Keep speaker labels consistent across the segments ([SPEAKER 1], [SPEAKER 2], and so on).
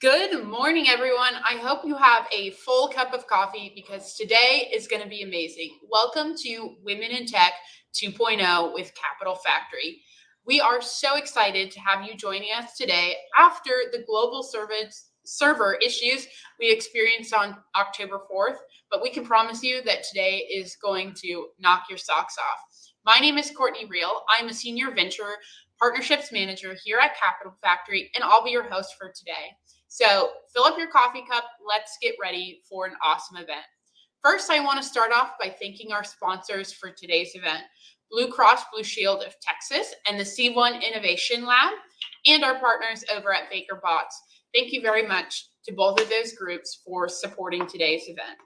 [SPEAKER 1] Good morning, everyone. I hope you have a full cup of coffee because today is going to be amazing. Welcome to Women in Tech 2.0 with Capital Factory. We are so excited to have you joining us today after the global server issues we experienced on October 4th, but we can promise you that today is going to knock your socks off. My name is Courtney Reel. I'm a Senior Venture Partnerships Manager here at Capital Factory, and I'll be your host for today. So fill up your coffee cup. Let's get ready for an awesome event. First, I want to start off by thanking our sponsors for today's event, Blue Cross Blue Shield of Texas and the C1 Innovation Lab, and our partners over at Baker Bots. Thank you very much to both of those groups for supporting today's event.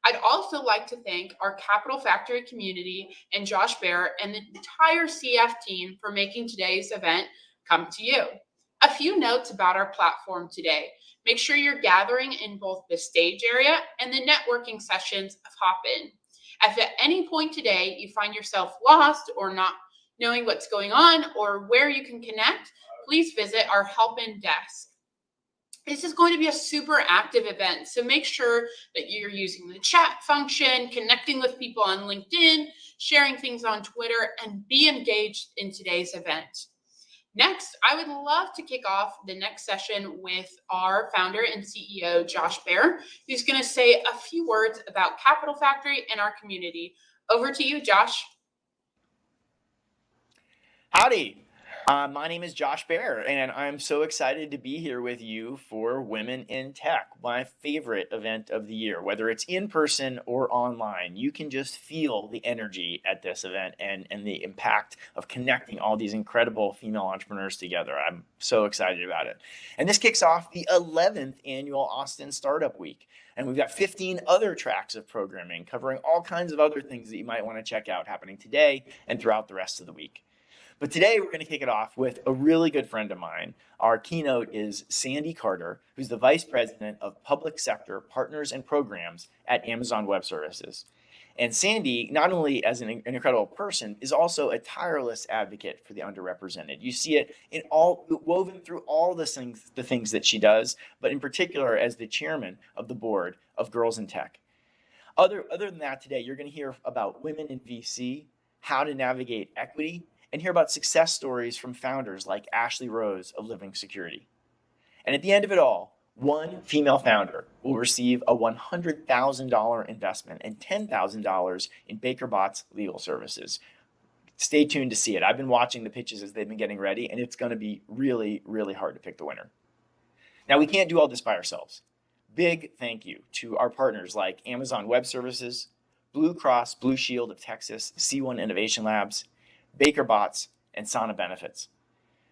[SPEAKER 1] I'd also like to thank our Capital Factory community and Josh Bear and the entire CF team for making today's event come to you. A few notes about our platform today. Make sure you're gathering in both the stage area and the networking sessions of Hop-In. If at any point today you find yourself lost or not knowing what's going on or where you can connect, please visit our Help-In desk. This is going to be a super active event, so make sure that you're using the chat function, connecting with people on LinkedIn, sharing things on Twitter, and be engaged in today's event. Next, I would love to kick off the next session with our founder and CEO, Josh Bear, who's going to say a few words about Capital Factory and our community. Over to you, Josh.
[SPEAKER 2] Howdy. My name is Josh Bear, and I'm so excited to be here with you for Women in Tech, my favorite event of the year. Whether it's in person or online, you can just feel the energy at this event and the impact of connecting all these incredible female entrepreneurs together. I'm so excited about it. And this kicks off the 11th annual Austin Startup Week. And we've got 15 other tracks of programming covering all kinds of other things that you might want to check out happening today and throughout the rest of the week. But today we're going to kick it off with a really good friend of mine. Our keynote is Sandy Carter, who's the Vice President of Public Sector Partners and Programs at Amazon Web Services. And Sandy, not only as an incredible person, is also a tireless advocate for the underrepresented. You see it in all woven through all the things that she does, but in particular as the chairman of the board of Girls in Tech. Other than that, today you're going to hear about women in VC, how to navigate equity, and hear about success stories from founders like Ashley Rose of Living Security. And at the end of it all, one female founder will receive a $100,000 investment and $10,000 in Baker Bots legal services. Stay tuned to see it. I've been watching the pitches as they've been getting ready, and it's going to be really, really hard to pick the winner. Now, we can't do all this by ourselves. Big thank you to our partners like Amazon Web Services, Blue Cross Blue Shield of Texas, C1 Innovation Labs, Baker Bots, and Sana Benefits.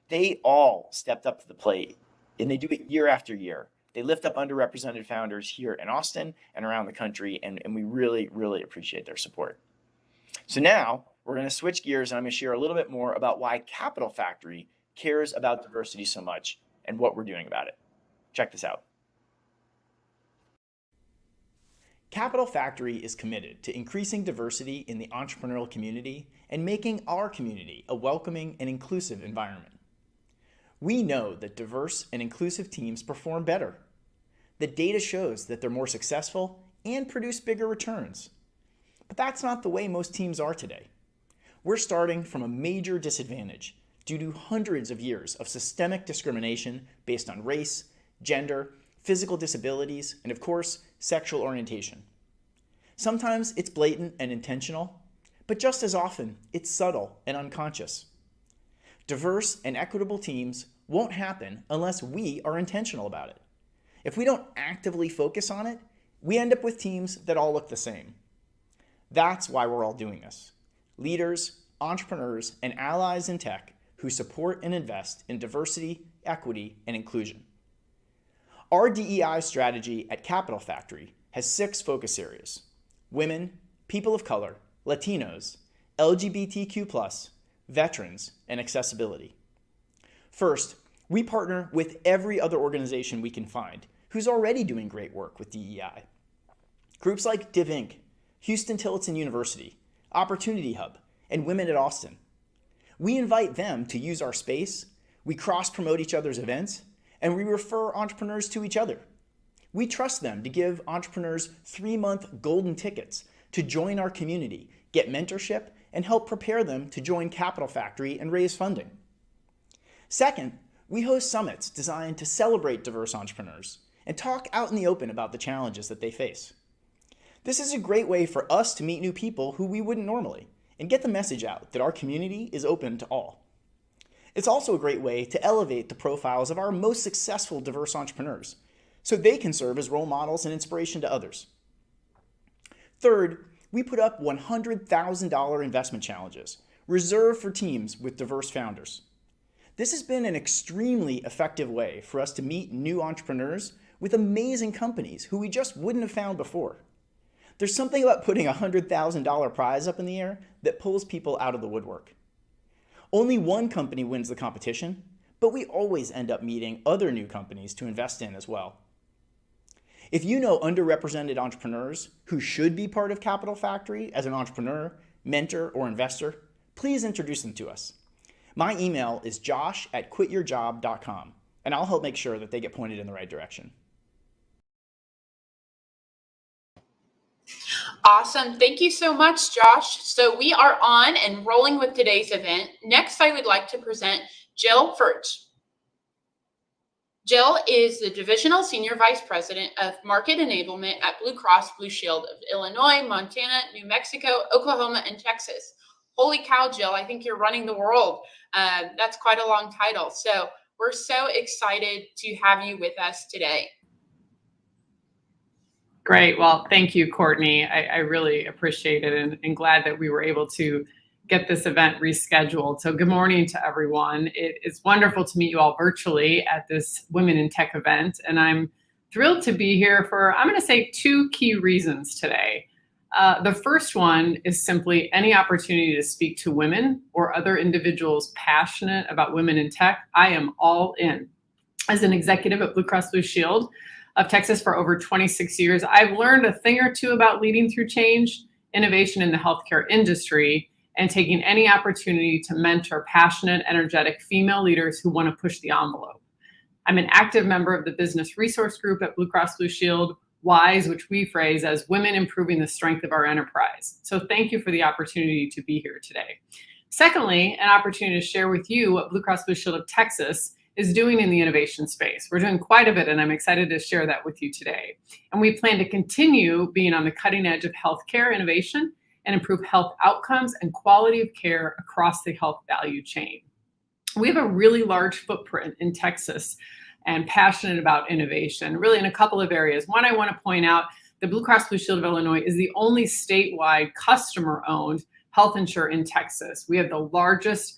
[SPEAKER 2] They all stepped up to the plate, and they do it year after year. They lift up underrepresented founders here in Austin and around the country, and we really, really appreciate their support. So now we're going to switch gears, and I'm going to share a little bit more about why Capital Factory cares about diversity so much and what we're doing about it. Check this out.
[SPEAKER 3] Capital Factory is committed to increasing diversity in the entrepreneurial community and making our community a welcoming and inclusive environment. We know that diverse and inclusive teams perform better. The data shows that they're more successful and produce bigger returns. But that's not the way most teams are today. We're starting from a major disadvantage due to hundreds of years of systemic discrimination based on race, gender, physical disabilities, and of course, sexual orientation. Sometimes it's blatant and intentional, but just as often, it's subtle and unconscious. Diverse and equitable teams won't happen unless we are intentional about it. If we don't actively focus on it, we end up with teams that all look the same. That's why we're all doing this. Leaders, entrepreneurs, and allies in tech who support and invest in diversity, equity, and inclusion. Our DEI strategy at Capital Factory has 6 focus areas: women, people of color, Latinos, LGBTQ+, veterans, and accessibility. First, we partner with every other organization we can find who's already doing great work with DEI. Groups like Div Inc., Houston Tillotson University, Opportunity Hub, and Women at Austin. We invite them to use our space, we cross-promote each other's events, and we refer entrepreneurs to each other. We trust them to give entrepreneurs 3-month golden tickets to join our community, get mentorship, and help prepare them to join Capital Factory and raise funding. Second, we host summits designed to celebrate diverse entrepreneurs and talk out in the open about the challenges that they face. This is a great way for us to meet new people who we wouldn't normally and get the message out that our community is open to all. It's also a great way to elevate the profiles of our most successful diverse entrepreneurs so they can serve as role models and inspiration to others. Third, we put up $100,000 investment challenges reserved for teams with diverse founders. This has been an extremely effective way for us to meet new entrepreneurs with amazing companies who we just wouldn't have found before. There's something about putting a $100,000 prize up in the air that pulls people out of the woodwork. Only one company wins the competition, but we always end up meeting other new companies to invest in as well. If you know underrepresented entrepreneurs who should be part of Capital Factory as an entrepreneur, mentor, or investor, please introduce them to us. My email is josh@quityourjob.com, and I'll help make sure that they get pointed in the right direction.
[SPEAKER 1] Awesome. Thank you so much, Josh. So we are on and rolling with today's event. Next, I would like to present Jill Furch. Jill is the Divisional Senior Vice President of Market Enablement at Blue Cross Blue Shield of Illinois, Montana, New Mexico, Oklahoma, and Texas. Holy cow, Jill, I think you're running the world. That's quite a long title. So we're so excited to have you with us today.
[SPEAKER 4] Great. Well, thank you, Courtney. I really appreciate it and glad that we were able to get this event rescheduled. So good morning to everyone. It is wonderful to meet you all virtually at this Women in Tech event. And I'm thrilled to be here for, I'm going to say, 2 key reasons today. The first one is simply any opportunity to speak to women or other individuals passionate about women in tech. I am all in. As an executive at Blue Cross Blue Shield of Texas for over 26 years, I've learned a thing or two about leading through change, innovation in the healthcare industry, and taking any opportunity to mentor passionate, energetic female leaders who want to push the envelope. I'm an active member of the business resource group at Blue Cross Blue Shield, WISE, which we phrase as Women Improving the Strength of Our Enterprise. So thank you for the opportunity to be here today. Secondly, an opportunity to share with you what Blue Cross Blue Shield of Texas is doing in the innovation space. We're doing quite a bit, and I'm excited to share that with you today. And we plan to continue being on the cutting edge of healthcare innovation and improve health outcomes and quality of care across the health value chain. We have a really large footprint in Texas and passionate about innovation, really in a couple of areas. One, I want to point out that Blue Cross Blue Shield of Illinois is the only statewide customer-owned health insurer in Texas. We have the largest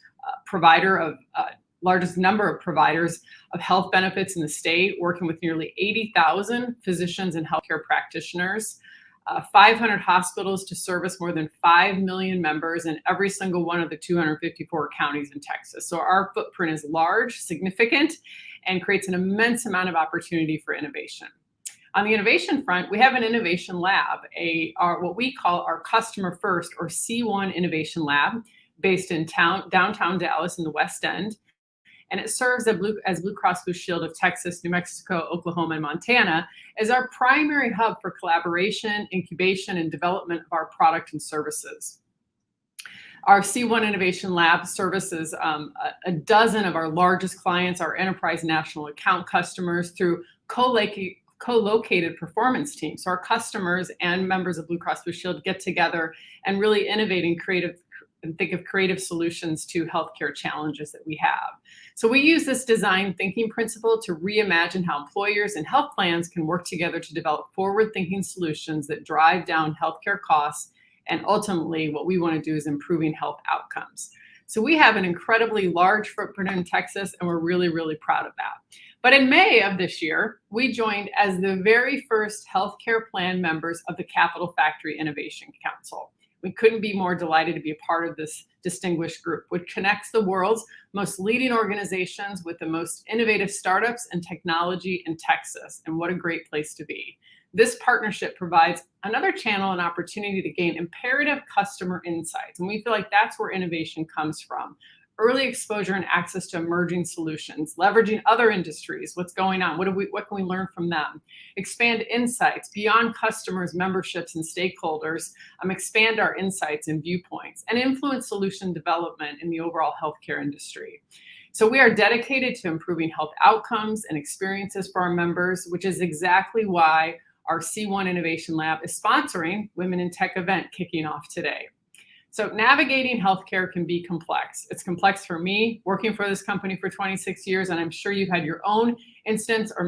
[SPEAKER 4] largest number of providers of health benefits in the state, working with nearly 80,000 physicians and healthcare practitioners, 500 hospitals to service more than 5 million members in every single one of the 254 counties in Texas. So our footprint is large, significant, and creates an immense amount of opportunity for innovation. On the innovation front, we have an innovation lab, what we call our Customer First, or C1 Innovation Lab, based in downtown Dallas in the West End. And it serves as Blue Cross Blue Shield of Texas, New Mexico, Oklahoma, and Montana as our primary hub for collaboration, incubation, and development of our product and services. Our C1 Innovation Lab services a dozen of our largest clients, our enterprise national account customers, through co-located performance teams. So our customers and members of Blue Cross Blue Shield get together and really innovate and think of creative solutions to healthcare challenges that we have. So we use this design thinking principle to reimagine how employers and health plans can work together to develop forward-thinking solutions that drive down healthcare costs, and ultimately what we want to do is improving health outcomes. So we have an incredibly large footprint in Texas, and we're really, really proud of that. But in May of this year, we joined as the very first healthcare plan members of the Capital Factory Innovation Council. We couldn't be more delighted to be a part of this distinguished group, which connects the world's most leading organizations with the most innovative startups and technology in Texas. And what a great place to be. This partnership provides another channel and opportunity to gain imperative customer insights. And we feel like that's where innovation comes from. early exposure and access to emerging solutions, leveraging other industries, what's going on, what can we learn from them, expand insights beyond customers, memberships, and stakeholders, expand our insights and viewpoints, and influence solution development in the overall healthcare industry. So we are dedicated to improving health outcomes and experiences for our members, which is exactly why our C1 Innovation Lab is sponsoring Women in Tech event kicking off today. So navigating healthcare can be complex. It's complex for me, working for this company for 26 years, and I'm sure you've had your own instance or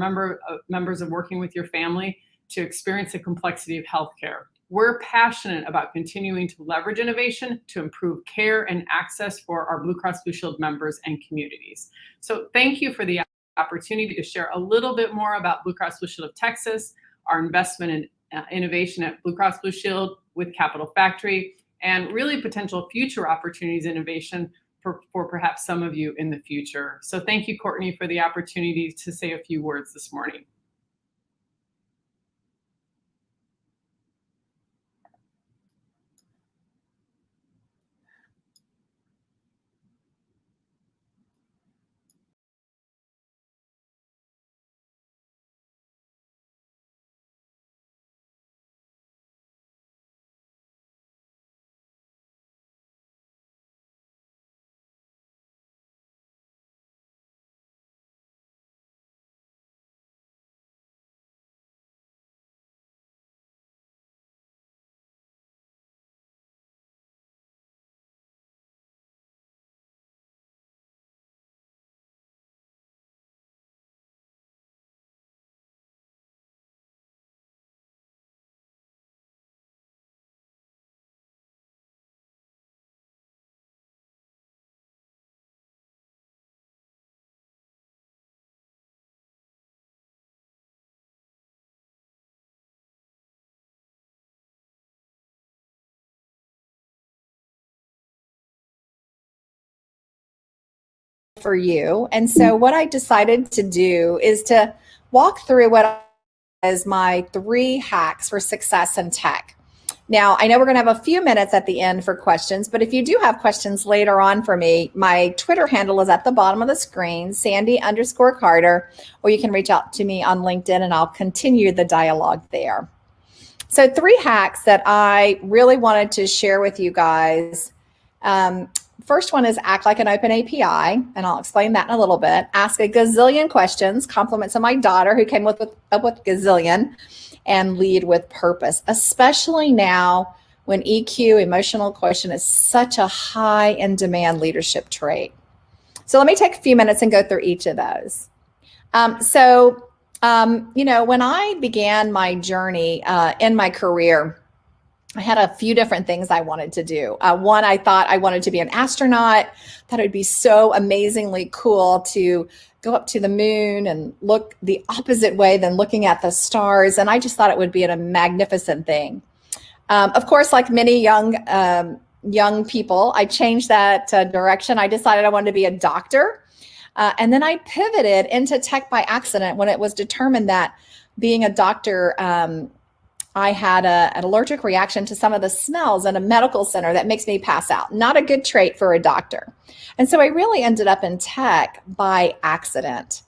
[SPEAKER 4] members of working with your family to experience the complexity of healthcare. We're passionate about continuing to leverage innovation to improve care and access for our Blue Cross Blue Shield members and communities. So thank you for the opportunity to share a little bit more about Blue Cross Blue Shield of Texas, our investment in innovation at Blue Cross Blue Shield with Capital Factory, and really potential future opportunities, innovation for perhaps some of you in the future. So thank you, Courtney, for the opportunity to say a few words this morning.
[SPEAKER 5] For you. And so what I decided to do is to walk through what is my 3 hacks for success in tech. Now, I know we're going to have a few minutes at the end for questions, but if you do have questions later on for me, my Twitter handle is at the bottom of the screen, Sandy_Carter, or you can reach out to me on LinkedIn and I'll continue the dialogue there. So 3 hacks that I really wanted to share with you guys. First one is act like an open API, and I'll explain that in a little bit. Ask a gazillion questions, compliments of my daughter who came up with gazillion, and lead with purpose, especially now when EQ, emotional quotient, is such a high in demand leadership trait. So let me take a few minutes and go through each of those. When I began my journey in my career, I had a few different things I wanted to do. One, I thought I wanted to be an astronaut. Thought it would be so amazingly cool to go up to the moon and look the opposite way than looking at the stars. And I just thought it would be a magnificent thing. Of course, like many young people, I changed that direction. I decided I wanted to be a doctor. And then I pivoted into tech by accident when it was determined that being a doctor, I had an allergic reaction to some of the smells in a medical center that makes me pass out. Not a good trait for a doctor. And so I really ended up in tech by accident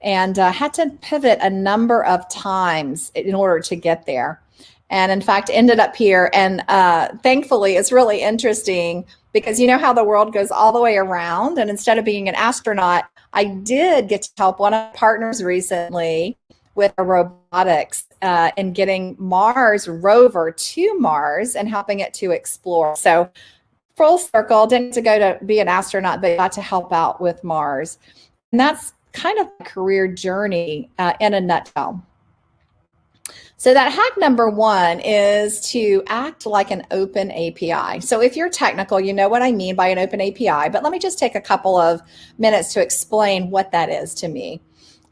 [SPEAKER 5] and had to pivot a number of times in order to get there. And in fact, ended up here. And thankfully, it's really interesting because you know how the world goes all the way around. And instead of being an astronaut, I did get to help one of my partners recently with robotics and getting Mars rover to Mars and helping it to explore. So full circle, didn't to go to be an astronaut, but got to help out with Mars. And that's kind of a career journey in a nutshell. So that hack number 1 is to act like an open API. So if you're technical, you know what I mean by an open API, but let me just take a couple of minutes to explain what that is to me.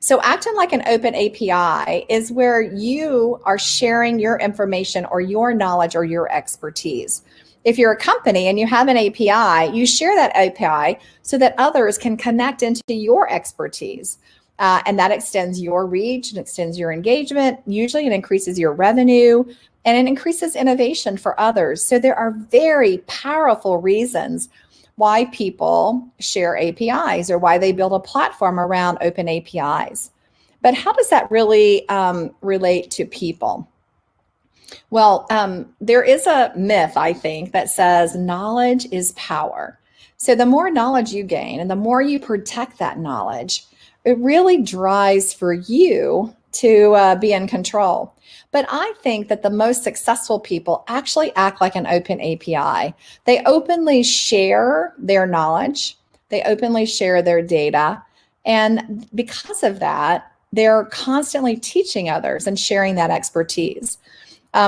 [SPEAKER 5] So acting like an open API is where you are sharing your information or your knowledge or your expertise. If you're a company and you have an API, you share that API so that others can connect into your expertise. And that extends your reach and extends your engagement. Usually it increases your revenue and it increases innovation for others. So there are very powerful reasons why people share APIs or why they build a platform around open APIs. But how does that really relate to people? Well, there is a myth, I think, that says knowledge is power. So the more knowledge you gain and the more you protect that knowledge, it really drives for you to be in control. But I think that the most successful people actually act like an open API. They openly share their knowledge, they openly share their data. And because of that, they're constantly teaching others and sharing that expertise.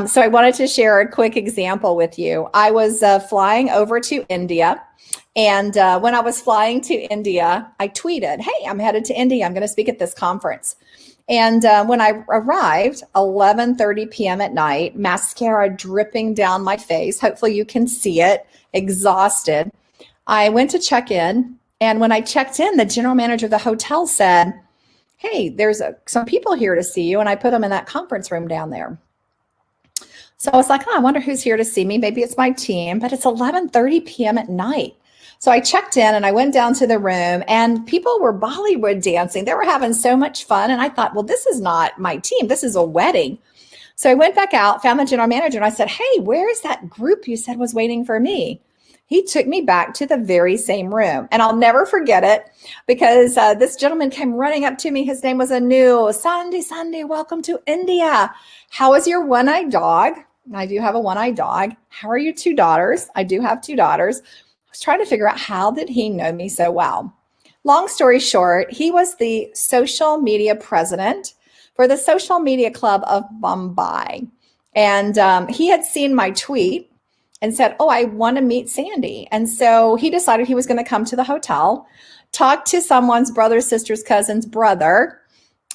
[SPEAKER 5] So I wanted to share a quick example with you. I was flying over to India. And when I was flying to India, I tweeted, hey, I'm headed to India. I'm going to speak at this conference. And when I arrived, 11:30 p.m. at night, mascara dripping down my face. Hopefully you can see it, exhausted. I went to check in. And when I checked in, the general manager of the hotel said, hey, there's some people here to see you. And I put them in that conference room down there. So I was like, oh, I wonder who's here to see me. Maybe it's my team, but it's 11:30 p.m. at night. So I checked in and I went down to the room and people were Bollywood dancing. They were having so much fun. And I thought, well, this is not my team. This is a wedding. So I went back out, found the general manager, and I said, hey, where is that group you said was waiting for me? He took me back to the very same room. And I'll never forget it because this gentleman came running up to me. His name was Anu. Sandy, welcome to India. How is your one-eyed dog? I do have a one-eyed dog. How are your two daughters? I do have two daughters. I was trying to figure out how did he know me so well. Long story short, he was the social media president for the Social Media Club of Mumbai. And he had seen my tweet and said, oh, I want to meet Sandy. And so he decided he was going to come to the hotel, talk to someone's brother, sister's cousin's brother,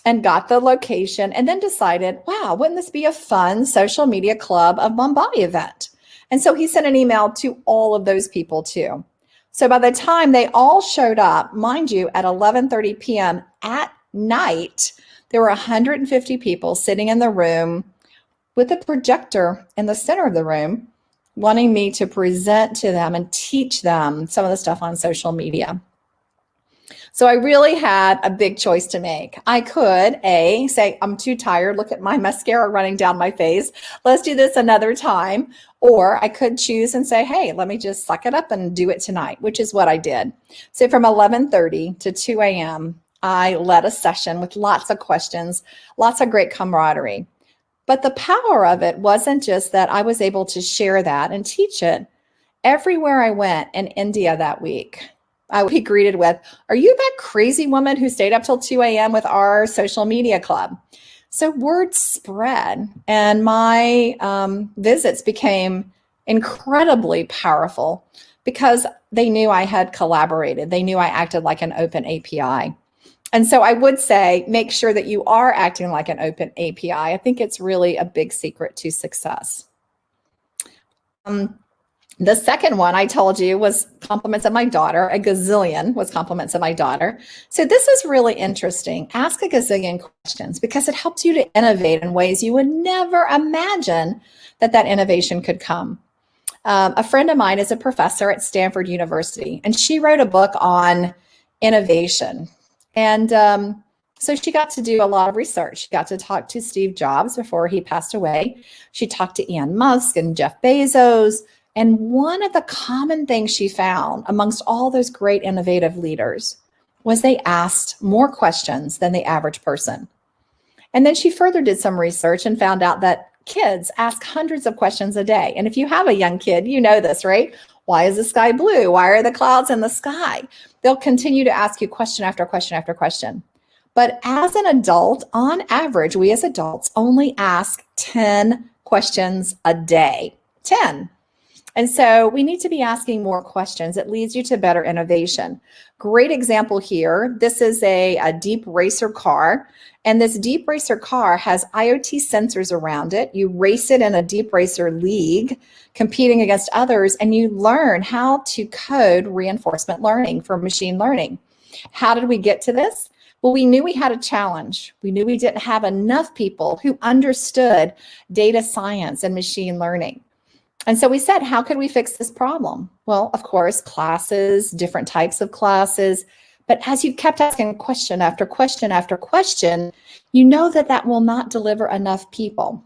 [SPEAKER 5] and got the location, and then decided, wow, wouldn't this be a fun Social Media Club of Mumbai event? And so he sent an email to all of those people too. So by the time they all showed up, mind you, at 11:30 p.m. at night, there were 150 people sitting in the room with a projector in the center of the room, wanting me to present to them and teach them some of the stuff on social media. So I really had a big choice to make. I could, A, say, I'm too tired. Look at my mascara running down my face. Let's do this another time. Or I could choose and say, hey, let me just suck it up and do it tonight, which is what I did. So from 11:30 to 2 a.m., I led a session with lots of questions, lots of great camaraderie. But the power of it wasn't just that I was able to share that and teach it. Everywhere I went in India that week, I would be greeted with, are you that crazy woman who stayed up till 2 a.m. with our social media club? So word spread, and my visits became incredibly powerful because they knew I had collaborated. They knew I acted like an open API. And so I would say, make sure that you are acting like an open API. I think it's really a big secret to success. The second one I told you was compliments of my daughter. A gazillion was compliments of my daughter. So this is really interesting. Ask a gazillion questions because it helps you to innovate in ways you would never imagine that innovation could come. A friend of mine is a professor at Stanford University, and she wrote a book on innovation. And so she got to do a lot of research. She got to talk to Steve Jobs before he passed away. She talked to Elon Musk and Jeff Bezos. And one of the common things she found amongst all those great innovative leaders was they asked more questions than the average person. And then she further did some research and found out that kids ask hundreds of questions a day. And if you have a young kid, you know this, right? Why is the sky blue? Why are the clouds in the sky? They'll continue to ask you question after question after question. But as an adult, on average, we as adults only ask 10 questions a day. 10. And so we need to be asking more questions. It leads you to better innovation. Great example here. This is a deep racer car. And this deep racer car has IoT sensors around it. You race it in a deep racer league, competing against others, and you learn how to code reinforcement learning for machine learning. How did we get to this? Well, we knew we had a challenge. We knew we didn't have enough people who understood data science and machine learning. And so we said, how could we fix this problem? Well, of course, classes, different types of classes. But as you kept asking question after question after question, you know that that will not deliver enough people.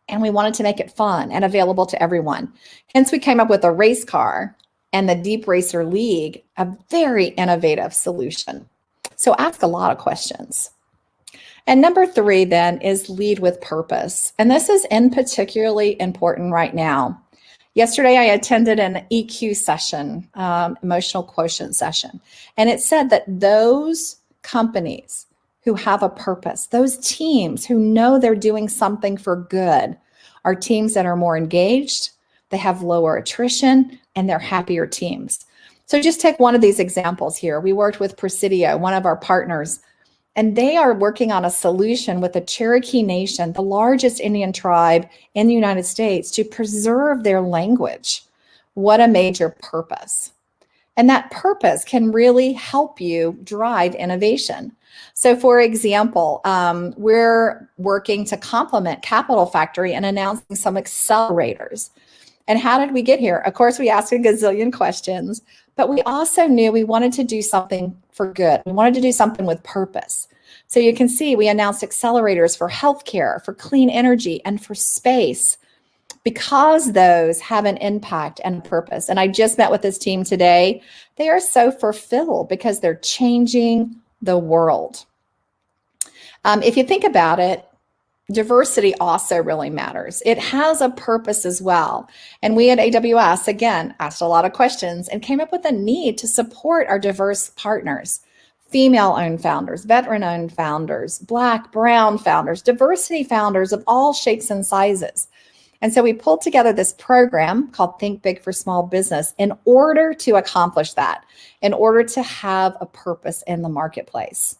[SPEAKER 5] And we wanted to make it fun and available to everyone. Hence, we came up with a race car and the Deep Racer League, a very innovative solution. So ask a lot of questions. And number 3 then is lead with purpose. And this is in particularly important right now. Yesterday, I attended an EQ session, emotional quotient session, and it said that those companies who have a purpose, those teams who know they're doing something for good, are teams that are more engaged, they have lower attrition, and they're happier teams. So just take one of these examples here. We worked with Presidio, one of our partners, and they are working on a solution with the Cherokee Nation, the largest Indian tribe in the United States, to preserve their language. What a major purpose. And that purpose can really help you drive innovation. So for example, we're working to complement Capital Factory and announcing some accelerators. And how did we get here? Of course, we asked a gazillion questions, but we also knew we wanted to do something for good. We wanted to do something with purpose. So you can see we announced accelerators for healthcare, for clean energy, and for space, because those have an impact and a purpose. And I just met with this team today. They are so fulfilled because they're changing the world. If you think about it, diversity also really matters. It has a purpose as well. And we at AWS, again, asked a lot of questions and came up with a need to support our diverse partners, female-owned founders, veteran-owned founders, Black, brown founders, diversity founders of all shapes and sizes. And so we pulled together this program called Think Big for Small Business in order to accomplish that, in order to have a purpose in the marketplace.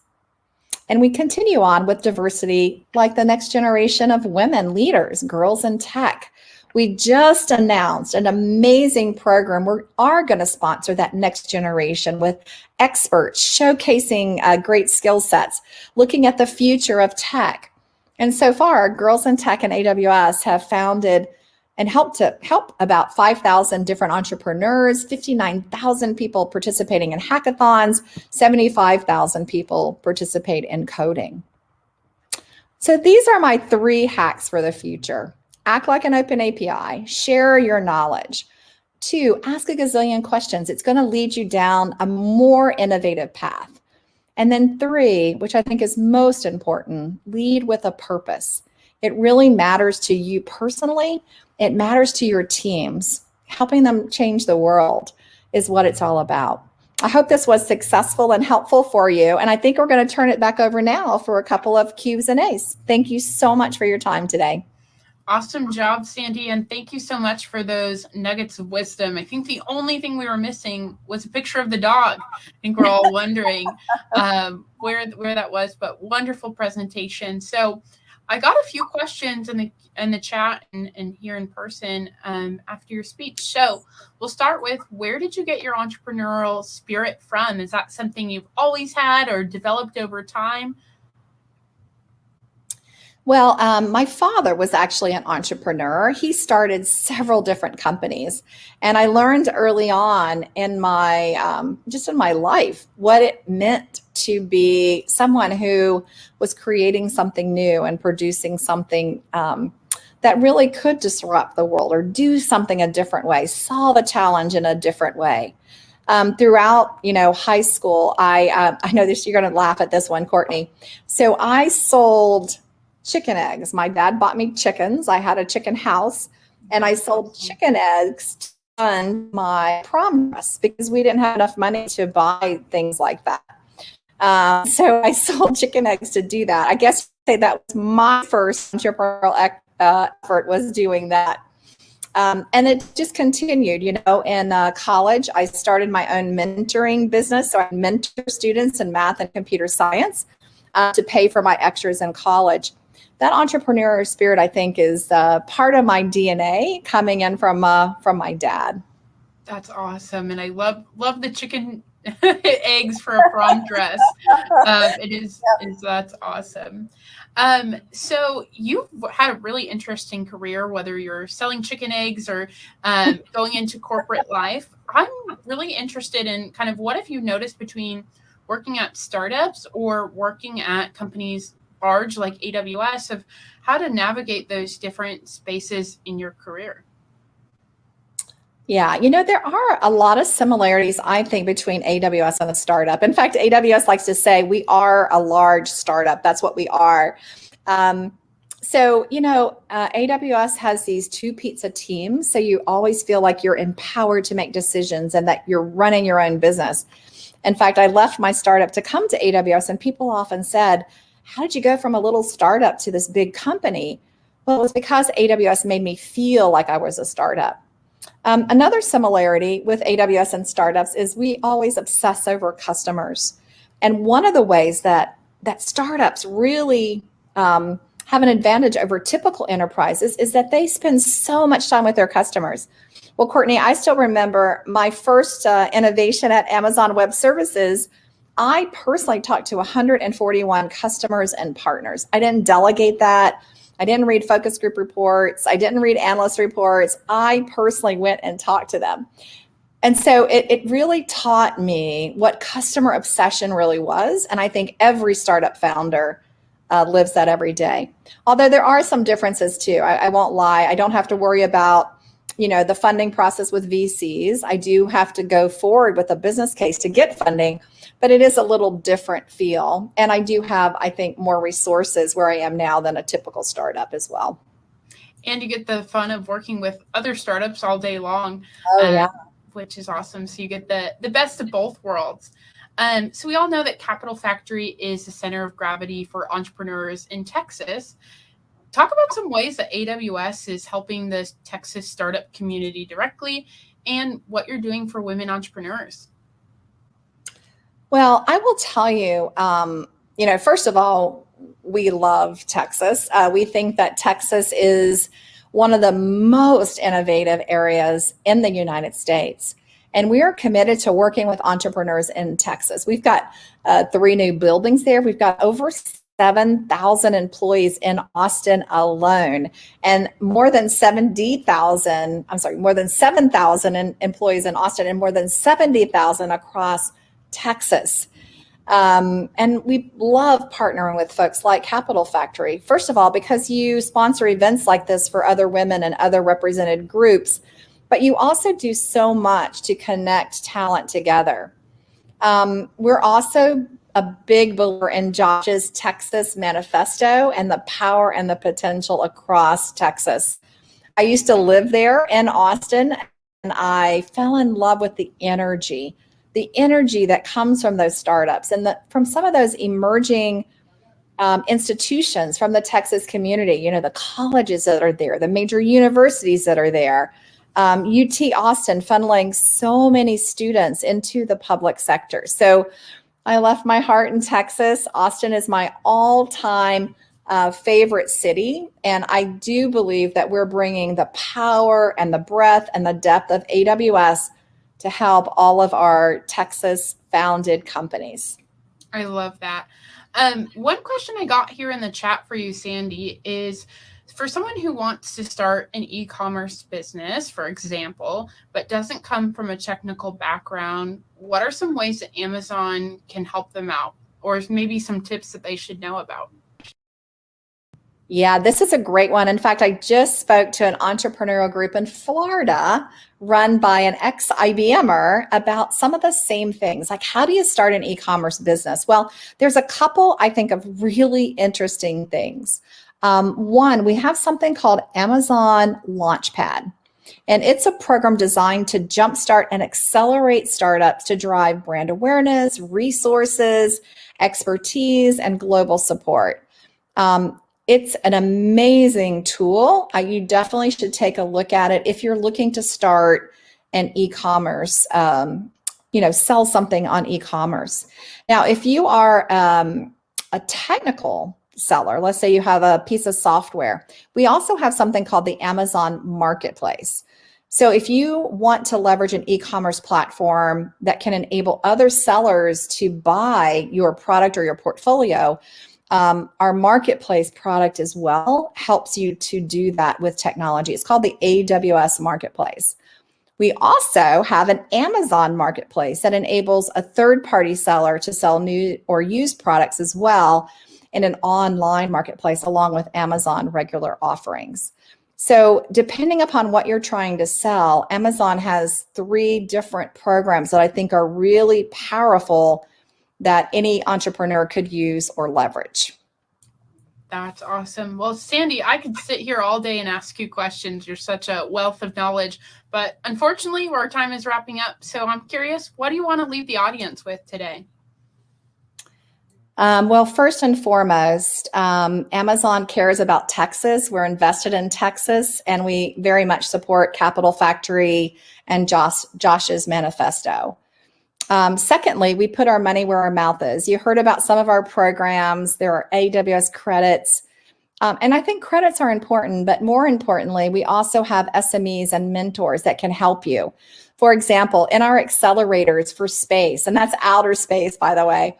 [SPEAKER 5] And we continue on with diversity, like the next generation of women leaders, girls in tech. We just announced an amazing program. We are going to sponsor that next generation with experts showcasing great skill sets, looking at the future of tech. And so far, Girls in Tech and AWS have founded and help about 5,000 different entrepreneurs, 59,000 people participating in hackathons, 75,000 people participate in coding. So these are my 3 hacks for the future. Act like an open API, share your knowledge. 2, ask a gazillion questions. It's going to lead you down a more innovative path. And then 3, which I think is most important, lead with a purpose. It really matters to you personally. It matters to your teams. Helping them change the world is what it's all about. I hope this was successful and helpful for you. And I think we're going to turn it back over now for a couple of Q's and A's. Thank you so much for your time today.
[SPEAKER 1] Awesome job, Sandy. And thank you so much for those nuggets of wisdom. I think the only thing we were missing was a picture of the dog. I think we're all wondering where that was, but wonderful presentation. So I got a few questions in the chat and here in person after your speech. So we'll start with, where did you get your entrepreneurial spirit from? Is that something you've always had or developed over time?
[SPEAKER 5] Well, my father was actually an entrepreneur. He started several different companies, and I learned early on in my just in my life what it meant to be someone who was creating something new and producing something that really could disrupt the world or do something a different way, solve a challenge in a different way. Throughout, high school, I know this, you're going to laugh at this one, Courtney. So I sold chicken eggs. My dad bought me chickens. I had a chicken house, and I sold chicken eggs to fund my prom dress because we didn't have enough money to buy things like that. So I sold chicken eggs to do that. I guess say that was my first entrepreneurial effort, was doing that. And it just continued, in college, I started my own mentoring business. So I mentor students in math and computer science to pay for my extras in college. That entrepreneurial spirit, I think, is part of my DNA coming in from my dad.
[SPEAKER 1] That's awesome. And I love the chicken eggs for a prom dress. That's awesome. So you've had a really interesting career, whether you're selling chicken eggs or going into corporate life. I'm really interested in kind of what have you noticed between working at startups or working at companies large like AWS of how to navigate those different spaces in your career?
[SPEAKER 5] Yeah, there are a lot of similarities, I think, between AWS and a startup. In fact, AWS likes to say we are a large startup. That's what we are. AWS has these two pizza teams. So you always feel like you're empowered to make decisions and that you're running your own business. In fact, I left my startup to come to AWS, and people often said, how did you go from a little startup to this big company? Well, it was because AWS made me feel like I was a startup. Another similarity with AWS and startups is we always obsess over customers. And one of the ways that startups really have an advantage over typical enterprises is that they spend so much time with their customers. Well, Courtney, I still remember my first innovation at Amazon Web Services. I personally talked to 141 customers and partners. I didn't delegate that. I didn't read focus group reports. I didn't read analyst reports. I personally went and talked to them. And so it really taught me what customer obsession really was. And I think every startup founder lives that every day. Although there are some differences too. I won't lie. I don't have to worry about, the funding process with VCs. I do have to go forward with a business case to get funding, but it is a little different feel. And I do have, I think, more resources where I am now than a typical startup as well.
[SPEAKER 1] And you get the fun of working with other startups all day long, which is awesome. So you get the best of both worlds. So we all know that Capital Factory is the center of gravity for entrepreneurs in Texas. Talk about some ways that AWS is helping the Texas startup community directly and what you're doing for women entrepreneurs.
[SPEAKER 5] Well, I will tell you, first of all, we love Texas. We think that Texas is one of the most innovative areas in the United States. And we are committed to working with entrepreneurs in Texas. We've got 3 new buildings there. We've got over 7,000 employees in Austin alone, and more than 7,000 employees in Austin, and more than 70,000 across Texas. And we love partnering with folks like Capital Factory. First of all, because you sponsor events like this for other women and other represented groups, but you also do so much to connect talent together. We're also a big believer in Josh's Texas Manifesto and the power and the potential across Texas. I used to live there in Austin, and I fell in love with the energy that comes from those startups and from some of those emerging institutions from the Texas community, the colleges that are there, the major universities that are there, UT Austin funneling so many students into the public sector. So I left my heart in Texas. Austin is my all-time favorite city. And I do believe that we're bringing the power and the breadth and the depth of AWS to help all of our Texas-founded companies.
[SPEAKER 1] I love that. One question I got here in the chat for you, Sandy, is for someone who wants to start an e-commerce business, for example, but doesn't come from a technical background, what are some ways that Amazon can help them out? Or maybe some tips that they should know about?
[SPEAKER 5] Yeah, this is a great one. In fact, I just spoke to an entrepreneurial group in Florida run by an ex-IBMer about some of the same things. Like, how do you start an e-commerce business? Well, there's a couple, I think, of really interesting things. One, we have something called Amazon Launchpad, and it's a program designed to jumpstart and accelerate startups to drive brand awareness, resources, expertise, and global support. It's an amazing tool. You definitely should take a look at it if you're looking to start an e-commerce, sell something on e-commerce. Now, if you are a technical seller, let's say you have a piece of software, we also have something called the Amazon Marketplace. So if you want to leverage an e-commerce platform that can enable other sellers to buy your product or your portfolio, our marketplace product as well helps you to do that with technology. It's called the AWS Marketplace. We also have an Amazon Marketplace that enables a third-party seller to sell new or used products as well in an online marketplace along with Amazon regular offerings. So depending upon what you're trying to sell, Amazon has 3 different programs that I think are really powerful that any entrepreneur could use or leverage.
[SPEAKER 1] That's awesome. Well, Sandy, I could sit here all day and ask you questions. You're such a wealth of knowledge, but unfortunately, our time is wrapping up. So I'm curious, what do you want to leave the audience with today?
[SPEAKER 5] Well, first and foremost, Amazon cares about Texas. We're invested in Texas, and we very much support Capital Factory and Josh's manifesto. Secondly, we put our money where our mouth is. You heard about some of our programs. There are AWS credits. And I think credits are important, but more importantly, we also have SMEs and mentors that can help you. For example, in our accelerators for space, and that's outer space, by the way,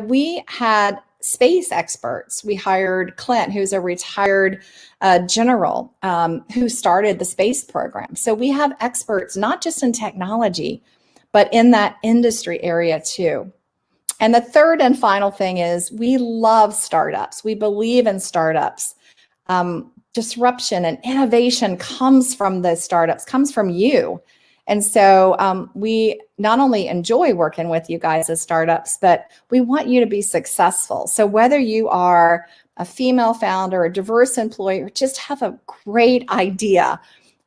[SPEAKER 5] we had space experts. We hired Clint, who's a retired general who started the space program. So we have experts, not just in technology, but in that industry area too. And the third and final thing is we love startups. We believe in startups. Disruption and innovation comes from the startups, comes from you. And so we not only enjoy working with you guys as startups, but we want you to be successful. So whether you are a female founder, a diverse employee, or just have a great idea,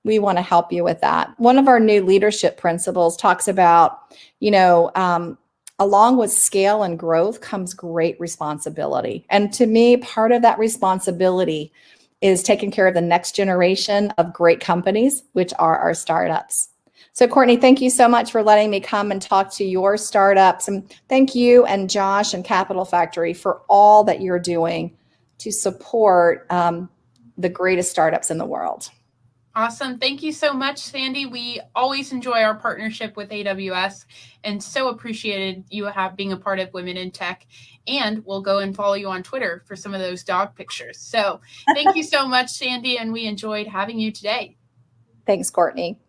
[SPEAKER 5] we want to help you with that. One of our new leadership principles talks about, along with scale and growth comes great responsibility. And to me, part of that responsibility is taking care of the next generation of great companies, which are our startups. So Courtney, thank you so much for letting me come and talk to your startups. And thank you and Josh and Capital Factory for all that you're doing to support the greatest startups in the world.
[SPEAKER 1] Awesome. Thank you so much, Sandy. We always enjoy our partnership with AWS and so appreciated you being a part of Women in Tech. And we'll go and follow you on Twitter for some of those dog pictures. So thank you so much, Sandy. And we enjoyed having you today.
[SPEAKER 5] Thanks, Courtney.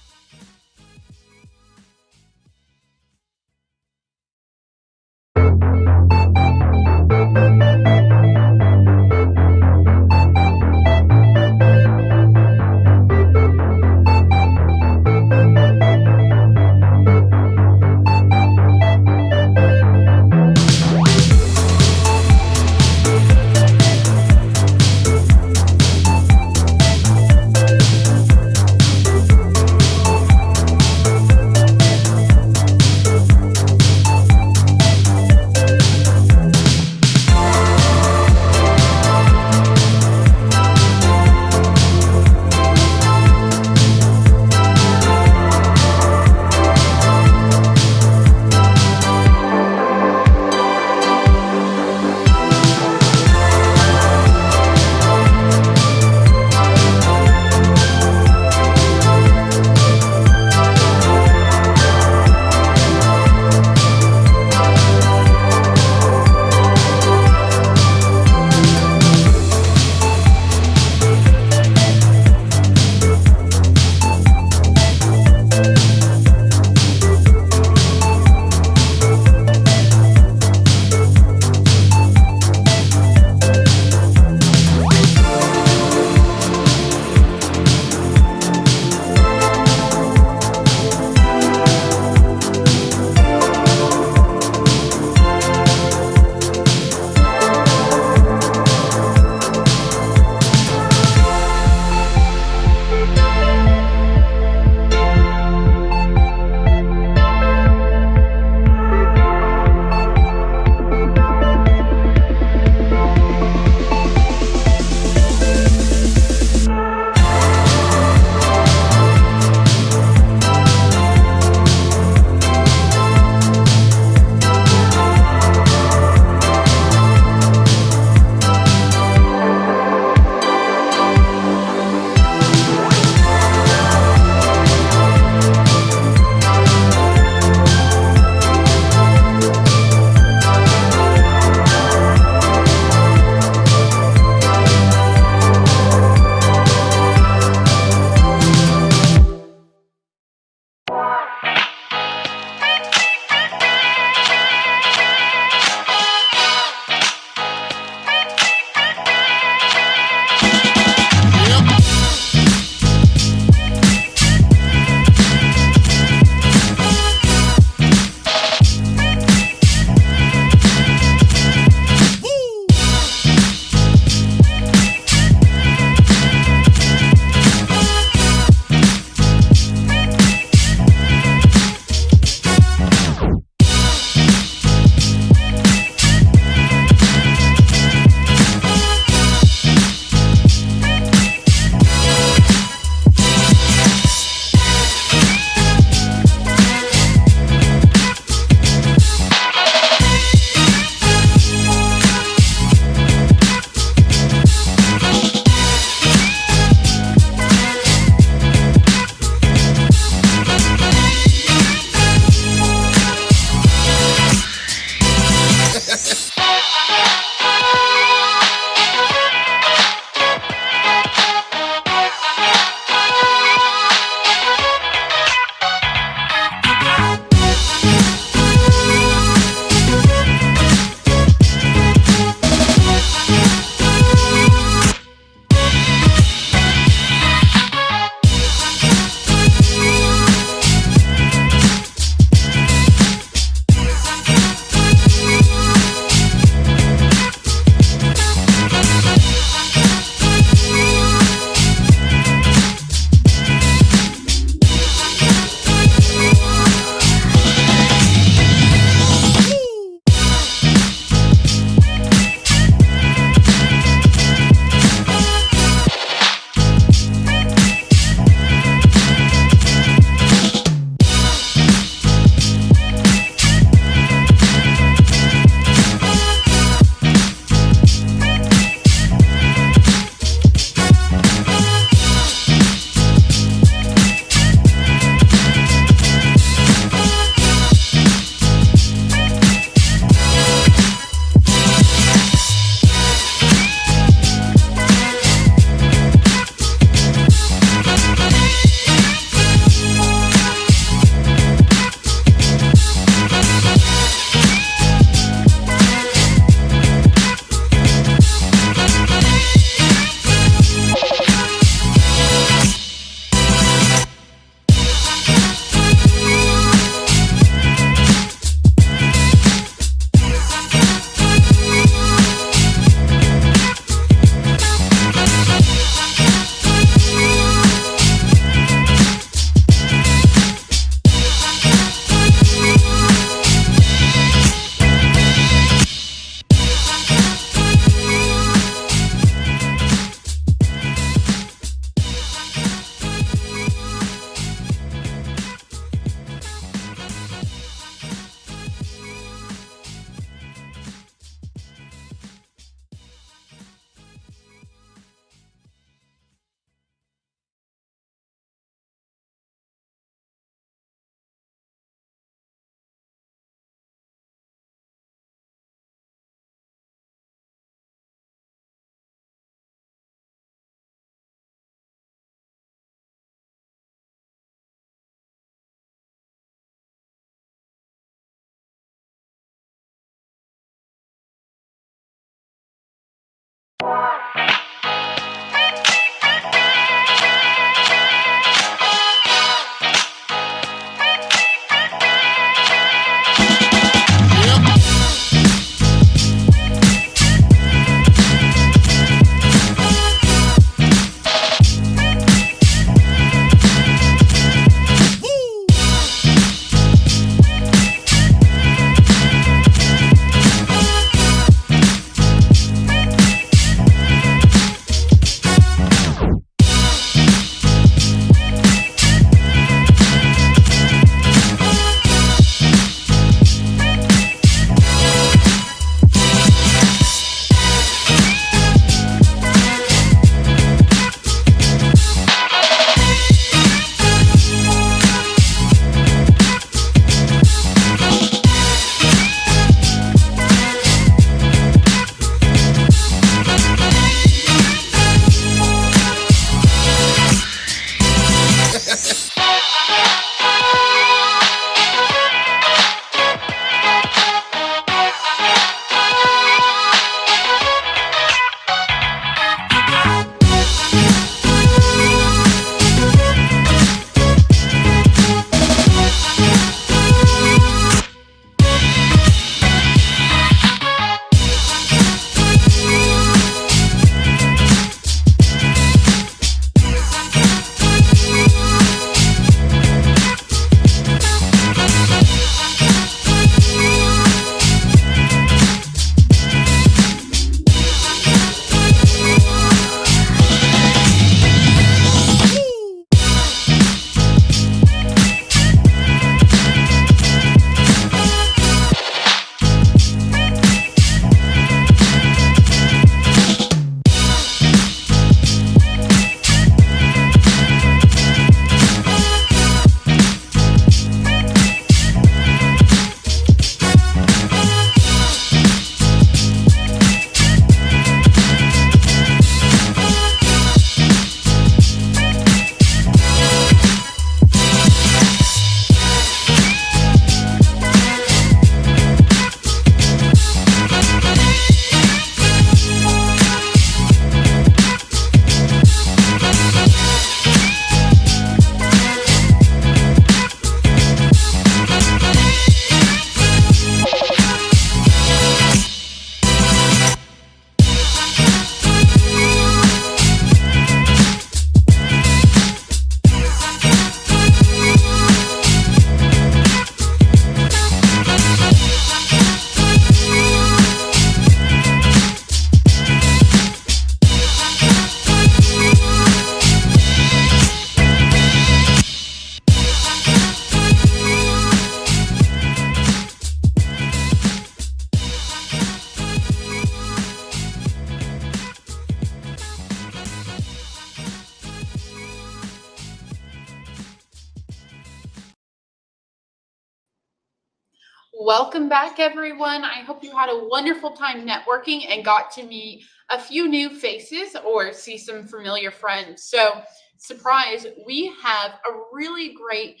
[SPEAKER 1] Welcome back, everyone. I hope you had a wonderful time networking and got to meet a few new faces or see some familiar friends. So, surprise, we have a really great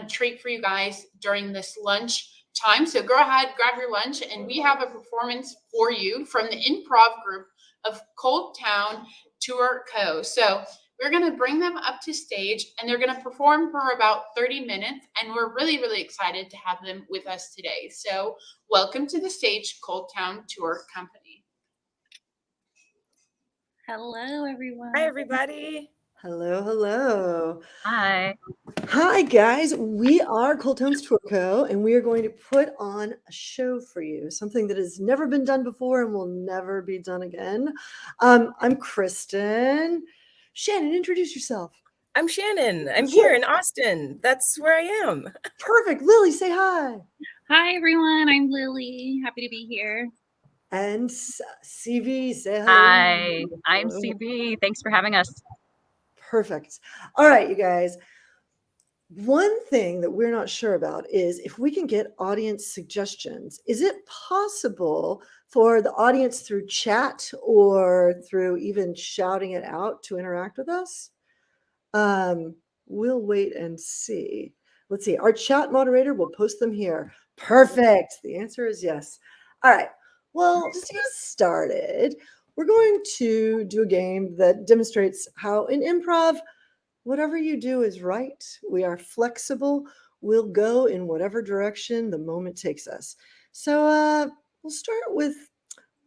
[SPEAKER 1] treat for you guys during this lunch time. So, go ahead, grab your lunch, and we have a performance for you from the improv group of Cold Town Tour Co. So, we're going to bring them up to stage and they're going to perform for about 30 minutes. And we're really, really excited to have them with us today. So, welcome to the stage, Cold Town Tour Company.
[SPEAKER 6] Hello, everyone.
[SPEAKER 7] Hi, everybody.
[SPEAKER 8] Hello, hello.
[SPEAKER 6] Hi.
[SPEAKER 8] Hi, guys. We are Cold Town's Tour Co., and we are going to put on a show for you, something that has never been done before and will never be done again. I'm Kristen. Shannon, introduce yourself.
[SPEAKER 7] I'm Shannon. I'm here in Austin. That's where I am.
[SPEAKER 8] Perfect. Lily, say hi.
[SPEAKER 6] Hi, everyone. I'm Lily. Happy to be here.
[SPEAKER 8] And CV, say hello.
[SPEAKER 6] Hi, I'm CB. Thanks for having us.
[SPEAKER 8] Perfect. All right, you guys. One thing that we're not sure about is if we can get audience suggestions. Is it possible for the audience through chat or through even shouting it out to interact with us? We'll wait and see. Let's see. Our chat moderator will post them here. Perfect. The answer is yes. All right. Well, just to get started, we're going to do a game that demonstrates how in improv, whatever you do is right. We are flexible. We'll go in whatever direction the moment takes us. So we'll start with,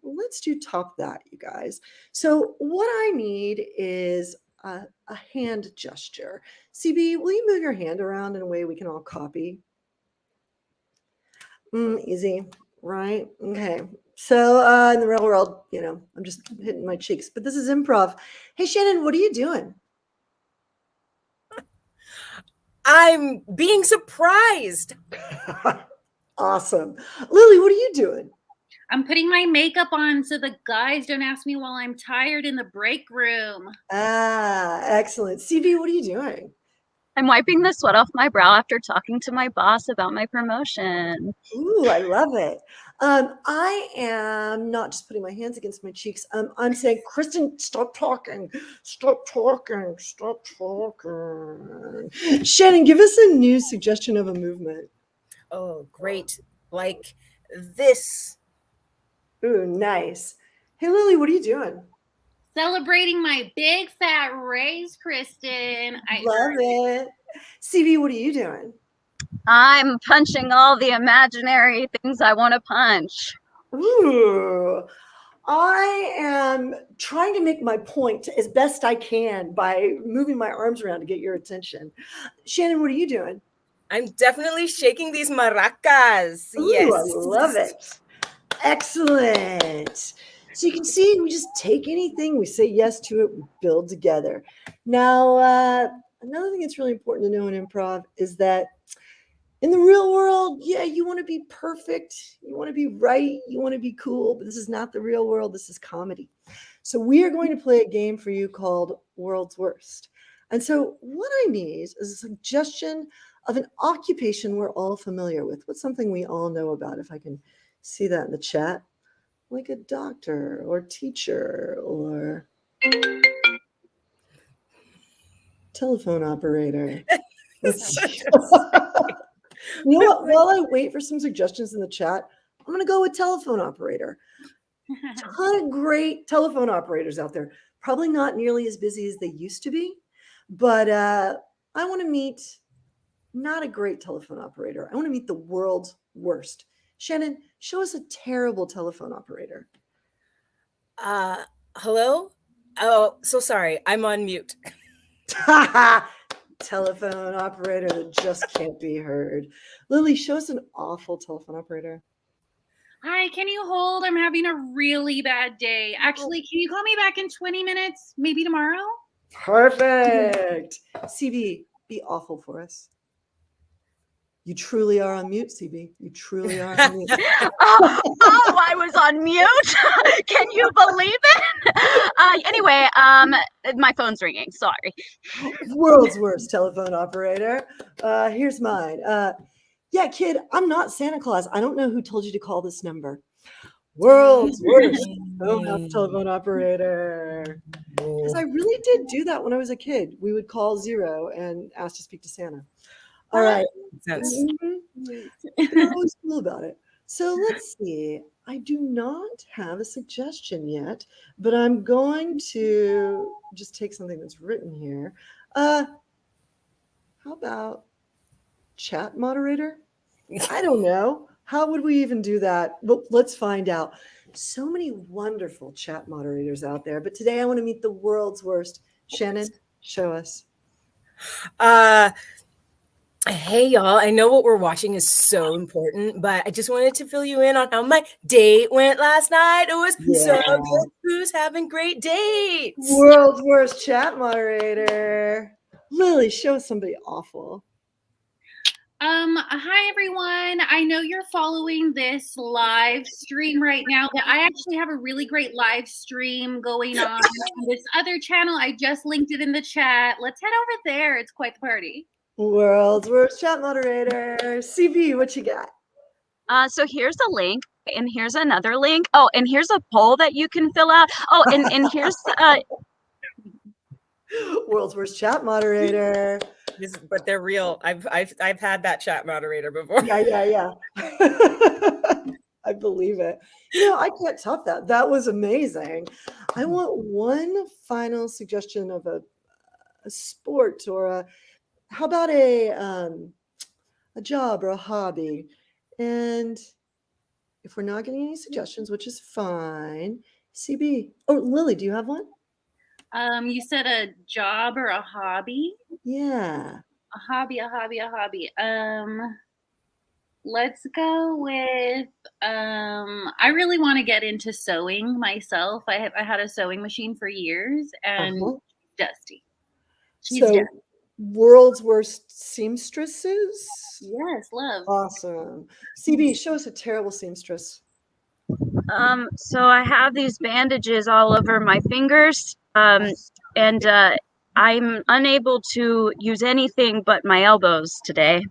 [SPEAKER 8] let's do top that, you guys. So what I need is a hand gesture. CB, will you move your hand around in a way we can all copy? Easy, right? Okay. So in the real world, I'm just hitting my cheeks, but this is improv. Hey, Shannon, what are you doing?
[SPEAKER 7] I'm being surprised.
[SPEAKER 8] Awesome. Lily, what are you doing?
[SPEAKER 6] I'm putting my makeup on so the guys don't ask me while I'm tired in the break room.
[SPEAKER 8] Excellent. CV, what are you doing?
[SPEAKER 9] I'm wiping the sweat off my brow after talking to my boss about my promotion.
[SPEAKER 8] Ooh, I love it. I am not just putting my hands against my cheeks. I'm saying, Kristen, stop talking. Stop talking. Stop talking. Shannon, give us a new suggestion of a movement.
[SPEAKER 7] Oh, great. Like this.
[SPEAKER 8] Ooh, nice. Hey, Lily, what are you doing?
[SPEAKER 6] Celebrating my big fat raise, Kristen.
[SPEAKER 8] Love it. CV, what are you doing?
[SPEAKER 9] I'm punching all the imaginary things I want to punch.
[SPEAKER 8] Ooh, I am trying to make my point as best I can by moving my arms around to get your attention. Shannon, what are you doing?
[SPEAKER 7] I'm definitely shaking these maracas.
[SPEAKER 8] Ooh,
[SPEAKER 7] Yes.
[SPEAKER 8] I love it. Excellent. So you can see we just take anything, we say yes to it, we build together. Now, another thing that's really important to know in improv is that in the real world, yeah, you want to be perfect, you want to be right, you want to be cool, but this is not the real world, this is comedy. So we are going to play a game for you called World's Worst. And so what I need is a suggestion of an occupation we're all familiar with. What's something we all know about? If I can see that in the chat, like a doctor or teacher or telephone operator. Let's see. You know what? While I wait for some suggestions in the chat, I'm going to go with telephone operator. Ton of great telephone operators out there. Probably not nearly as busy as they used to be, but I want to meet not a great telephone operator. I want to meet the world's worst. Shannon, show us a terrible telephone operator.
[SPEAKER 7] Hello? Oh, so sorry. I'm on mute.
[SPEAKER 8] Telephone operator that just can't be heard. Lily, show us an awful telephone operator.
[SPEAKER 6] Hi, can you hold? I'm having a really bad day. Actually, can you call me back in 20 minutes? Maybe tomorrow?
[SPEAKER 8] Perfect. CB, be awful for us. You truly are on mute, CB. You truly are on mute.
[SPEAKER 9] I was on mute. Can you believe it? Anyway, my phone's ringing. Sorry.
[SPEAKER 8] World's worst telephone operator. Here's mine. Yeah, kid, I'm not Santa Claus. I don't know who told you to call this number. World's worst telephone operator. Because I really did do that when I was a kid. We would call 0 and ask to speak to Santa. All right. They're always cool about it. So let's see. I do not have a suggestion yet, but I'm going to just take something that's written here. How about chat moderator? I don't know. How would we even do that? But let's find out. So many wonderful chat moderators out there, but today I want to meet the world's worst. Shannon, show us.
[SPEAKER 7] Hey, y'all. I know what we're watching is so important, but I just wanted to fill you in on how my date went last night. It was so good. Who's having great dates?
[SPEAKER 8] World's worst chat moderator. Lily, show us somebody awful.
[SPEAKER 6] Hi everyone. I know you're following this live stream right now, but I actually have a really great live stream going on this other channel. I just linked it in the chat. Let's head over there. It's quite the party.
[SPEAKER 8] World's worst chat moderator. CB, what you got?
[SPEAKER 9] So here's a link, and here's another link. Oh, and here's a poll that you can fill out. Oh, and here's
[SPEAKER 8] World's worst chat moderator.
[SPEAKER 7] But they're real. I've had that chat moderator before.
[SPEAKER 8] Yeah. I believe it. You know, I can't top that. That was amazing. I want one final suggestion of a sport or how about a job or a hobby? And if we're not getting any suggestions, which is fine, CB. Oh, Lily, do you have one?
[SPEAKER 6] You said a job or a hobby?
[SPEAKER 8] Yeah.
[SPEAKER 6] A hobby. Let's go with I really want to get into sewing myself. I had a sewing machine for years and
[SPEAKER 8] Uh-huh.
[SPEAKER 6] dusty. She's
[SPEAKER 8] So,
[SPEAKER 6] dusty.
[SPEAKER 8] world's worst seamstresses?
[SPEAKER 6] Yes, love.
[SPEAKER 8] Awesome. CB, show us a terrible seamstress.
[SPEAKER 9] So I have these bandages all over my fingers, and I'm unable to use anything but my elbows today.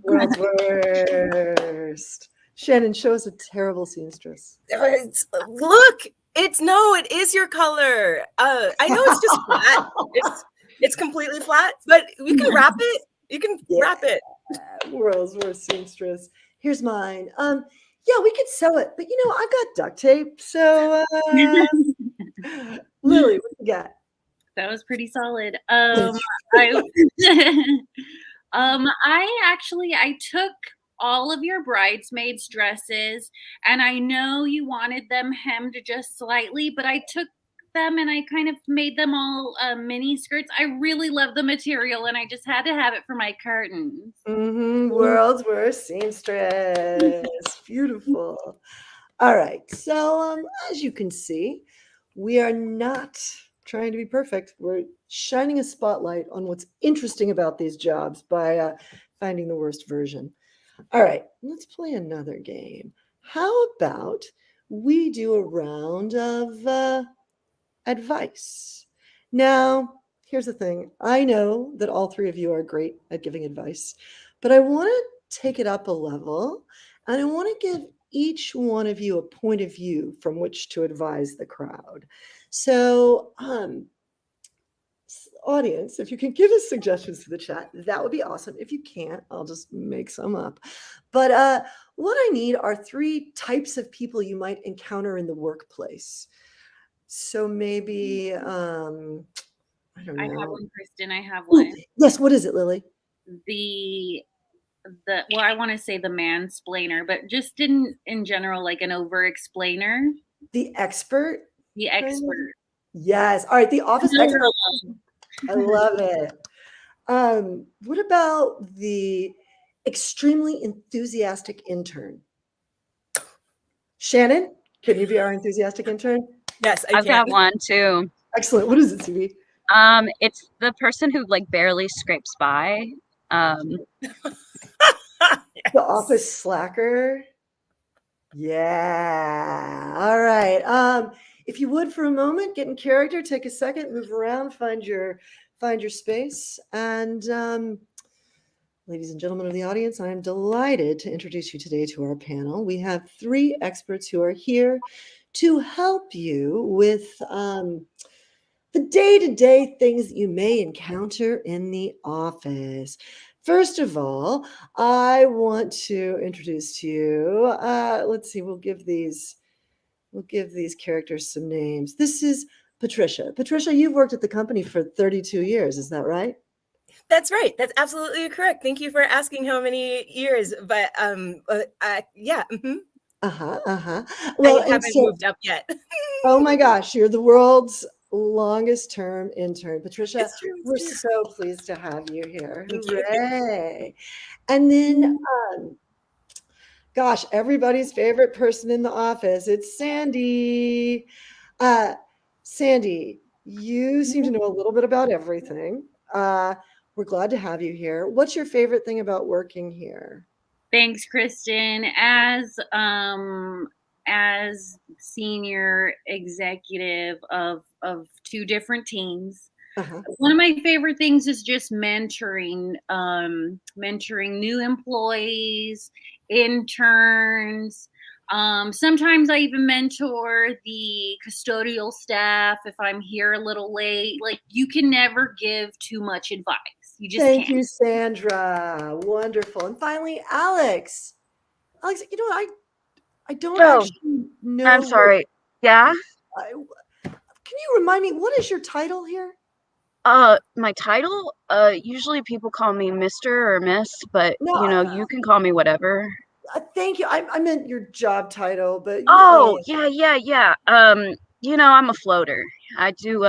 [SPEAKER 8] World's worst. Shannon, show us a terrible seamstress.
[SPEAKER 7] Look, it is your color. I know it's just flat. It's completely flat, but you can wrap it. You can wrap it.
[SPEAKER 8] World's worst seamstress. Here's mine. Yeah, we could sew it, but you know, I've got duct tape. So, Lily, what you got?
[SPEAKER 6] That was pretty solid. I took all of your bridesmaids' dresses, and I know you wanted them hemmed just slightly, but I took them and I kind of made them all mini skirts. I really love the material, and I just had to have it for my curtains.
[SPEAKER 8] World's worst seamstress. Beautiful. All right. So, as you can see, we are not trying to be perfect. We're shining a spotlight on what's interesting about these jobs by finding the worst version. All right, let's play another game. How about we do a round of advice? Now, here's the thing. I know that all three of you are great at giving advice, but I want to take it up a level, and I want to give each one of you a point of view from which to advise the crowd. So, audience, if you can give us suggestions to the chat, that would be awesome. If you can't, I'll just make some up. But what I need are 3 types of people you might encounter in the workplace. So maybe, I don't know.
[SPEAKER 6] I have one, Kristen. I have one.
[SPEAKER 8] Yes, what is it, Lily?
[SPEAKER 6] Well, I want to say the mansplainer, but just in general, like an over explainer.
[SPEAKER 8] The expert?
[SPEAKER 6] The expert.
[SPEAKER 8] Yes. All right, the office expert. I love it. What about the extremely enthusiastic intern? Shannon, can you be our enthusiastic intern?
[SPEAKER 7] Yes,
[SPEAKER 9] I've got one too.
[SPEAKER 8] Excellent. What is it, CB?
[SPEAKER 9] It's the person who like barely scrapes by.
[SPEAKER 8] The office slacker. Yeah. All right. If you would, for a moment, get in character, take a second, move around, find your space. And ladies and gentlemen of the audience, I am delighted to introduce you today to our panel. We have 3 experts who are here to help you with the day-to-day things that you may encounter in the office. First of all, I want to introduce to you, let's see, we'll give these characters some names. This is Patricia. Patricia, you've worked at the company for 32 years, is that right?
[SPEAKER 7] That's right. That's absolutely correct. Thank you for asking how many years, but yeah. Mm-hmm.
[SPEAKER 8] Well,
[SPEAKER 7] I haven't moved up yet.
[SPEAKER 8] Oh my gosh, you're the world's longest term intern. Patricia, we're so pleased to have you here. Hooray. And then, gosh, everybody's favorite person in the office, it's Sandy. Sandy, you seem to know a little bit about everything. We're glad to have you here. What's your favorite thing about working here?
[SPEAKER 6] Thanks, Kristen. As senior executive of 2 different teams, one of my favorite things is just mentoring new employees, interns. Sometimes I even mentor the custodial staff if I'm here a little late. Like, you can never give too much advice. You just
[SPEAKER 8] Thank
[SPEAKER 6] can't.
[SPEAKER 8] you, Sandra. Wonderful. And finally, Alex. Alex, you know what? I don't
[SPEAKER 9] Oh,
[SPEAKER 8] actually know.
[SPEAKER 9] I'm sorry. Yeah.
[SPEAKER 8] Can you remind me, what is your title here?
[SPEAKER 9] My title, usually people call me Mr. or Miss, but
[SPEAKER 8] No,
[SPEAKER 9] you can call me whatever.
[SPEAKER 8] thank you. I meant your job title, but
[SPEAKER 9] Oh, yeah. I'm a floater. I do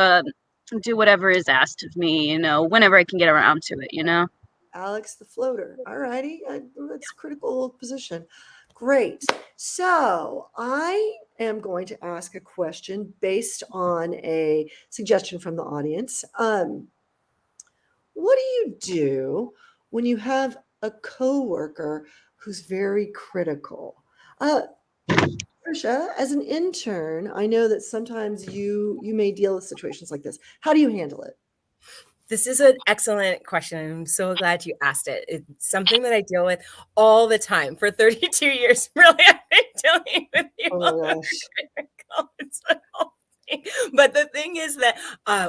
[SPEAKER 9] whatever is asked of me, whenever I can get around to it.
[SPEAKER 8] Alex the floater. All righty. That's a critical position. Great. So I am going to ask a question based on a suggestion from the audience. What do you do when you have a coworker who's very critical? Trisha, as an intern, I know that sometimes you may deal with situations like this. How do you handle it?
[SPEAKER 7] This is an excellent question. I'm so glad you asked it. It's something that I deal with all the time. For 32 years, really, I've been dealing with people.
[SPEAKER 8] Oh my gosh.
[SPEAKER 7] It's the whole thing. But the thing is that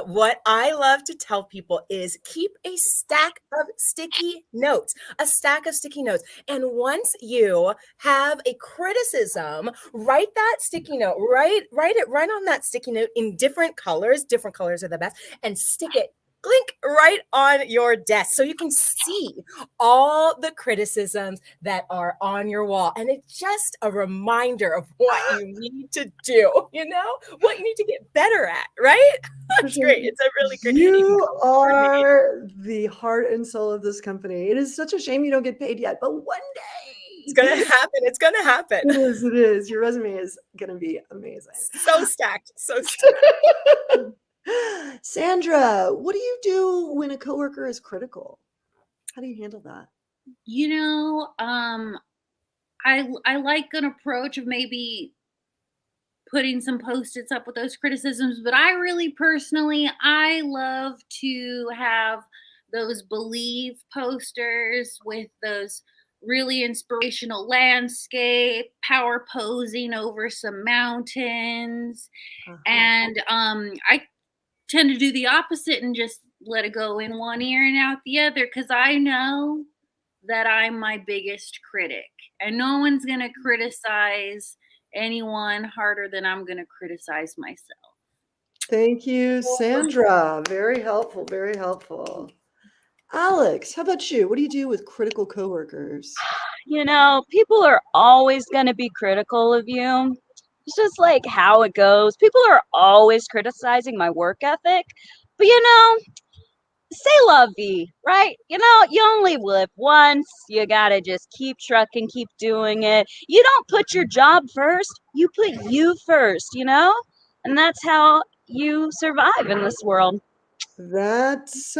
[SPEAKER 7] what I love to tell people is keep a stack of sticky notes, And once you have a criticism, write that sticky note, write it right on that sticky note in different colors. Different colors are the best, and stick it right on your desk so you can see all the criticisms that are on your wall. And it's just a reminder of what you need to do, what you need to get better at, right? That's great. It's a really good.
[SPEAKER 8] You are the heart and soul of this company. It is such a shame you don't get paid yet, but one day
[SPEAKER 7] it's gonna happen. It's gonna happen.
[SPEAKER 8] It is. Your resume is gonna be amazing.
[SPEAKER 7] So stacked.
[SPEAKER 8] Sandra, what do you do when a coworker is critical? How do you handle that?
[SPEAKER 6] I like an approach of maybe putting some post-its up with those criticisms, but I really personally, I love to have those believe posters with those really inspirational landscape, power posing over some mountains. And I tend to do the opposite and just let it go in one ear and out the other, because I know that I'm my biggest critic, and no one's going to criticize anyone harder than I'm going to criticize myself.
[SPEAKER 8] Thank you, Sandra. Very helpful. Very helpful. Alex, how about you? What do you do with critical coworkers?
[SPEAKER 9] People are always going to be critical of you. It's just like how it goes. People are always criticizing my work ethic, but c'est la vie, right? You only live once. You gotta just keep trucking, keep doing it. You don't put your job first. You put you first, and that's how you survive in this world.
[SPEAKER 8] That's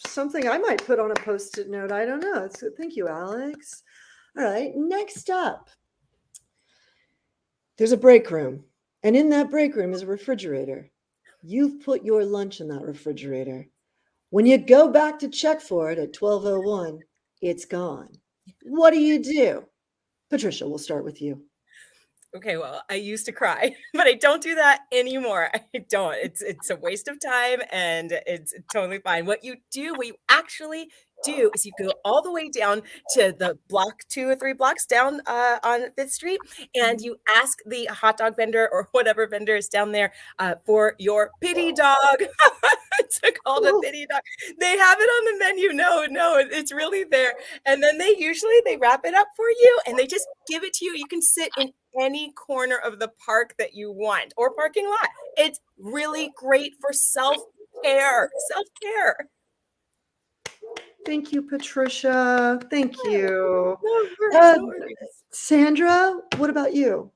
[SPEAKER 8] something I might put on a post-it note. I don't know. Thank you, Alex. All right, next up. There's a break room, and in that break room is a refrigerator. You've put your lunch in that refrigerator. When you go back to check for it at 12:01, it's gone. What do? Patricia, we'll start with you.
[SPEAKER 7] Okay, well, I used to cry, but I don't do that anymore. I don't. It's a waste of time, and it's totally fine. What you actually do is you go all the way down to the block 2 or 3 blocks down on 5th Street, and you ask the hot dog vendor or whatever vendor is down there for your pity dog. It's called a pity dog. They have it on the menu. No, it's really there. And then they wrap it up for you, and they just give it to you. You can sit in any corner of the park that you want or parking lot. It's really great for self-care.
[SPEAKER 8] Thank you, Patricia. Thank you.
[SPEAKER 7] No,
[SPEAKER 8] Sandra, what about you?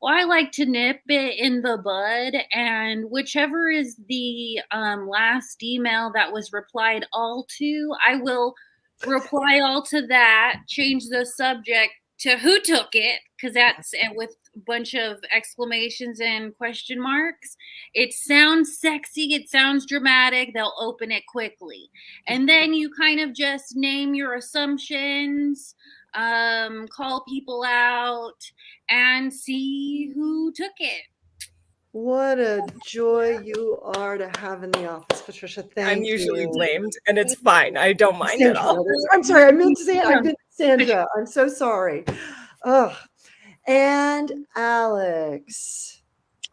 [SPEAKER 6] Well, I like to nip it in the bud, and whichever is the last email that was replied all to, I will reply all to that, change the subject to who took it, because that's with a bunch of exclamations and question marks. It sounds sexy, it sounds dramatic, they'll open it quickly. And then you kind of just name your assumptions, call people out, and see who took it.
[SPEAKER 8] What a joy you are to have in the office, Patricia. Thank you.
[SPEAKER 7] I'm usually blamed, and it's fine. I don't mind
[SPEAKER 8] Sandra,
[SPEAKER 7] at all.
[SPEAKER 8] I'm sorry. I meant Sandra. I'm sorry. I'm so sorry. Oh, and Alex,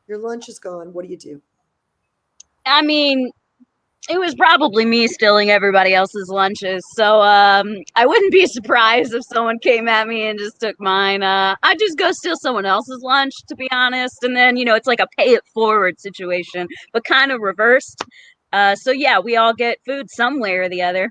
[SPEAKER 8] your lunch is gone. What do you do?
[SPEAKER 9] I mean, it was probably me stealing everybody else's lunches, so I wouldn't be surprised if someone came at me and just took mine. I'd just go steal someone else's lunch, to be honest, and then it's like a pay it forward situation, but kind of reversed. So yeah, we all get food some way or the other.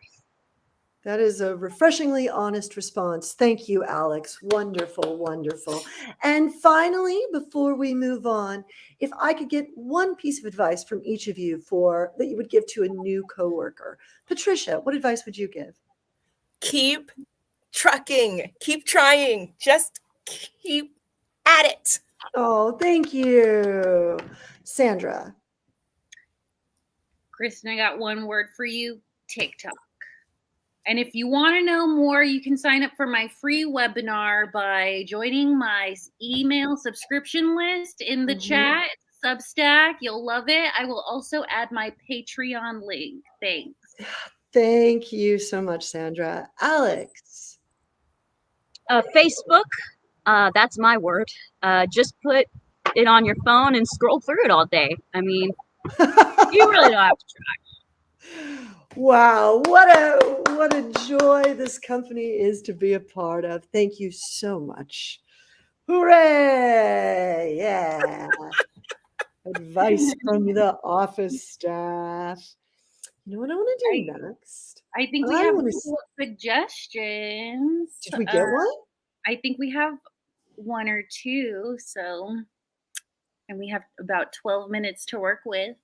[SPEAKER 8] That is a refreshingly honest response. Thank you, Alex. Wonderful, wonderful. And finally, before we move on, if I could get one piece of advice from each of you that you would give to a new coworker. Patricia, what advice would you give?
[SPEAKER 7] Keep trucking, keep trying, just keep at it.
[SPEAKER 8] Oh, thank you. Sandra.
[SPEAKER 6] Kristen, I got one word for you: TikTok. And if you want to know more, you can sign up for my free webinar by joining my email subscription list in the chat, Substack. You'll love it. I will also add my Patreon link. Thanks.
[SPEAKER 8] Thank you so much, Sandra. Alex.
[SPEAKER 9] Facebook, that's my word. Just put it on your phone and scroll through it all day. I mean, you really don't have to try.
[SPEAKER 8] Wow, what a joy this company is to be a part of. Thank you so much. Hooray! Yeah. Advice from the office staff. You know what I want to do next?
[SPEAKER 6] I think we have suggestions.
[SPEAKER 8] Did we get one?
[SPEAKER 6] I think we have one or two. And we have about 12 minutes to work with.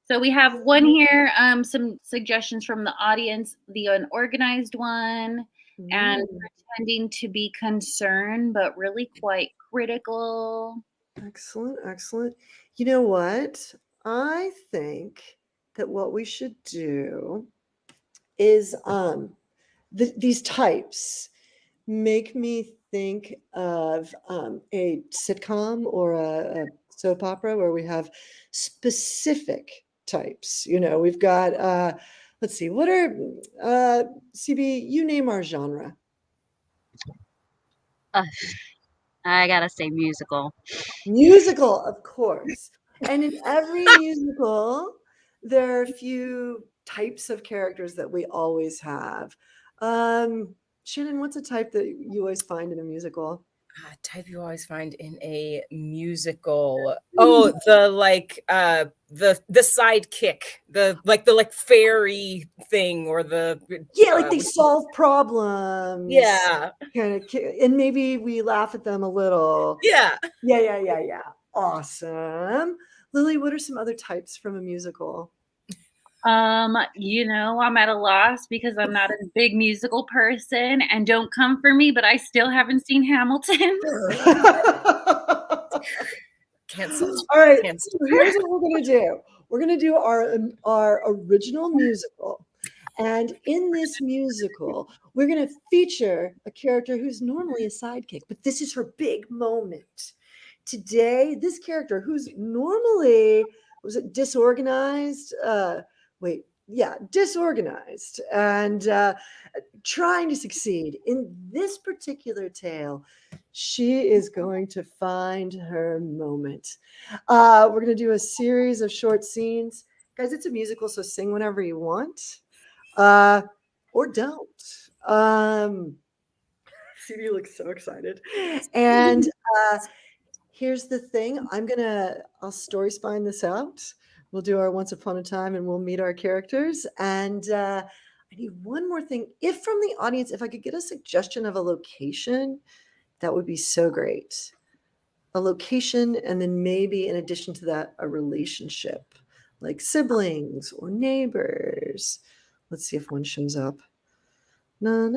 [SPEAKER 6] So we have one here, some suggestions from the audience, the unorganized one, and pretending to be concerned, but really quite critical.
[SPEAKER 8] Excellent, excellent. You know what? I think that what we should do is these types make me think of a sitcom or a soap opera where we have specific types. We've got let's see, what are CB, you name our genre.
[SPEAKER 9] I gotta say musical.
[SPEAKER 8] Musical, of course. And in every musical, there are a few types of characters that we always have. Shannon, what's a type that you always find in a musical?
[SPEAKER 7] Type you always find in a musical. Oh, the sidekick, the fairy thing, or
[SPEAKER 8] they solve problems.
[SPEAKER 7] Yeah.
[SPEAKER 8] Kind of, and maybe we laugh at them a little.
[SPEAKER 7] Yeah.
[SPEAKER 8] Yeah. Awesome. Lily, what are some other types from a musical?
[SPEAKER 6] I'm at a loss because I'm not a big musical person, and don't come for me, but I still haven't seen Hamilton.
[SPEAKER 7] Canceled.
[SPEAKER 8] All right.
[SPEAKER 7] Canceled.
[SPEAKER 8] So here's what we're going to do. We're going to do our original musical. And in this musical, we're going to feature a character who's normally a sidekick, but this is her big moment. Today, this character who's normally, disorganized? Disorganized and trying to succeed. In this particular tale, she is going to find her moment. We're going to do a series of short scenes. Guys, it's a musical, so sing whenever you want. Or don't. CB looks so excited. And here's the thing. I'll story spine this out. We'll do our Once Upon a Time and we'll meet our characters. And I need one more thing. If from the audience, if I could get a suggestion of a location, that would be so great. A location, and then maybe in addition to that, a relationship, like siblings or neighbors. Let's see if one shows up. No.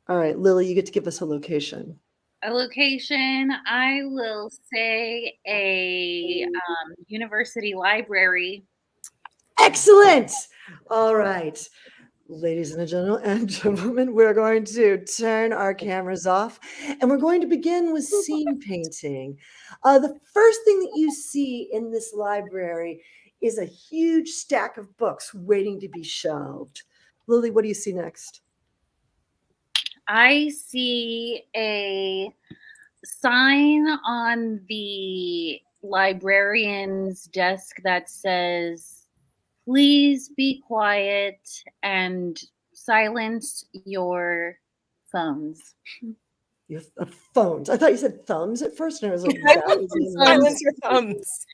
[SPEAKER 8] All right, Lily, you get to give us a location.
[SPEAKER 6] A location, I will say a university library.
[SPEAKER 8] Excellent. All right, ladies and gentlemen, we're going to turn our cameras off and we're going to begin with scene painting. The first thing that you see in this library is a huge stack of books waiting to be shelved. Lily, what do you see next?
[SPEAKER 6] I see a sign on the librarian's desk that says, "Please be quiet and silence your phones."
[SPEAKER 8] Your phones. I thought you said thumbs at first, and I was like,
[SPEAKER 7] I
[SPEAKER 8] that
[SPEAKER 7] went
[SPEAKER 8] is
[SPEAKER 7] with
[SPEAKER 8] an
[SPEAKER 7] silence your thumbs.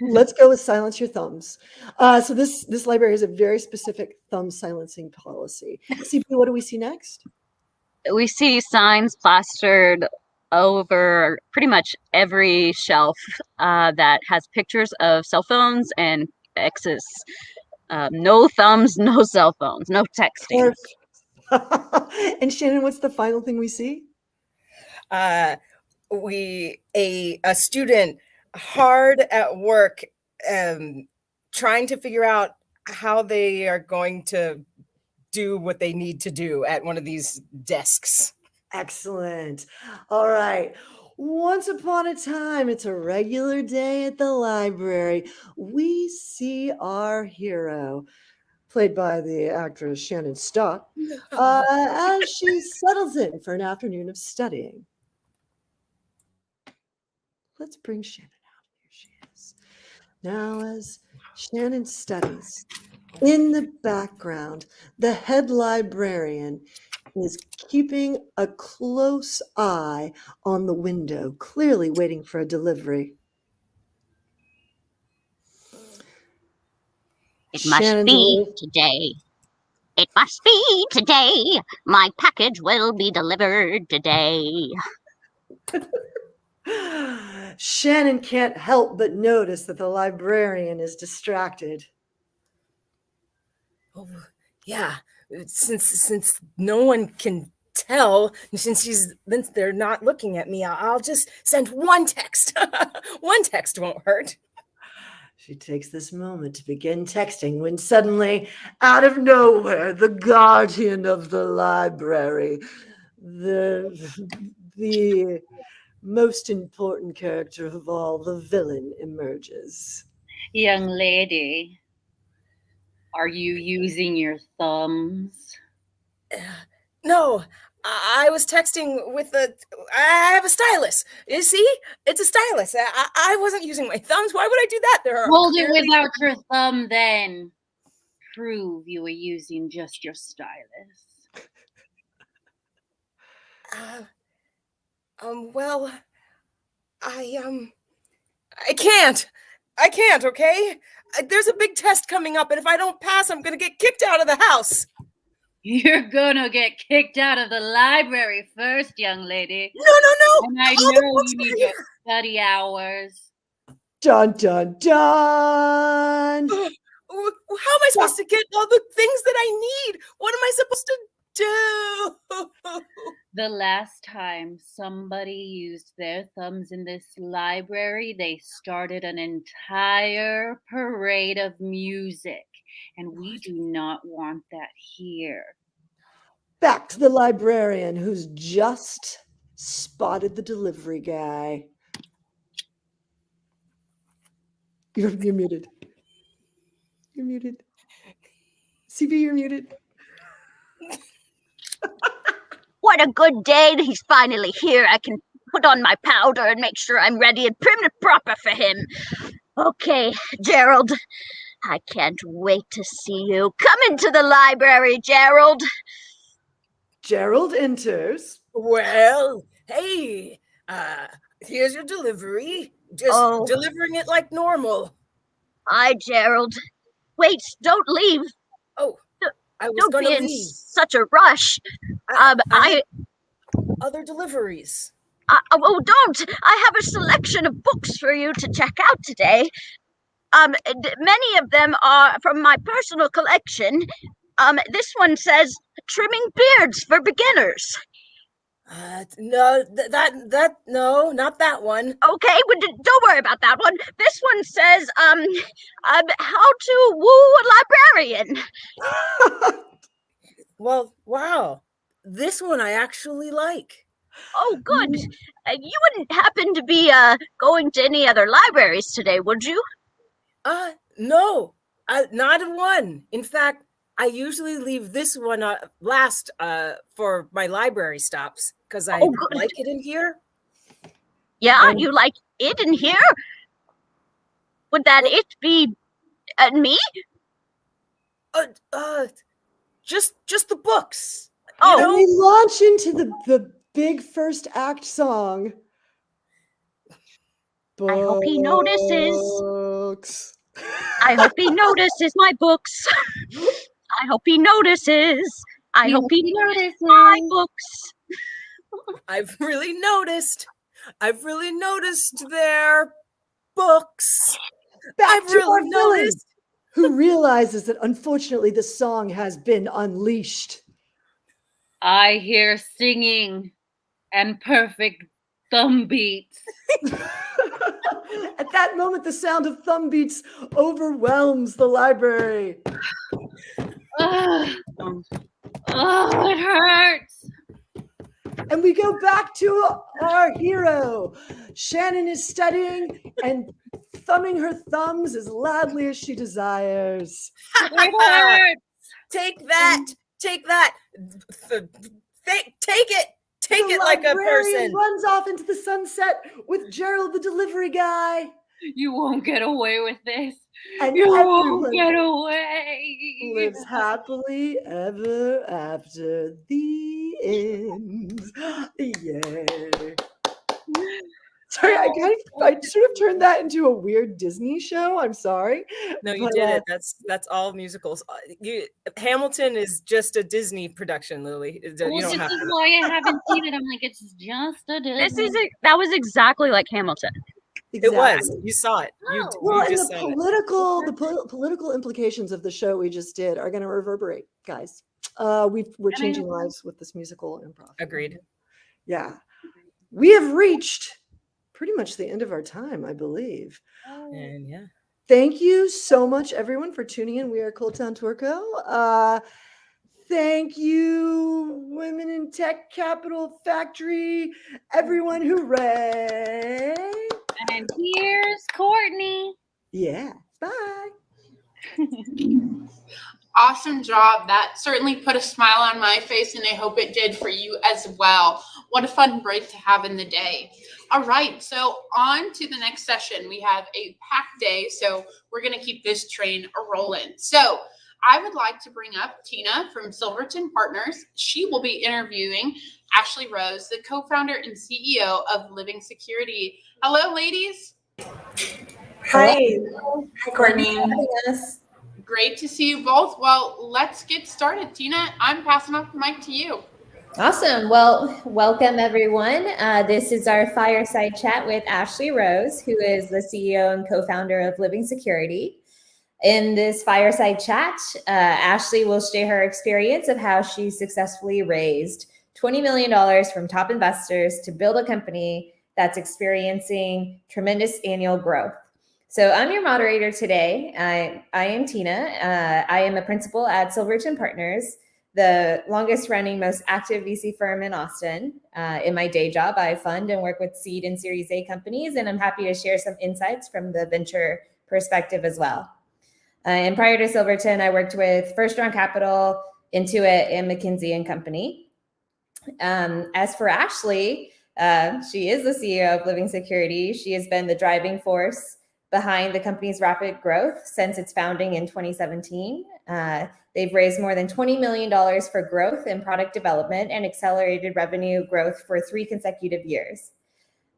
[SPEAKER 8] Let's go with silence your thumbs. So this library has a very specific thumb silencing policy. CB, what do we see next?
[SPEAKER 9] We see signs plastered over pretty much every shelf that has pictures of cell phones and X's. No thumbs, no cell phones, no texting.
[SPEAKER 8] Perfect. And Shannon, what's the final thing we see?
[SPEAKER 7] A student hard at work, trying to figure out how they are going to do what they need to do at one of these desks.
[SPEAKER 8] Excellent. All right. Once upon a time, it's a regular day at the library. We see our hero, played by the actress Shannon Stott, as she settles in for an afternoon of studying. Let's bring Shannon out. Here she is. Now, as Shannon studies, in the background, the head librarian is keeping a close eye on the window, clearly waiting for a delivery.
[SPEAKER 10] It must be today. It must be today. My package will be delivered today.
[SPEAKER 8] Shannon can't help but notice that the librarian is distracted.
[SPEAKER 7] Oh, yeah. Since no one can tell, since they're not looking at me, I'll just send one text. One text won't hurt.
[SPEAKER 8] She takes this moment to begin texting when suddenly, out of nowhere, the guardian of the library, the most important character of all, the villain, emerges.
[SPEAKER 6] Young lady, are you using your thumbs?
[SPEAKER 7] No, I was texting with I have a stylus. You see? It's a stylus. I wasn't using my thumbs. Why would I do that?
[SPEAKER 6] Hold it without your thumb then. Prove you were using just your stylus.
[SPEAKER 7] Well, I can't, okay? There's a big test coming up, and if I don't pass, I'm gonna get kicked out of the house.
[SPEAKER 6] You're gonna get kicked out of the library first, young lady.
[SPEAKER 7] No.
[SPEAKER 6] And I know you need your study hours.
[SPEAKER 8] Dun, dun, dun!
[SPEAKER 7] How am I supposed to get all the things that I need? What am I supposed to do?
[SPEAKER 6] The last time somebody used their thumbs in this library, they started an entire parade of music. And we do not want that here.
[SPEAKER 8] Back to the librarian who's just spotted the delivery guy. You're muted. You're muted. CB, you're muted.
[SPEAKER 10] What a good day that he's finally here. I can put on my powder and make sure I'm ready and prim and proper for him. Okay, Gerald. I can't wait to see you. Come into the library, Gerald.
[SPEAKER 8] Gerald enters.
[SPEAKER 7] Well, hey, here's your delivery. Just delivering it like normal.
[SPEAKER 10] Hi, Gerald. Wait, don't leave.
[SPEAKER 7] Oh, I was
[SPEAKER 10] don't
[SPEAKER 7] gonna
[SPEAKER 10] be in
[SPEAKER 7] leave.
[SPEAKER 10] such a rush. I
[SPEAKER 7] other deliveries.
[SPEAKER 10] Oh, don't. I have a selection of books for you to check out today. Many of them are from my personal collection. This one says Trimming Beards for Beginners.
[SPEAKER 7] No, no, not that one.
[SPEAKER 10] Okay, but don't worry about that one. This one says, How to Woo a Librarian.
[SPEAKER 7] Well, wow. This one I actually like.
[SPEAKER 10] Oh, good. You wouldn't happen to be going to any other libraries today, would you?
[SPEAKER 7] No, not one. In fact, I usually leave this one last for my library stops because I
[SPEAKER 10] Oh, good.
[SPEAKER 7] like it in here.
[SPEAKER 10] Yeah, you like it in here? Would that it be me?
[SPEAKER 7] Just the books.
[SPEAKER 10] Oh.
[SPEAKER 8] And we launch into the big first act song.
[SPEAKER 10] I hope he notices.
[SPEAKER 8] Books.
[SPEAKER 10] I hope he notices my books. I hope he notices. I hope he notices my books.
[SPEAKER 7] I've really noticed their books.
[SPEAKER 8] Back
[SPEAKER 7] I've
[SPEAKER 8] to our
[SPEAKER 7] really
[SPEAKER 8] villain,
[SPEAKER 7] noticed.
[SPEAKER 8] who realizes that unfortunately the song has been unleashed.
[SPEAKER 6] I hear singing and perfect thumb beats.
[SPEAKER 8] At that moment, the sound of thumb beats overwhelms the library.
[SPEAKER 6] Oh, it hurts.
[SPEAKER 8] And we go back to our hero. Shannon is studying and thumbing her thumbs as loudly as she desires.
[SPEAKER 6] It hurts.
[SPEAKER 7] Take that. Take that. Take it. Take
[SPEAKER 8] The
[SPEAKER 7] it like a
[SPEAKER 8] librarian
[SPEAKER 7] person.
[SPEAKER 8] runs off into the sunset with Gerald, the delivery guy.
[SPEAKER 6] You won't get away with this.
[SPEAKER 8] And
[SPEAKER 6] You
[SPEAKER 8] everyone
[SPEAKER 6] won't get away.
[SPEAKER 8] lives happily ever after. The end. Yay. Sorry, I sort of turned that into a weird Disney show. I'm sorry.
[SPEAKER 7] No, you
[SPEAKER 8] But,
[SPEAKER 7] did it. That's all musicals. Hamilton is just a Disney production, Lily. You
[SPEAKER 6] Well,
[SPEAKER 7] don't
[SPEAKER 6] this
[SPEAKER 7] have
[SPEAKER 6] is
[SPEAKER 7] to.
[SPEAKER 6] why I haven't seen it. I'm like, it's just a Disney.
[SPEAKER 10] That was exactly like Hamilton.
[SPEAKER 8] Exactly.
[SPEAKER 7] It was. You saw it. You,
[SPEAKER 6] Oh.
[SPEAKER 8] Well,
[SPEAKER 7] you
[SPEAKER 8] and
[SPEAKER 7] just
[SPEAKER 8] the
[SPEAKER 7] saw it.
[SPEAKER 8] political implications of the show we just did are going to reverberate, guys. We're changing lives with this musical improv.
[SPEAKER 7] Agreed.
[SPEAKER 8] Yeah, we have reached pretty much the end of our time, I believe.
[SPEAKER 7] And yeah.
[SPEAKER 8] Thank you so much, everyone, for tuning in. We are Cold Town Tourco. Thank you, Women in Tech Capital Factory, everyone, hooray.
[SPEAKER 6] And here's Courtney.
[SPEAKER 8] Yeah, bye.
[SPEAKER 1] Awesome job. That certainly put a smile on my face, and I hope it did for you as well. What a fun break to have in the day. All right, so on to the next session. We have a packed day, so we're going to keep this train rolling. So I would like to bring up Tina from Silverton Partners. She will be interviewing Ashley Rose, the co-founder and CEO of Living Security. Hello, ladies.
[SPEAKER 11] Hi. Hi, Courtney.
[SPEAKER 1] Great to see you both. Well, let's get started. Tina, I'm passing off the mic to you.
[SPEAKER 12] Awesome. Well, welcome everyone. This is our fireside chat with Ashley Rose, who is the CEO and co-founder of Living Security. In this fireside chat, Ashley will share her experience of how she successfully raised $20 million from top investors to build a company that's experiencing tremendous annual growth. So I'm your moderator today. I am Tina. I am a principal at Silverton Partners, the longest running, most active VC firm in Austin. In my day job, I fund and work with seed and Series A companies, and I'm happy to share some insights from the venture perspective as well. And prior to Silverton, I worked with First Round Capital, Intuit, and McKinsey and Company. As for Ashley, she is the CEO of Living Security. She has been the driving force behind the company's rapid growth since its founding in 2017. They've raised more than $20 million for growth and product development and accelerated revenue growth for 3 consecutive years.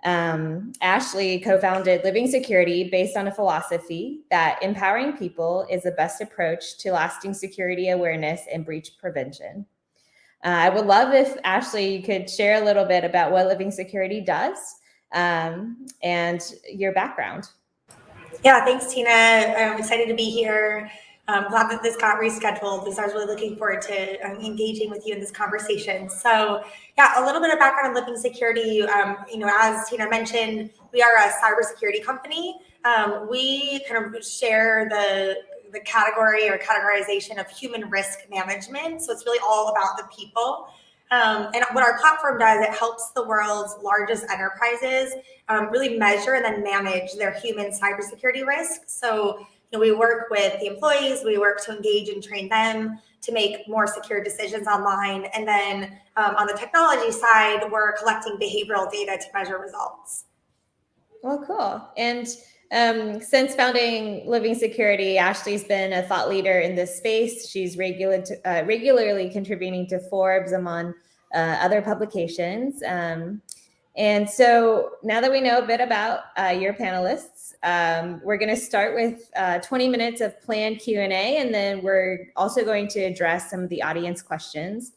[SPEAKER 12] Ashley co-founded Living Security based on a philosophy that empowering people is the best approach to lasting security awareness and breach prevention. I would love if, Ashley, you could share a little bit about what Living Security does and your background.
[SPEAKER 11] Yeah, thanks, Tina. I'm excited to be here. I'm glad that this got rescheduled because I was really looking forward to engaging with you in this conversation. So, yeah, a little bit of background on Living Security. As Tina mentioned, we are a cybersecurity company. We kind of share the category or categorization of human risk management. So it's really all about the people. And what our platform does, it helps the world's largest enterprises really measure and then manage their human cybersecurity risk. So we work with the employees, we work to engage and train them to make more secure decisions online. And then on the technology side, we're collecting behavioral data to measure results.
[SPEAKER 12] Well, cool. And since founding Living Security, Ashley's been a thought leader in this space. She's regularly contributing to Forbes, among other publications. And so now that we know a bit about your panelists, we're going to start with 20 minutes of planned Q&A, and then we're also going to address some of the audience questions.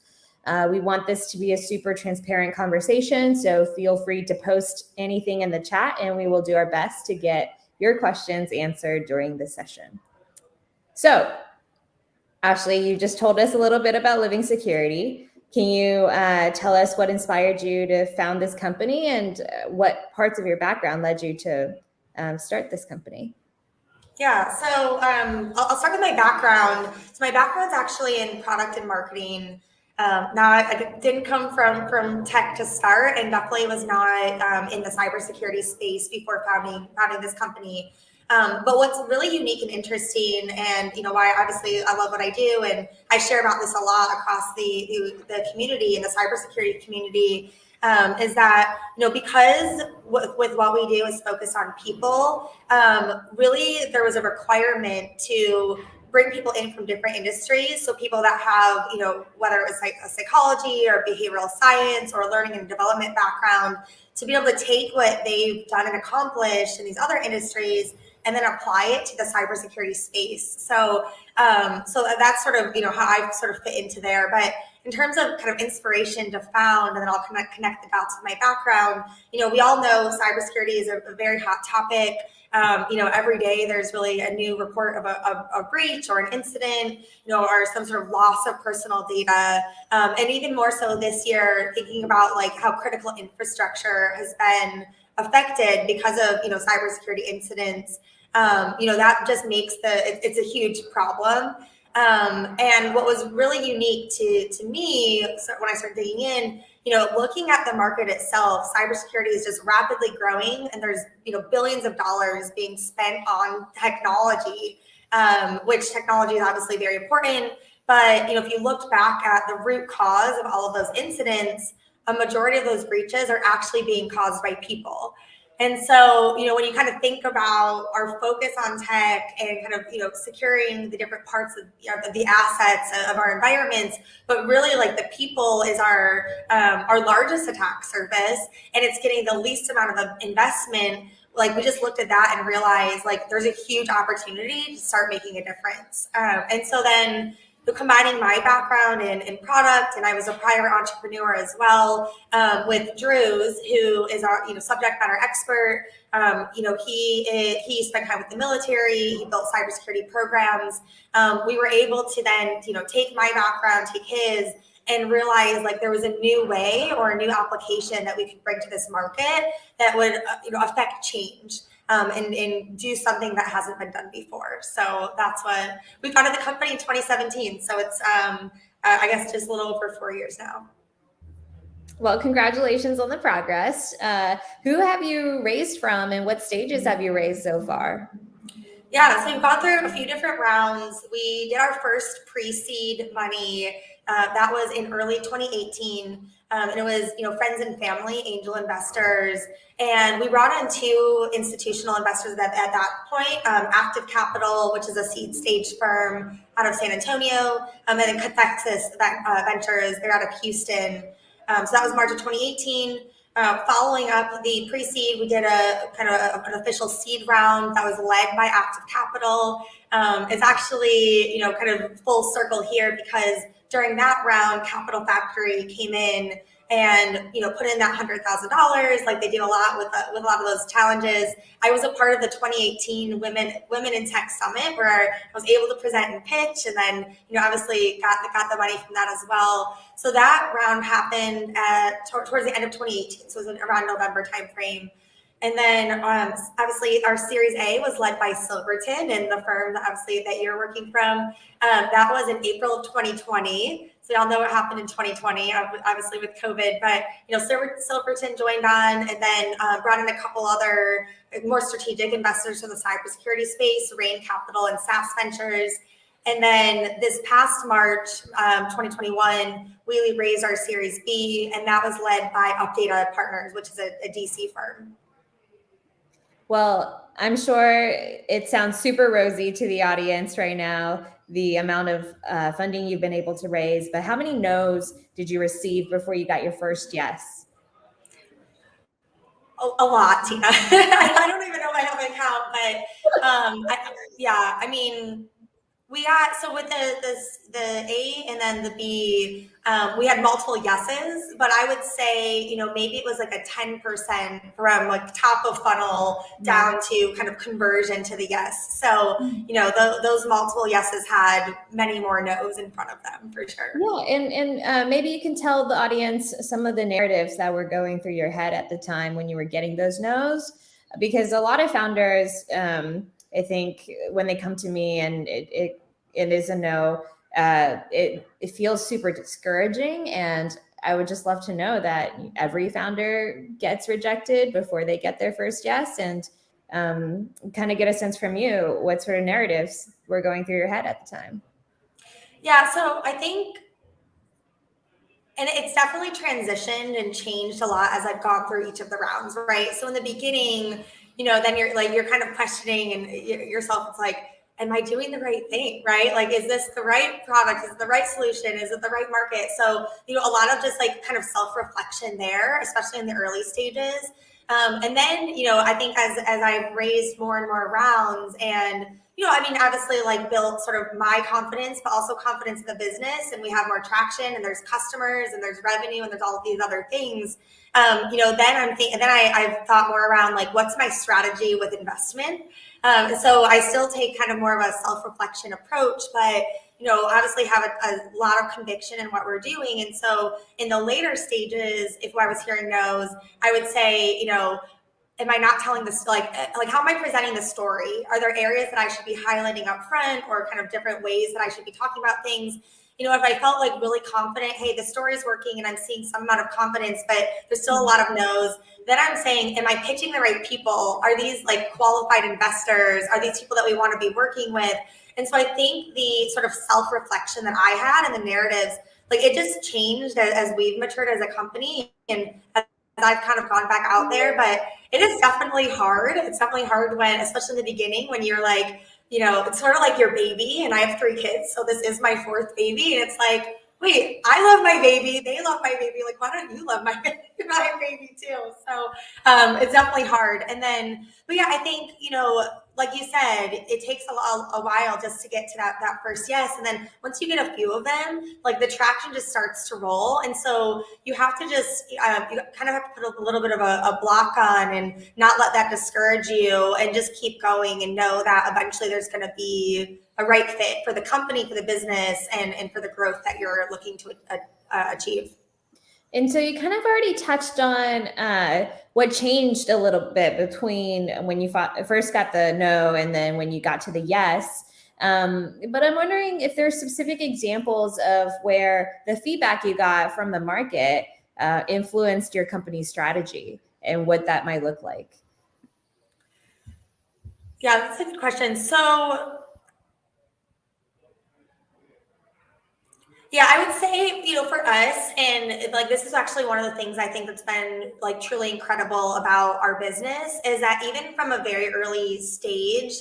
[SPEAKER 12] We want this to be a super transparent conversation, so feel free to post anything in the chat, and we will do our best to get your questions answered during the session. So, Ashley, you just told us a little bit about Living Security. Can you tell us what inspired you to found this company, and what parts of your background led you to start this company?
[SPEAKER 11] Yeah, so I'll start with my background. So my background's actually in product and marketing. I didn't come from tech to start, and definitely was not in the cybersecurity space before founding this company. But what's really unique and interesting, and why obviously I love what I do, and I share about this a lot across the community and the cybersecurity community, is that because with what we do is focused on people, really there was a requirement to bring people in from different industries. So people that have, whether it's like a psychology or behavioral science or learning and development background, to be able to take what they've done and accomplished in these other industries and then apply it to the cybersecurity space. So that's sort of, how I sort of fit into there. But in terms of kind of inspiration to found, and then I'll connect the dots with my background, we all know cybersecurity is a very hot topic. Every day there's really a new report of a breach or an incident, or some sort of loss of personal data. And even more so this year, thinking about like how critical infrastructure has been affected because of, cybersecurity incidents. That just makes it's a huge problem. And what was really unique to me when I started digging in, looking at the market itself, cybersecurity is just rapidly growing, and there's, billions of dollars being spent on technology, which technology is obviously very important. But, if you looked back at the root cause of all of those incidents, a majority of those breaches are actually being caused by people. And so, when you kind of think about our focus on tech and kind of, securing the different parts of the assets of our environments, but really like the people is our largest attack surface, and it's getting the least amount of investment. Like, we just looked at that and realized like there's a huge opportunity to start making a difference. And so then combining my background in product, and I was a prior entrepreneur as well, with Drews, who is our subject matter expert. He spent time with the military. He built cybersecurity programs. We were able to then take my background, take his, and realize like there was a new way or a new application that we could bring to this market that would affect change. And do something that hasn't been done before. So that's what we founded the company in 2017. So it's, I guess, just a little over 4 years now.
[SPEAKER 12] Well, congratulations on the progress. Who have you raised from, and what stages have you raised so far?
[SPEAKER 11] Yeah, so we've gone through a few different rounds. We did our first pre-seed money. That was in early 2018. And it was, friends and family, angel investors. And we brought in 2 institutional investors at that point, Active Capital, which is a seed stage firm out of San Antonio, and then Cathexis Ventures, they're out of Houston. So that was March of 2018. Following up the pre-seed, we did a kind of an official seed round that was led by Active Capital. It's actually, kind of full circle here, because during that round, Capital Factory came in and put in that $100,000, like they do a lot with a lot of those challenges. I was a part of the 2018 Women in Tech Summit, where I was able to present and pitch, and then obviously got the money from that as well. So that round happened towards the end of 2018, so it was around November timeframe. And then obviously our Series A was led by Silverton, and the firm that you're working from. That was in April of 2020. So y'all know what happened in 2020, obviously with COVID, but Silverton joined on, and then brought in a couple other more strategic investors from the cybersecurity space, Rain Capital and SaaS Ventures. And then this past March, 2021, we raised our Series B, and that was led by Updata Partners, which is a DC firm.
[SPEAKER 12] Well, I'm sure it sounds super rosy to the audience right now, the amount of funding you've been able to raise, but how many no's did you receive before you got your first yes?
[SPEAKER 11] A lot, Tina. I don't even know if I have an account, but I mean, we got, so with the A and then the B, we had multiple yeses, but I would say, maybe it was like a 10% from like top of funnel down to kind of conversion to the yes. So, those multiple yeses had many more no's in front of them for sure.
[SPEAKER 12] Yeah, and maybe you can tell the audience some of the narratives that were going through your head at the time when you were getting those no's, because a lot of founders, I think when they come to me and it is a no, it feels super discouraging. And I would just love to know that every founder gets rejected before they get their first yes, and kind of get a sense from you what sort of narratives were going through your head at the time.
[SPEAKER 11] Yeah, so I think, and it's definitely transitioned and changed a lot as I've gone through each of the rounds, right? So in the beginning, then you're kind of questioning and yourself. It's like, am I doing the right thing, right? Like, is this the right product? Is it the right solution? Is it the right market? So, a lot of just like kind of self-reflection there, especially in the early stages. And then, I think as I've raised more and more rounds and, obviously like built sort of my confidence, but also confidence in the business, and we have more traction, and there's customers and there's revenue and there's all of these other things. I've thought more around like, what's my strategy with investment? So I still take kind of more of a self-reflection approach, but obviously have a lot of conviction in what we're doing. And so in the later stages, if I was hearing no's, I would say, am I not telling this, like how am I presenting the story? Are there areas that I should be highlighting up front, or kind of different ways that I should be talking about things? If I felt like really confident, hey, the story is working and I'm seeing some amount of confidence, but there's still a lot of no's, then I'm saying, am I pitching the right people? Are these like qualified investors? Are these people that we want to be working with? And so I think the sort of self-reflection that I had and the narratives, like it just changed as we've matured as a company and as I've kind of gone back out there. But it is definitely hard. It's definitely hard when, especially in the beginning, when you're like, it's sort of like your baby, and I have 3 kids. So this is my 4th baby. And it's like, wait, I love my baby. They love my baby. Like, why don't you love my baby too? So it's definitely hard. And then, but yeah, I think, like you said, it takes a while just to get to that first yes. And then once you get a few of them, like the traction just starts to roll. And so you have to just, you kind of have to put a little bit of a block on and not let that discourage you, and just keep going and know that eventually there's going to be a right fit for the company, for the business, and for the growth that you're looking to achieve.
[SPEAKER 12] And so you kind of already touched on what changed a little bit between when you first got the no and then when you got to the yes. But I'm wondering if there's specific examples of where the feedback you got from the market influenced your company's strategy and what that might look like.
[SPEAKER 11] Yeah, that's a good question. So yeah, I would say, for us, and like this is actually one of the things I think that's been like truly incredible about our business, is that even from a very early stage,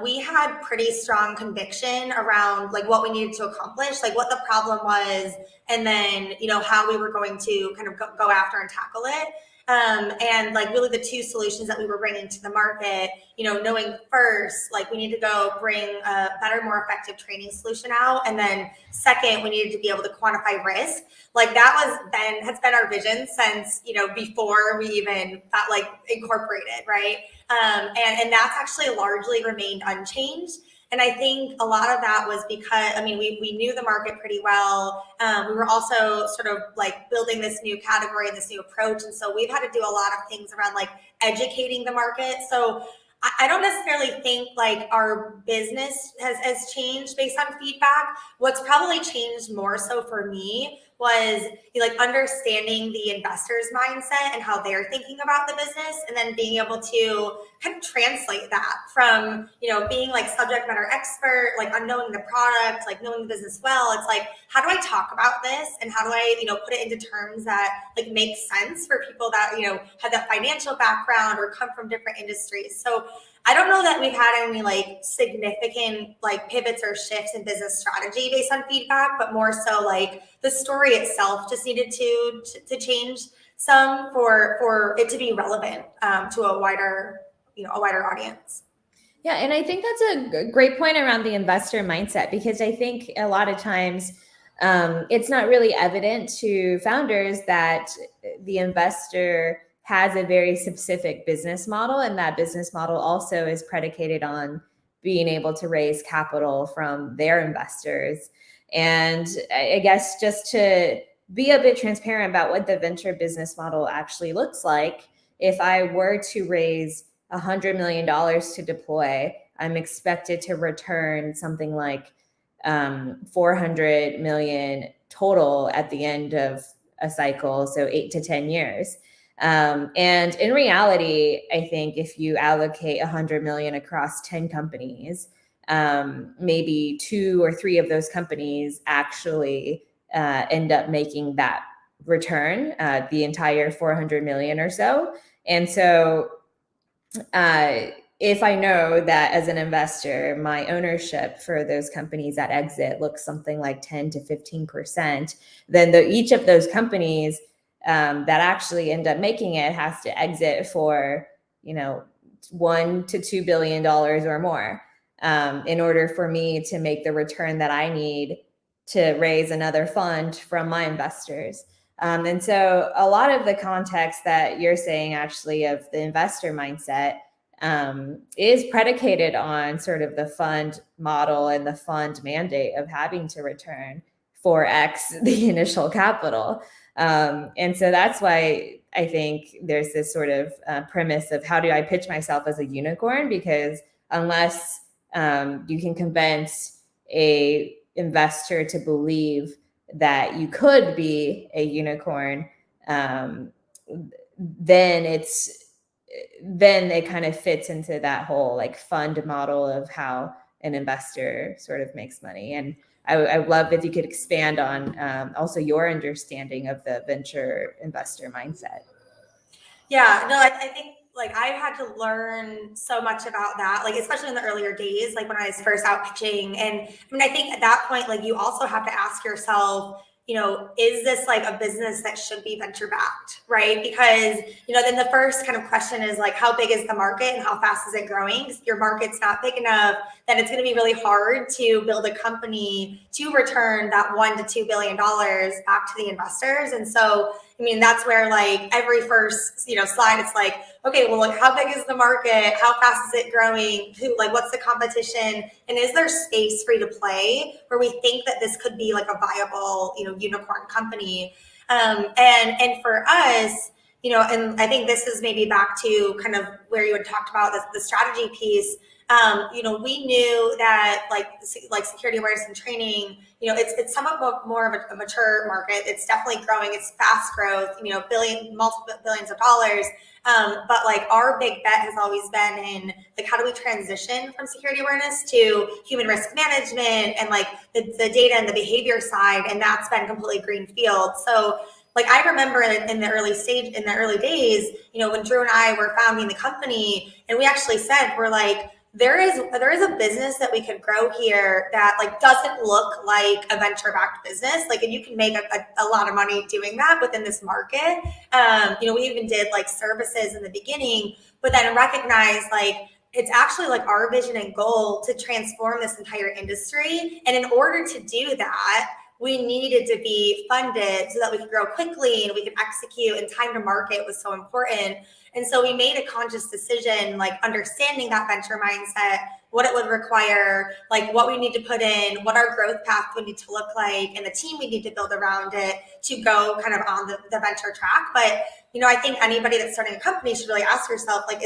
[SPEAKER 11] we had pretty strong conviction around like what we needed to accomplish, like what the problem was, and then, how we were going to kind of go after and tackle it. And like really the 2 solutions that we were bringing to the market, knowing first, like we need to go bring a better, more effective training solution out. And then second, we needed to be able to quantify risk. Like that has been our vision since, before we even thought like incorporated, right? And that's actually largely remained unchanged. And I think a lot of that was because, we knew the market pretty well. We were also sort of like building this new category and this new approach. And so we've had to do a lot of things around like educating the market. So I don't necessarily think like our business has changed based on feedback. What's probably changed more so for me was like understanding the investor's mindset and how they're thinking about the business, and then being able to kind of translate that from, being like subject matter expert, like unknowing the product, like knowing the business well. It's like, how do I talk about this, and how do I, put it into terms that like make sense for people that, have that financial background or come from different industries. So I don't know that we've had any like significant like pivots or shifts in business strategy based on feedback, but more so like the story itself just needed to change some for it to be relevant to a wider audience.
[SPEAKER 12] Yeah, and I think that's a great point around the investor mindset, because I think a lot of times it's not really evident to founders that the investor has a very specific business model, and that business model also is predicated on being able to raise capital from their investors. And I guess just to be a bit transparent about what the venture business model actually looks like, if I were to raise $100 million to deploy, I'm expected to return something like 400 million total at the end of a cycle, so 8 to 10 years. And in reality, I think if you allocate 100 million across 10 companies, maybe 2 or 3 of those companies actually end up making that return, the entire 400 million or so. And so if I know that as an investor, my ownership for those companies at exit looks something like 10 to 15%, then each of those companies that actually end up making it has to exit for, $1 to $2 billion or more in order for me to make the return that I need to raise another fund from my investors. And so a lot of the context that you're saying actually of the investor mindset is predicated on sort of the fund model and the fund mandate of having to return 4x the initial capital. And so that's why I think there's this sort of premise of how do I pitch myself as a unicorn? Because unless you can convince a investor to believe that you could be a unicorn, then it kind of fits into that whole like fund model of how an investor sort of makes money. And I would love if you could expand on also your understanding of the venture investor mindset.
[SPEAKER 11] Yeah, no, I think like I've had to learn so much about that, like especially in the earlier days, like when I was first out pitching. And I mean, I think at that point, like you also have to ask yourself, is this like a business that should be venture backed, right? Because, then the first kind of question is like, how big is the market and how fast is it growing? If your market's not big enough, then it's going to be really hard to build a company to return that $1 to $2 billion back to the investors. And so, I mean, that's where like every first, slide, it's like, okay, well, like how big is the market? How fast is it growing? What's the competition? And is there space for you to play where we think that this could be like a viable, unicorn company? And for us, and I think this is maybe back to kind of where you had talked about the strategy piece. We knew that like security awareness and training, it's somewhat more of a mature market. It's definitely growing. It's fast growth, multiple billions of dollars. But like our big bet has always been in like, how do we transition from security awareness to human risk management and like the data and the behavior side. And that's been completely greenfield. So like I remember in the early days, when Drew and I were founding the company, and we actually said, we're like, there is a business that we could grow here that like doesn't look like a venture-backed business. Like, and you can make a lot of money doing that within this market. We even did like services in the beginning, but then recognize like it's actually like our vision and goal to transform this entire industry. And in order to do that, we needed to be funded so that we could grow quickly and we could execute, and time to market was so important. And so we made a conscious decision, like understanding that venture mindset, what it would require, like what we need to put in, what our growth path would need to look like, and the team we need to build around it to go kind of on the venture track. But, I think anybody that's starting a company should really ask yourself, like,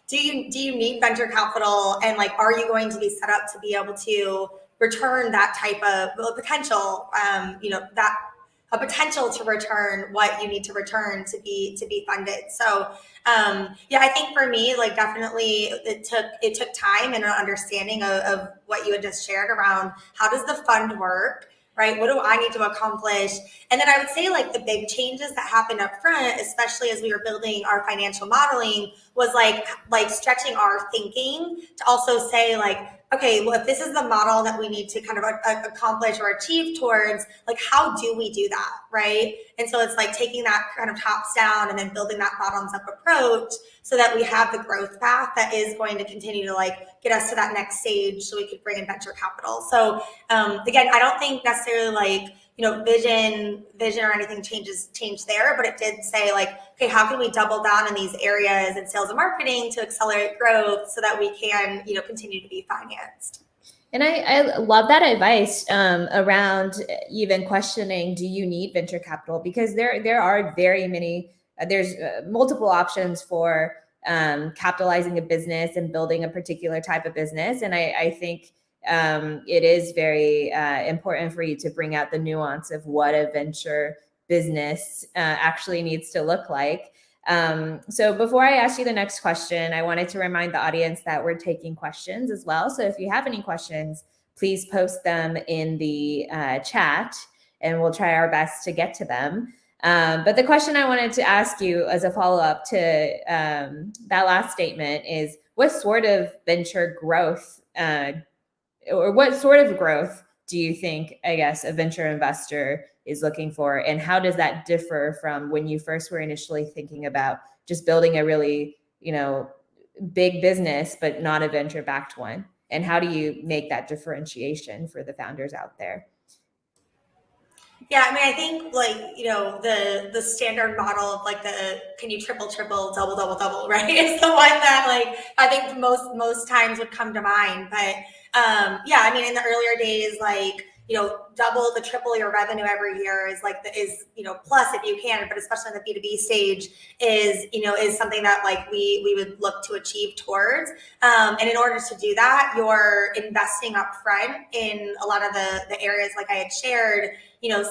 [SPEAKER 11] do you need venture capital, and like, are you going to be set up to be able to return that type of potential, that a potential to return what you need to return to be funded. So I think for me, like, definitely it took time and an understanding of what you had just shared around how does the fund work, right? What do I need to accomplish? And then I would say, like, the big changes that happened up front, especially as we were building our financial modeling, was like stretching our thinking to also say, like, okay, well, if this is the model that we need to kind of accomplish or achieve towards, like, how do we do that, right? And so it's like taking that kind of tops down and then building that bottoms up approach so that we have the growth path that is going to continue to, like, get us to that next stage so we could bring in venture capital. So again, I don't think necessarily, like, vision or anything changed there, but it did say, like, okay, how can we double down in these areas in sales and marketing to accelerate growth so that we can, continue to be financed.
[SPEAKER 12] And I love that advice around even questioning, do you need venture capital? Because there are very many, there's multiple options for capitalizing a business and building a particular type of business. And I think it is very important for you to bring out the nuance of what a venture business actually needs to look like. So before I ask you the next question, I wanted to remind the audience that we're taking questions as well. So if you have any questions, please post them in the chat and we'll try our best to get to them. But the question I wanted to ask you as a follow-up to that last statement is, what sort of venture growth or what sort of growth do you think, I guess, a venture investor is looking for? And how does that differ from when you first were initially thinking about just building a really, big business, but not a venture-backed one? And how do you make that differentiation for the founders out there?
[SPEAKER 11] Yeah, I mean, I think, like, the standard model of, like, can you triple, double, right? Is the one that, like, I think most times would come to mind. But I mean, in the earlier days, like, double to triple your revenue every year is plus if you can, but especially in the B2B stage is something that, like, we would look to achieve towards. And in order to do that, you're investing up front in a lot of the areas, like I had shared,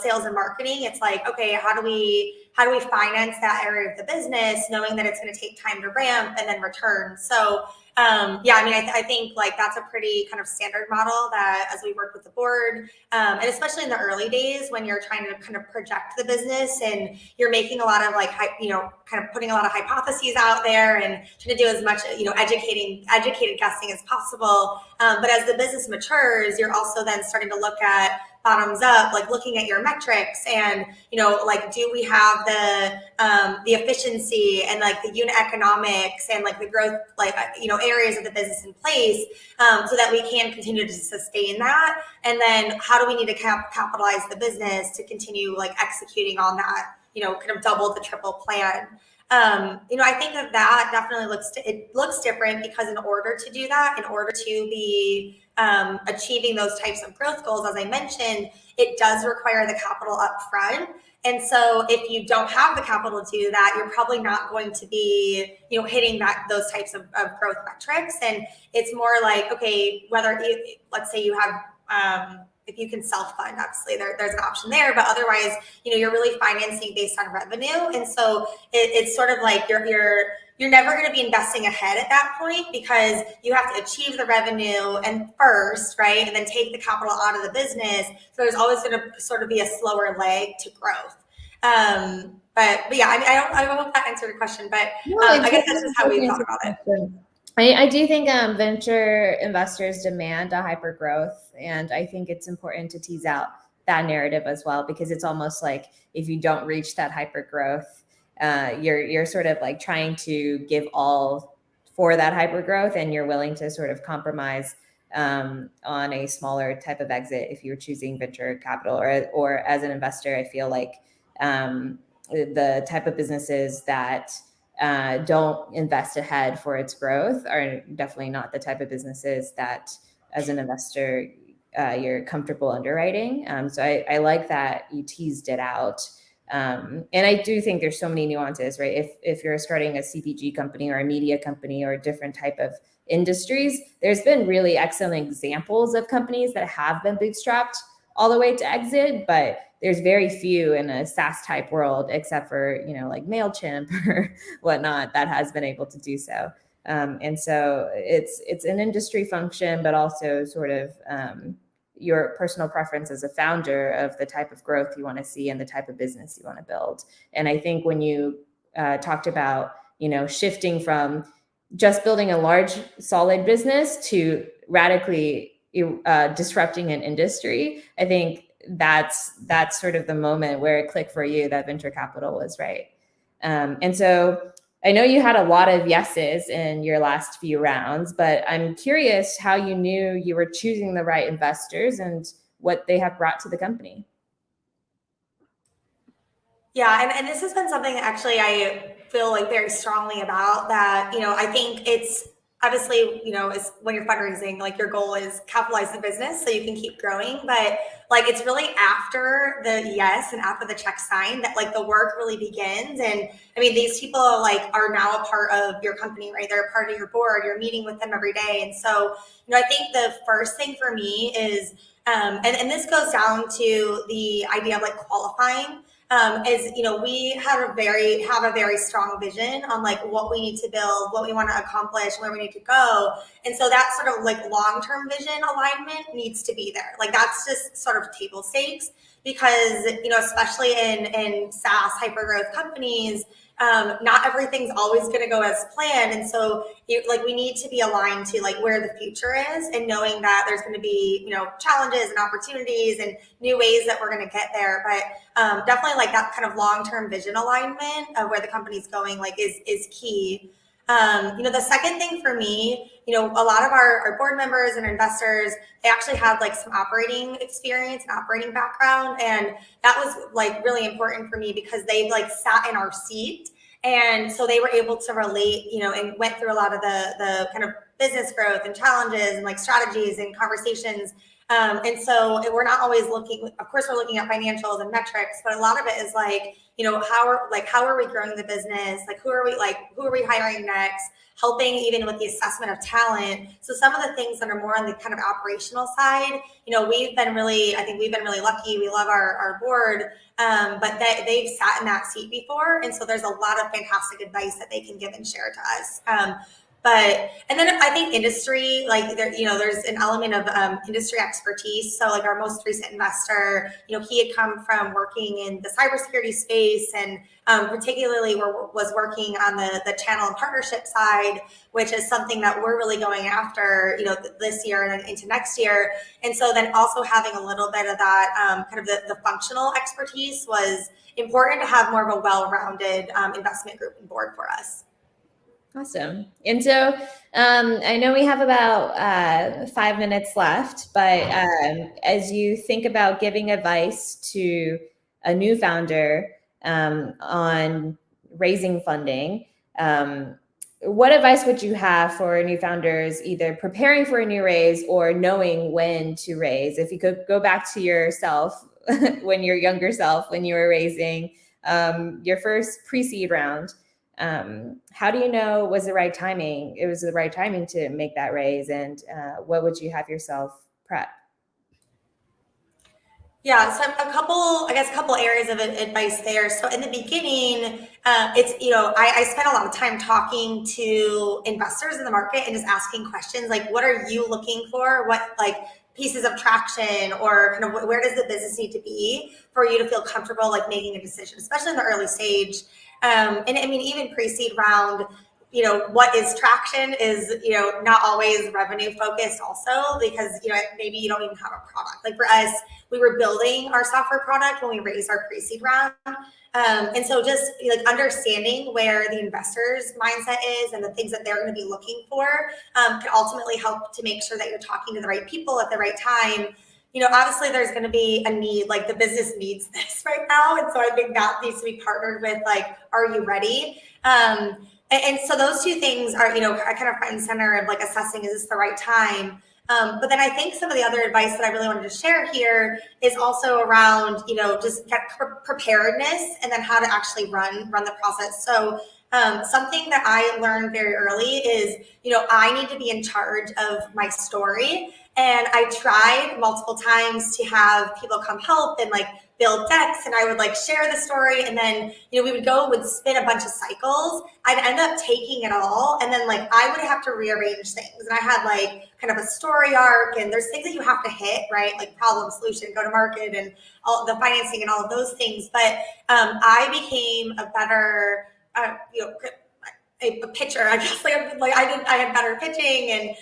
[SPEAKER 11] sales and marketing. It's like, okay, how do we finance that area of the business, knowing that it's going to take time to ramp and then return? So I mean, I think, like, that's a pretty kind of standard model that, as we work with the board, and especially in the early days when you're trying to kind of project the business and you're making a lot of, like, kind of putting a lot of hypotheses out there and trying to do as much, educated guessing as possible. But as the business matures, you're also then starting to look at bottoms up, like looking at your metrics and, like, do we have the efficiency and, like, the unit economics and, like, the growth, like, areas of the business in place, so that we can continue to sustain that. And then how do we need to capitalize the business to continue, like, executing on that, kind of double the triple plan. I think that definitely looks different, because in order to do that, in order to be achieving those types of growth goals, as I mentioned, it does require the capital up front. And so if you don't have the capital to do that, you're probably not going to be, hitting those types of growth metrics. And it's more like, okay, let's say you have, if you can self-fund, obviously there's an option there, but otherwise, you're really financing based on revenue. And so it's sort of like you're never going to be investing ahead at that point, because you have to achieve the revenue first, right? And then take the capital out of the business. So there's always going to sort of be a slower leg to growth. But yeah, I hope that answered your question, but I guess that's just how we thought about it.
[SPEAKER 12] I do think venture investors demand a hyper growth, and I think it's important to tease out that narrative as well, because it's almost like if you don't reach that hyper growth, you're sort of like trying to give all for that hyper growth, and you're willing to sort of compromise on a smaller type of exit if you're choosing venture capital, or as an investor. I feel like the type of businesses that don't invest ahead for its growth are definitely not the type of businesses that, as an investor, you're comfortable underwriting. So I like that you teased it out And I do think there's so many nuances, right? If you're starting a CPG company or a media company or a different type of industries, there's been really excellent examples of companies that have been bootstrapped all the way to exit, but there's very few in a SaaS type world, except for, like MailChimp or whatnot, that has been able to do so. And so it's an industry function, but also sort of your personal preference as a founder of the type of growth you want to see and the type of business you want to build. And I think when you talked about, shifting from just building a large, solid business to radically disrupting an industry, I think that's sort of the moment where it clicked for you that venture capital was right. And so I know you had a lot of yeses in your last few rounds, but I'm curious how you knew you were choosing the right investors and what they have brought to the company.
[SPEAKER 11] Yeah, and this has been something actually I feel like very strongly about, that, I think it's obviously, is when you're fundraising, like your goal is capitalize the business so you can keep growing. But like, it's really after the yes and after the check sign that like the work really begins. And I mean, these people are now a part of your company, right? They're a part of your board. You're meeting with them every day. And so, I think the first thing for me is, and this goes down to the idea of like qualifying. We have a very strong vision on like what we need to build, what we want to accomplish, where we need to go. And so that sort of like long-term vision alignment needs to be there. Like that's just sort of table stakes, because, especially in SaaS hypergrowth companies, not everything's always going to go as planned. And so we need to be aligned to like where the future is, and knowing that there's going to be, challenges and opportunities and new ways that we're going to get there. But definitely like that kind of long-term vision alignment of where the company's going, like is key. The second thing for me, a lot of our board members and investors, they actually have like some operating experience and operating background. And that was like really important for me because they like sat in our seat. And so they were able to relate, and went through a lot of the kind of business growth and challenges and like strategies and conversations. And so we're not always looking, of course, we're looking at financials and metrics, but a lot of it is like, how are we growing the business? Like, who are we hiring next? Helping even with the assessment of talent. So some of the things that are more on the kind of operational side, we've been really lucky. We love our board, but they've sat in that seat before. And so there's a lot of fantastic advice that they can give and share to us. And then I think industry, like there's an element of industry expertise. So like our most recent investor, he had come from working in the cybersecurity space, and particularly was working on the channel and partnership side, which is something that we're really going after, this year and into next year. And so then also having a little bit of that kind of the functional expertise was important to have more of a well-rounded investment group and board for us.
[SPEAKER 12] Awesome. And so I know we have about 5 minutes left, but as you think about giving advice to a new founder on raising funding, what advice would you have for new founders either preparing for a new raise or knowing when to raise? If you could go back to yourself, when your younger self, when you were raising your first pre-seed round, how do you know was the right timing? It was the right timing to make that raise, and what would you have yourself prep?
[SPEAKER 11] Yeah, so a couple areas of advice there. So in the beginning, it's, I spent a lot of time talking to investors in the market and just asking questions like, what are you looking for? What like pieces of traction, or kind of where does the business need to be for you to feel comfortable like making a decision, especially in the early stage. And I mean, even pre-seed round, what is traction is, not always revenue focused also, because, maybe you don't even have a product. Like for us, we were building our software product when we raised our pre-seed round. And so just like understanding where the investor's mindset is and the things that they're going to be looking for can ultimately help to make sure that you're talking to the right people at the right time. Obviously there's going to be a need, like the business needs this right now. And so I think that needs to be partnered with like, are you ready? And so those two things are, kind of front and center of like assessing, is this the right time? But then I think some of the other advice that I really wanted to share here is also around, just preparedness and then how to actually run the process. So something that I learned very early is, I need to be in charge of my story. And I tried multiple times to have people come help and like build decks, and I would like share the story, and then we would spin a bunch of cycles. I'd end up taking it all, and then like I would have to rearrange things, and I had like kind of a story arc, and there's things that you have to hit, right? Like problem, solution, go to market, and all the financing and all of those things. But I became a better a pitcher, I guess. I had better pitching, and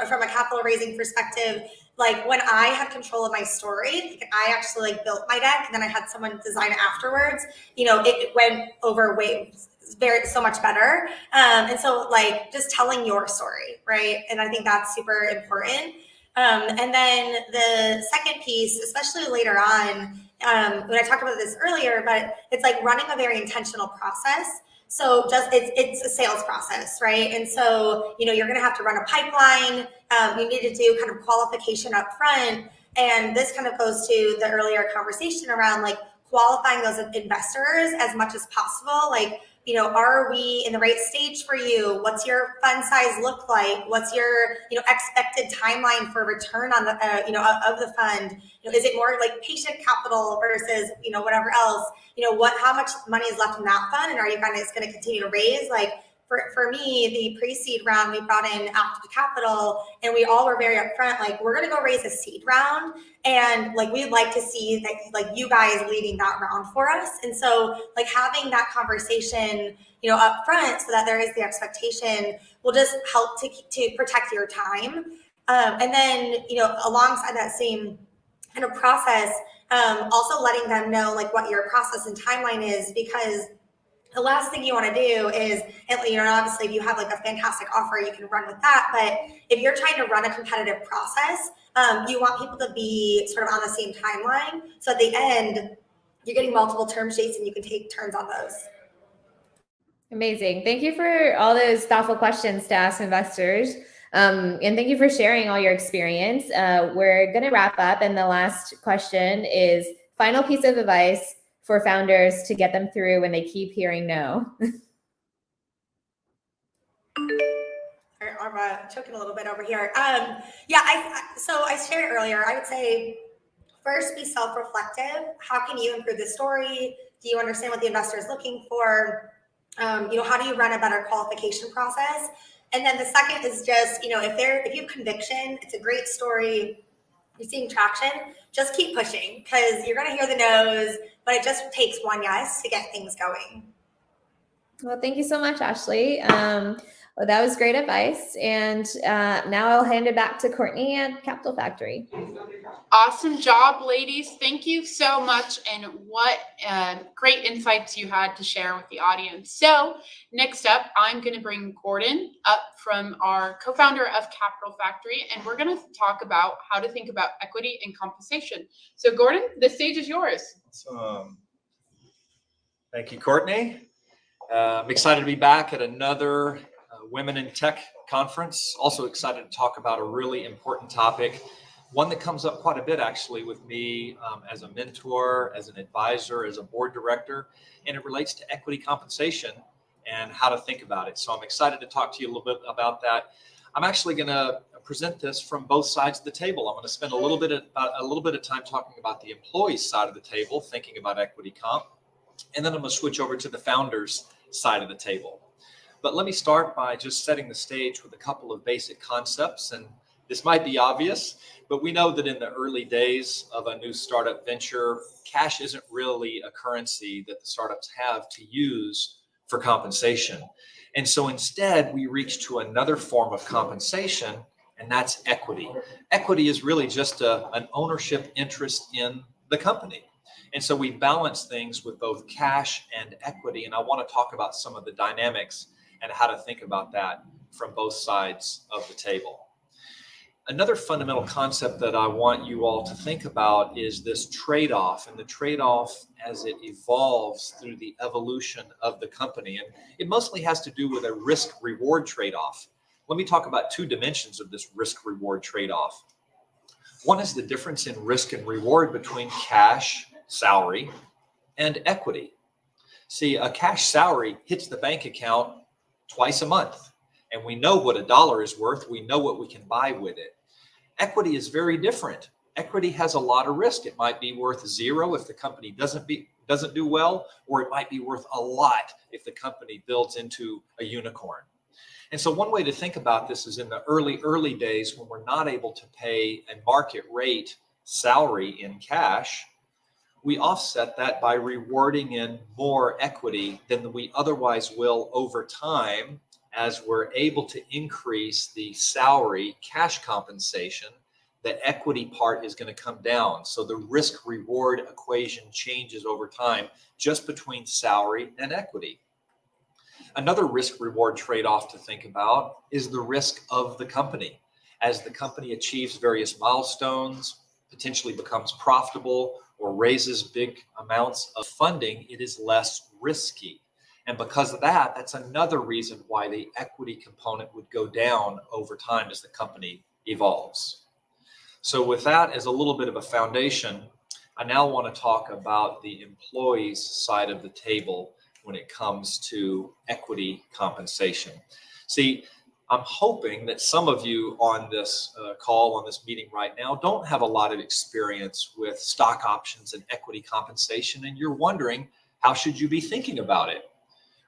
[SPEAKER 11] from a capital raising perspective, like when I had control of my story, I actually like built my deck, and then I had someone design it afterwards. It went over way so much better. And so like just telling your story, right? And I think that's super important. And then the second piece, especially later on, when I talked about this earlier, but it's like running a very intentional process. So it's a sales process, right? And so, you're going to have to run a pipeline. You need to do kind of qualification up front. And this kind of goes to the earlier conversation around like qualifying those investors as much as possible. Like, are we in the right stage for you? What's your fund size look like? What's your, expected timeline for return on the, of the fund? Is it more like patient capital versus, whatever else? How much money is left in that fund? And are you guys going to continue to raise? Like for me, the pre-seed round, we brought in active capital, and we all were very upfront, like, we're going to go raise a seed round. And like, we'd like to see that, like, you guys leading that round for us. And so like having that conversation, up front, so that there is the expectation, will just help to protect your time. And then, alongside that same kind of process, also letting them know like what your process and timeline is, because the last thing you want to do is, obviously if you have like a fantastic offer, you can run with that. But if you're trying to run a competitive process, you want people to be sort of on the same timeline. So at the end, you're getting multiple term sheets and you can take turns on those.
[SPEAKER 12] Amazing. Thank you for all those thoughtful questions to ask investors. And thank you for sharing all your experience. We're going to wrap up. And the last question is final piece of advice for founders to get them through when they keep hearing no.
[SPEAKER 11] I'm choking a little bit over here. So I shared earlier, I would say first be self-reflective. How can you improve the story? Do you understand what the investor is looking for? How do you run a better qualification process? And then the second is just, if you have conviction, it's a great story, you're seeing traction, just keep pushing, because you're going to hear the no's, but it just takes one yes to get things going.
[SPEAKER 12] Well, thank you so much, Ashley. Well, that was great advice. And now I'll hand it back to Courtney at Capital Factory.
[SPEAKER 1] Awesome job, ladies. Thank you so much. And what great insights you had to share with the audience. So next up, I'm going to bring Gordon up from our co-founder of Capital Factory, and we're going to talk about how to think about equity and compensation. So Gordon, the stage is yours.
[SPEAKER 13] Awesome. Thank you, Courtney. I'm excited to be back at another Women in Tech conference. Also excited to talk about a really important topic, one that comes up quite a bit actually with me as a mentor, as an advisor, as a board director, and it relates to equity compensation and how to think about it. So I'm excited to talk to you a little bit about that. I'm actually going to present this from both sides of the table. I'm going to spend a little bit of time talking about the employee side of the table, thinking about equity comp, and then I'm going to switch over to the founders side of the table. But let me start by just setting the stage with a couple of basic concepts. And this might be obvious, but we know that in the early days of a new startup venture, cash isn't really a currency that the startups have to use for compensation. And so instead, we reach to another form of compensation, and that's equity. Equity is really just an ownership interest in the company. And so we balance things with both cash and equity. And I want to talk about some of the dynamics and how to think about that from both sides of the table. Another fundamental concept that I want you all to think about is this trade-off, and the trade-off as it evolves through the evolution of the company. And it mostly has to do with a risk-reward trade-off. let me talk about two dimensions of this risk-reward trade-off. One is the difference in risk and reward between cash, salary, and equity. See, a cash salary hits the bank account twice a month, and we know what $1 is worth. We know what we can buy with it. Equity is very different. Equity has a lot of risk. It might be worth 0 if the company doesn't do well, or it might be worth a lot if the company builds into a unicorn. And so one way to think about this is in the early days when we're not able to pay a market rate salary in cash, we offset that by rewarding in more equity than we otherwise will over time as we're able to increase the salary cash compensation. The equity part is going to come down. So the risk reward equation changes over time just between salary and equity. Another risk reward trade-off to think about is the risk of the company. As the company achieves various milestones, potentially becomes profitable, or raises big amounts of funding, it is less risky. And because of that, that's another reason why the equity component would go down over time as the company evolves. So with that as a little bit of a foundation, I now want to talk about the employees side of the table when it comes to equity compensation. See, I'm hoping that some of you on this call, on this meeting right now, don't have a lot of experience with stock options and equity compensation, and you're wondering, how should you be thinking about it?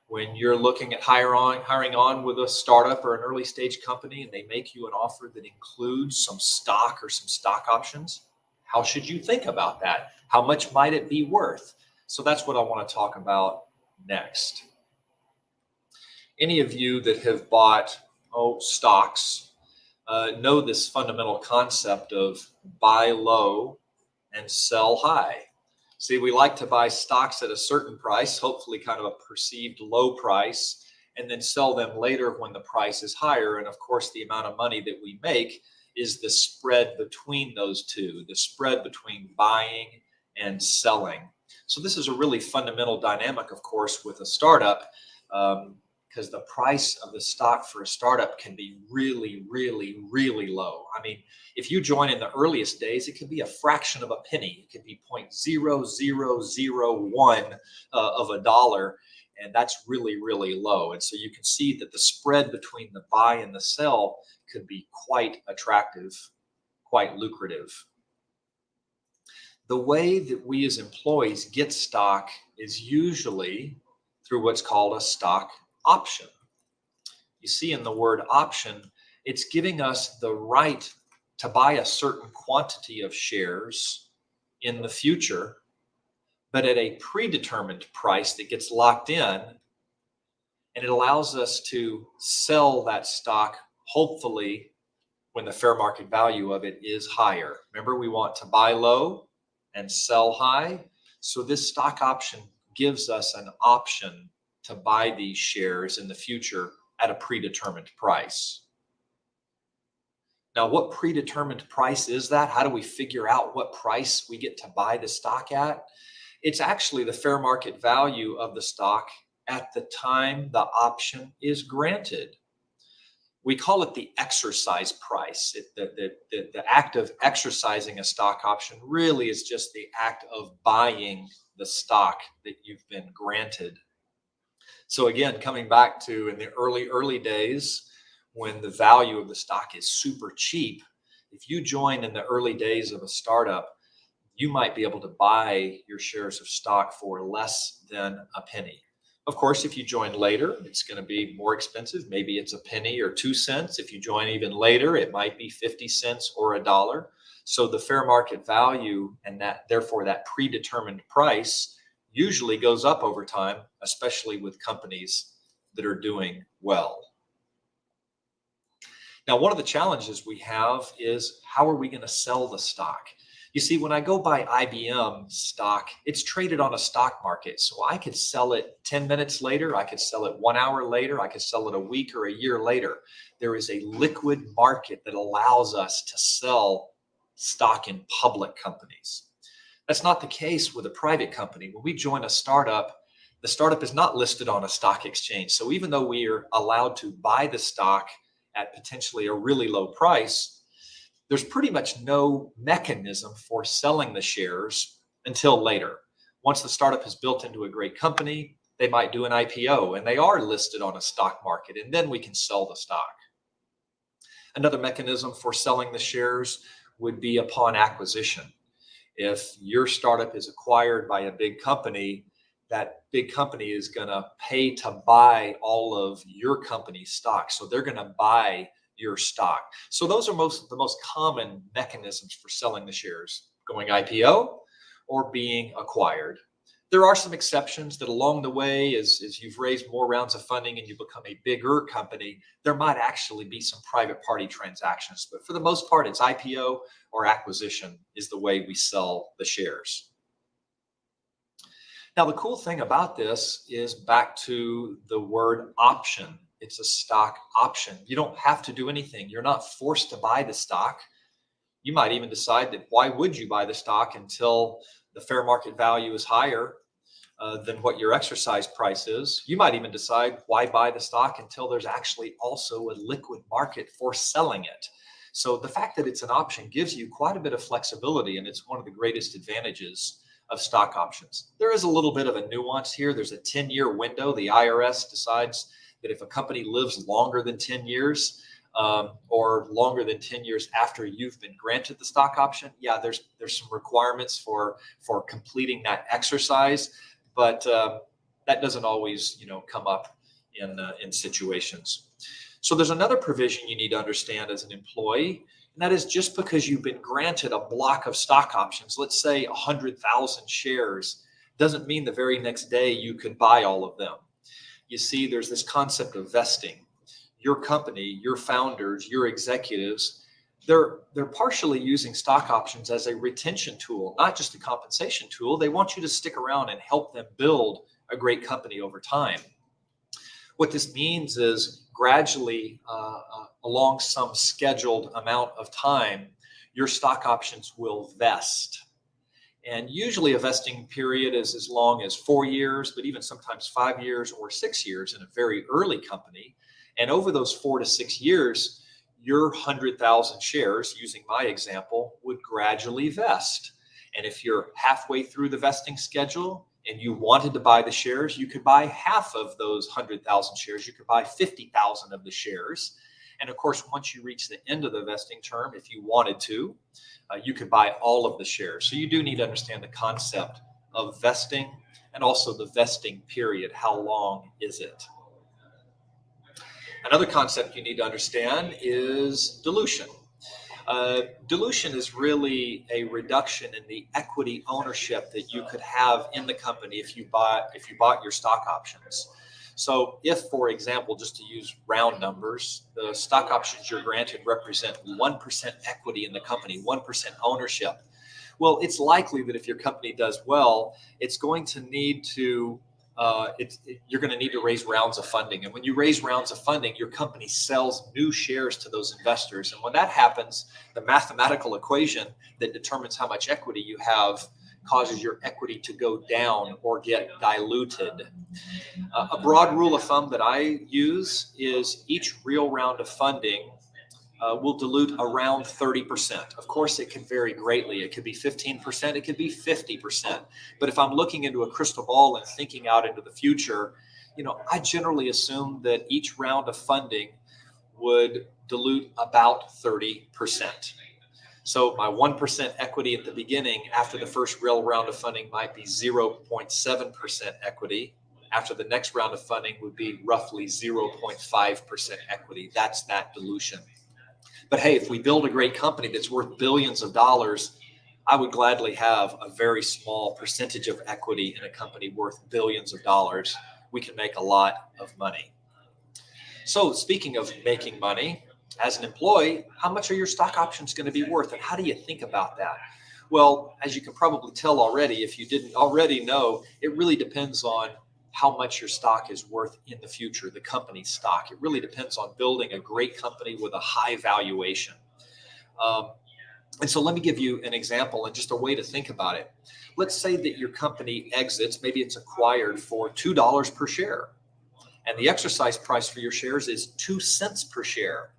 [SPEAKER 13] When you're looking at hiring on with a startup or an early stage company and they make you an offer that includes some stock or some stock options, how should you think about that? How much might it be worth? So that's what I want to talk about next. Any of you that have bought stocks know this fundamental concept of buy low and sell high. See, we like to buy stocks at a certain price, hopefully kind of a perceived low price, and then sell them later when the price is higher. And of course, the amount of money that we make is the spread between those two, the spread between buying and selling. So this is a really fundamental dynamic, of course, with a startup, because the price of the stock for a startup can be really, really, really low. I mean, if you join in the earliest days, it could be a fraction of a penny. It could be 0.0001 of a dollar, and that's really, really low. And so you can see that the spread between the buy and the sell could be quite attractive, quite lucrative. The way that we as employees get stock is usually through what's called a stock option. You see in the word option, it's giving us the right to buy a certain quantity of shares in the future, but at a predetermined price that gets locked in, and it allows us to sell that stock, hopefully, when the fair market value of it is higher. Remember, we want to buy low and sell high. So this stock option gives us an option to buy these shares in the future at a predetermined price. Now, what predetermined price is that? How do we figure out what price we get to buy the stock at? It's actually the fair market value of the stock at the time the option is granted. We call it the exercise price. The act of exercising a stock option really is just the act of buying the stock that you've been granted. So again, coming back to in the early days, when the value of the stock is super cheap, if you join in the early days of a startup, you might be able to buy your shares of stock for less than a penny. Of course, if you join later, it's going to be more expensive. Maybe it's a penny or 2 cents. If you join even later, it might be 50 cents or $1. So the fair market value and therefore that predetermined price usually goes up over time, especially with companies that are doing well. Now, one of the challenges we have is how are we going to sell the stock? You see, when I go buy IBM stock, it's traded on a stock market. So I could sell it 10 minutes later. I could sell it 1 hour later. I could sell it a week or a year later. There is a liquid market that allows us to sell stock in public companies. That's not the case with a private company. When we join a startup, the startup is not listed on a stock exchange. So even though we are allowed to buy the stock at potentially a really low price, there's pretty much no mechanism for selling the shares until later. Once the startup has built into a great company, they might do an IPO and they are listed on a stock market, and then we can sell the stock. Another mechanism for selling the shares would be upon acquisition. If your startup is acquired by a big company, that big company is going to pay to buy all of your company's stock. So they're going to buy your stock. So those are the most common mechanisms for selling the shares: going IPO or being acquired. There are some exceptions that along the way, as you've raised more rounds of funding and you become a bigger company, there might actually be some private party transactions. But for the most part, it's IPO or acquisition is the way we sell the shares. Now, the cool thing about this is back to the word option. It's a stock option. You don't have to do anything. You're not forced to buy the stock. You might even decide that why would you buy the stock until the fair market value is higher than what your exercise price is. You might even decide why buy the stock until there's actually also a liquid market for selling it. So the fact that it's an option gives you quite a bit of flexibility, and it's one of the greatest advantages of stock options. There is a little bit of a nuance here. There's a 10-year window. The IRS decides that if a company lives longer than 10 years, or longer than 10 years after you've been granted the stock option, yeah, there's some requirements for completing that exercise, but that doesn't always, come up in situations. So there's another provision you need to understand as an employee, and that is just because you've been granted a block of stock options, let's say 100,000 shares, doesn't mean the very next day you could buy all of them. You see, there's this concept of vesting. Your company, your founders, your executives, they're partially using stock options as a retention tool, not just a compensation tool. They want you to stick around and help them build a great company over time. What this means is gradually, along some scheduled amount of time, your stock options will vest. And usually a vesting period is as long as 4 years, but even sometimes 5 years or 6 years in a very early company. And over those 4 to 6 years, your 100,000 shares, using my example, would gradually vest. And if you're halfway through the vesting schedule and you wanted to buy the shares, you could buy half of those 100,000 shares. You could buy 50,000 of the shares. And of course, once you reach the end of the vesting term, if you wanted to, you could buy all of the shares. So you do need to understand the concept of vesting and also the vesting period. How long is it? Another concept you need to understand is dilution. Dilution is really a reduction in the equity ownership that you could have in the company if you bought your stock options. So if, for example, just to use round numbers, the stock options you're granted represent 1% equity in the company, 1% ownership. Well, it's likely that if your company does well, it's going to need to you're going to need to raise rounds of funding. And when you raise rounds of funding, your company sells new shares to those investors. And when that happens, the mathematical equation that determines how much equity you have causes your equity to go down or get diluted. A broad rule of thumb that I use is each real round of funding will dilute around 30%. Of course, it can vary greatly. It could be 15%, it could be 50%. But if I'm looking into a crystal ball and thinking out into the future, I generally assume that each round of funding would dilute about 30%. So my 1% equity at the beginning after the first real round of funding might be 0.7% equity. After the next round of funding would be roughly 0.5% equity. That's that dilution. But hey, if we build a great company that's worth billions of dollars, I would gladly have a very small percentage of equity in a company worth billions of dollars. We can make a lot of money. So speaking of making money, as an employee, how much are your stock options going to be worth, and how do you think about that? Well, as you can probably tell already, if you didn't already know, it really depends on how much your stock is worth in the future, the company's stock. It really depends on building a great company with a high valuation. And so let me give you an example and just a way to think about it. Let's say that your company exits, maybe it's acquired for $2 per share, and the exercise price for your shares is 2 cents per share.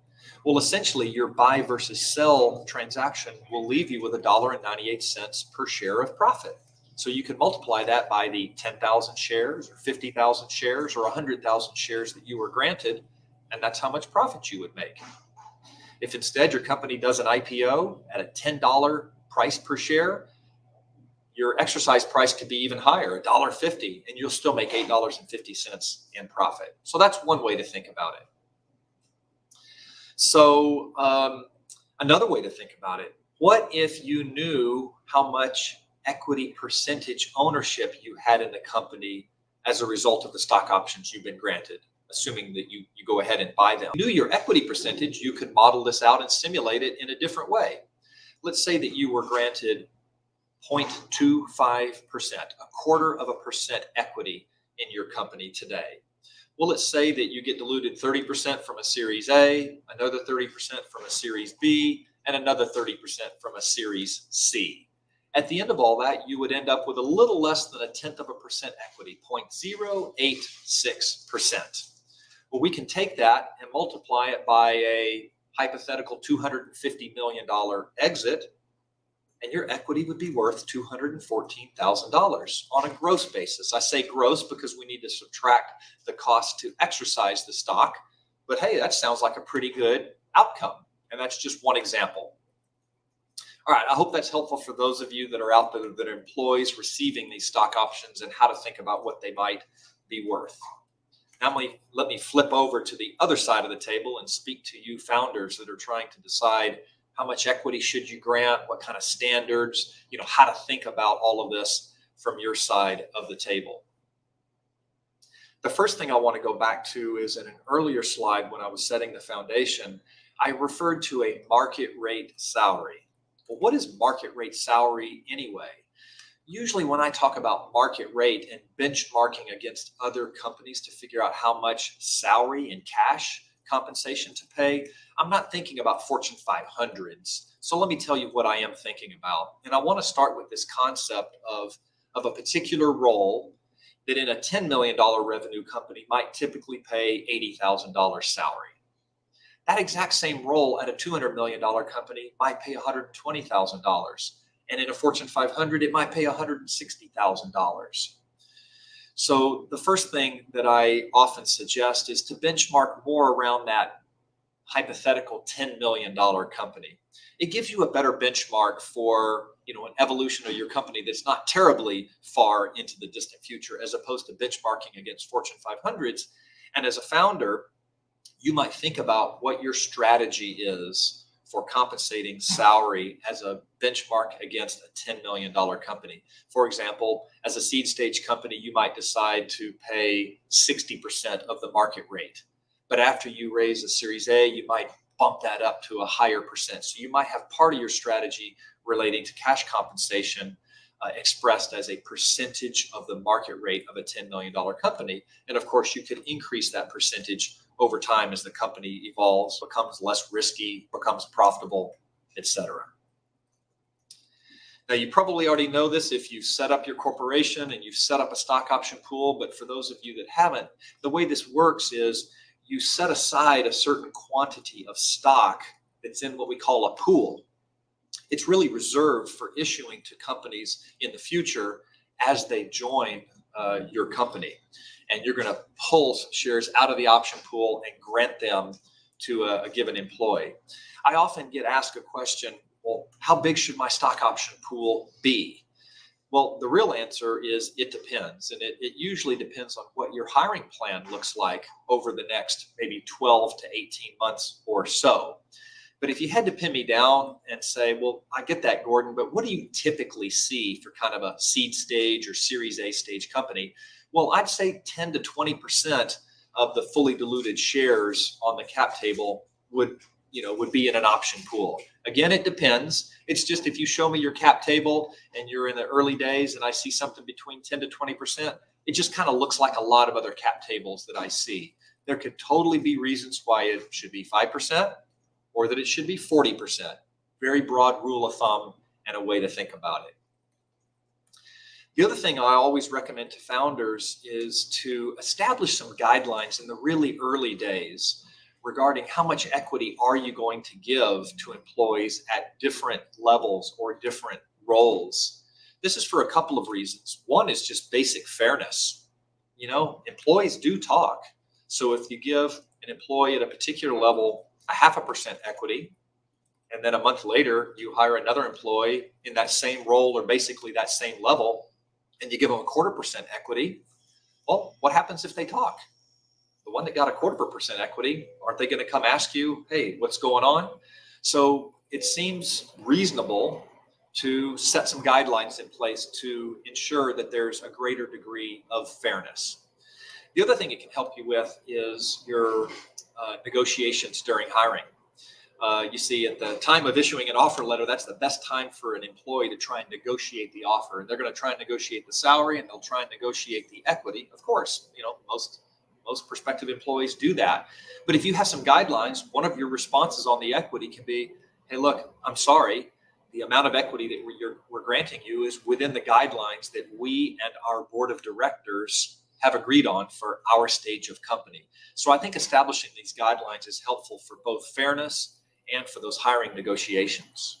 [SPEAKER 13] Well, essentially, your buy versus sell transaction will leave you with $1.98 per share of profit. So you can multiply that by the 10,000 shares or 50,000 shares or 100,000 shares that you were granted, and that's how much profit you would make. If instead your company does an IPO at a $10 price per share, your exercise price could be even higher, $1.50, and you'll still make $8.50 in profit. So that's one way to think about it. So another way to think about it, what if you knew how much equity percentage ownership you had in the company as a result of the stock options you've been granted, assuming that you go ahead and buy them? If you knew your equity percentage, you could model this out and simulate it in a different way. Let's say that you were granted 0.25%, 0.25% equity in your company today. Well, let's say that you get diluted 30% from a Series A, another 30% from a Series B, and another 30% from a Series C. At the end of all that, you would end up with a little less than 0.1% equity, 0.086%. Well, we can take that and multiply it by a hypothetical $250 million exit, and your equity would be worth $214,000 on a gross basis. I say gross because we need to subtract the cost to exercise the stock, but hey, that sounds like a pretty good outcome, and that's just one example. All right, I hope that's helpful for those of you that are out there that are employees receiving these stock options and how to think about what they might be worth. Now let me flip over to the other side of the table and speak to you founders that are trying to decide how much equity should you grant, what kind of standards, how to think about all of this from your side of the table. The first thing I want to go back to is in an earlier slide when I was setting the foundation, I referred to a market rate salary. Well, what is market rate salary anyway? Usually when I talk about market rate and benchmarking against other companies to figure out how much salary and cash compensation to pay, I'm not thinking about Fortune 500s. So let me tell you what I am thinking about. And I want to start with this concept of a particular role that in a $10 million revenue company might typically pay $80,000 salary. That exact same role at a $200 million company might pay $120,000. And in a Fortune 500, it might pay $160,000. So the first thing that I often suggest is to benchmark more around that hypothetical $10 million company. It gives you a better benchmark for an evolution of your company that's not terribly far into the distant future, as opposed to benchmarking against Fortune 500s. And as a founder, you might think about what your strategy is for compensating salary as a benchmark against a $10 million company. For example, as a seed stage company, you might decide to pay 60% of the market rate. But after you raise a Series A, you might bump that up to a higher percent. So you might have part of your strategy relating to cash compensation expressed as a percentage of the market rate of a $10 million company. And of course, you could increase that percentage over time as the company evolves, becomes less risky, becomes profitable, etc. Now, you probably already know this if you've set up your corporation and you've set up a stock option pool, but for those of you that haven't, the way this works is you set aside a certain quantity of stock that's in what we call a pool. It's really reserved for issuing to companies in the future as they join your company. And you're going to pull shares out of the option pool and grant them to a given employee. I often get asked a question, well, how big should my stock option pool be? Well, the real answer is it depends. And it usually depends on what your hiring plan looks like over the next maybe 12 to 18 months or so. But if you had to pin me down and say, well, I get that, Gordon, but what do you typically see for kind of a seed stage or Series A stage company? Well, I'd say 10 to 20% of the fully diluted shares on the cap table would be in an option pool. Again, it depends. It's just if you show me your cap table and you're in the early days and I see something between 10 to 20%, it just kind of looks like a lot of other cap tables that I see. There could totally be reasons why it should be 5% or that it should be 40%. Very broad rule of thumb and a way to think about it. The other thing I always recommend to founders is to establish some guidelines in the really early days regarding how much equity are you going to give to employees at different levels or different roles. This is for a couple of reasons. One is just basic fairness. You know, employees do talk. So if you give an employee at a particular level 0.5% equity, and then a month later you hire another employee in that same role or basically that same level, and you give them 0.25% equity, well, what happens if they talk? The one that got 0.25% equity, aren't they going to come ask you, hey, what's going on? So it seems reasonable to set some guidelines in place to ensure that there's a greater degree of fairness. The other thing it can help you with is your negotiations during hiring. You see, at the time of issuing an offer letter, that's the best time for an employee to try and negotiate the offer. And they're going to try and negotiate the salary, and they'll try and negotiate the equity. Of course, you know, most prospective employees do that. But if you have some guidelines, one of your responses on the equity can be, hey, look, I'm sorry, the amount of equity that we're granting you is within the guidelines that we and our board of directors have agreed on for our stage of company. So I think establishing these guidelines is helpful for both fairness and for those hiring negotiations.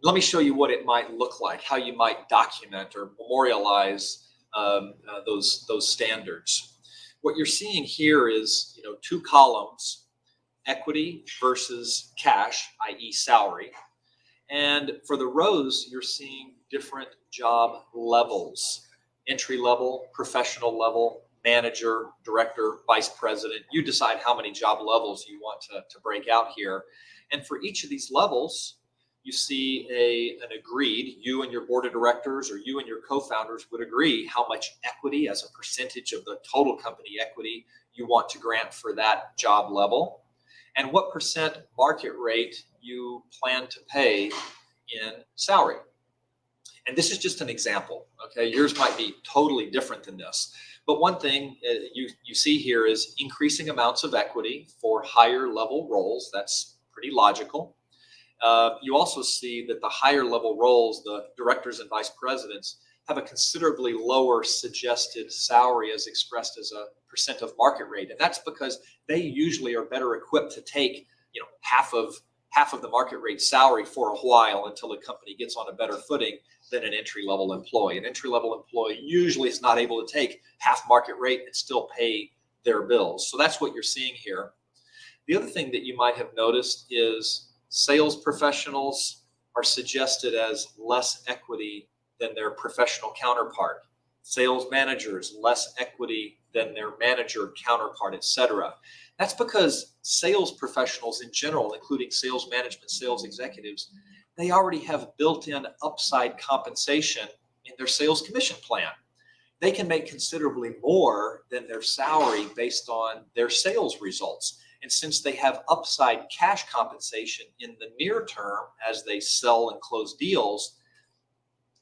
[SPEAKER 13] Let me show you what it might look like, how you might document or memorialize those standards. What you're seeing here is, you know, two columns, equity versus cash, i.e. salary. And for the rows, you're seeing different job levels, entry level, professional level, manager, director, vice president. You decide how many job levels you want to break out here. And for each of these levels, you see an agreed, you and your board of directors or you and your co-founders would agree how much equity as a percentage of the total company equity you want to grant for that job level, and what percent market rate you plan to pay in salary. And this is just an example, okay? Yours might be totally different than this. But one thing you see here is increasing amounts of equity for higher level roles. That's pretty logical. You also see that the higher level roles, the directors and vice presidents, have a considerably lower suggested salary as expressed as a percent of market rate. And that's because they usually are better equipped to take, you know, half of the market rate salary for a while until the company gets on a better footing than an entry-level employee. An entry-level employee usually is not able to take half market rate and still pay their bills. So that's what you're seeing here. The other thing that you might have noticed is sales professionals are suggested as less equity than their professional counterpart. Sales managers, less equity than their manager counterpart, etc. That's because sales professionals in general, including sales management, sales executives, they already have built-in upside compensation in their sales commission plan. They can make considerably more than their salary based on their sales results. And since they have upside cash compensation in the near term as they sell and close deals,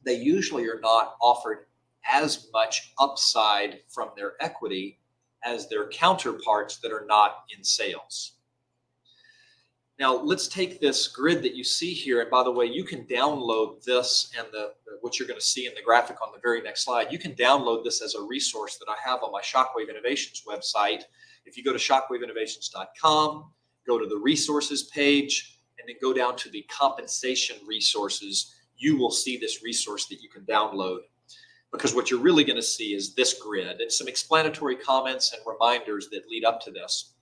[SPEAKER 13] they usually are not offered as much upside from their equity as their counterparts that are not in sales. Now, let's take this grid that you see here. And by the way, you can download this and what you're going to see in the graphic on the very next slide. You can download this as a resource that I have on my Shockwave Innovations website. If you go to shockwaveinnovations.com, go to the resources page, and then go down to the compensation resources, you will see this resource that you can download. Because what you're really going to see is this grid and some explanatory comments and reminders that lead up to this.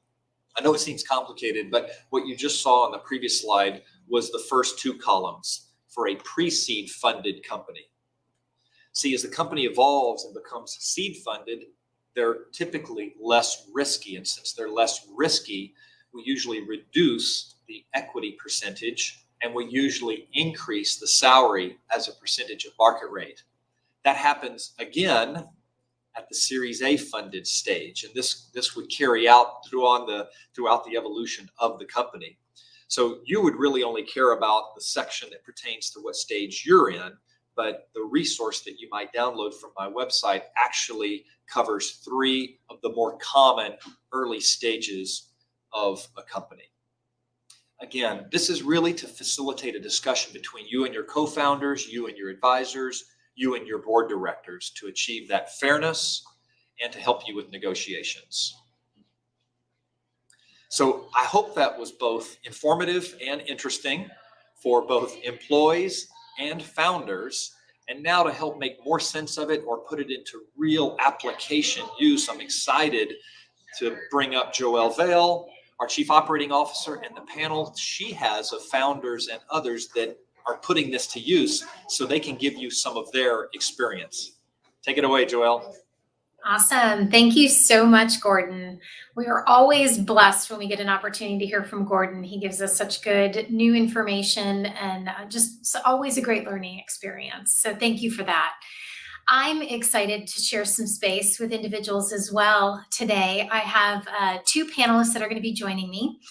[SPEAKER 13] I know it seems complicated, but what you just saw on the previous slide was the first two columns for a pre-seed funded company. See, as the company evolves and becomes seed funded, they're typically less risky. And since they're less risky, we usually reduce the equity percentage and we usually increase the salary as a percentage of market rate. That happens again at the Series A funded stage. And this would carry out throughout the evolution of the company. So you would really only care about the section that pertains to what stage you're in, but the resource that you might download from my website actually covers 3 of the more common early stages of a company. Again, this is really to facilitate a discussion between you and your co-founders, you and your advisors, you and your board directors to achieve that fairness and to help you with negotiations. So I hope that was both informative and interesting for both employees and founders. And now to help make more sense of it or put it into real application use, I'm excited to bring up Joelle Vale, our Chief Operating Officer, and the panel she has of founders and others that are putting this to use so they can give you some of their experience. Take it away, Joelle.
[SPEAKER 14] Awesome. Thank you so much, Gordon. We are always blessed when we get an opportunity to hear from Gordon. He gives us such good new information and just always a great learning experience. So thank you for that. I'm excited to share some space with individuals as well today. I have two panelists that are going to be joining me.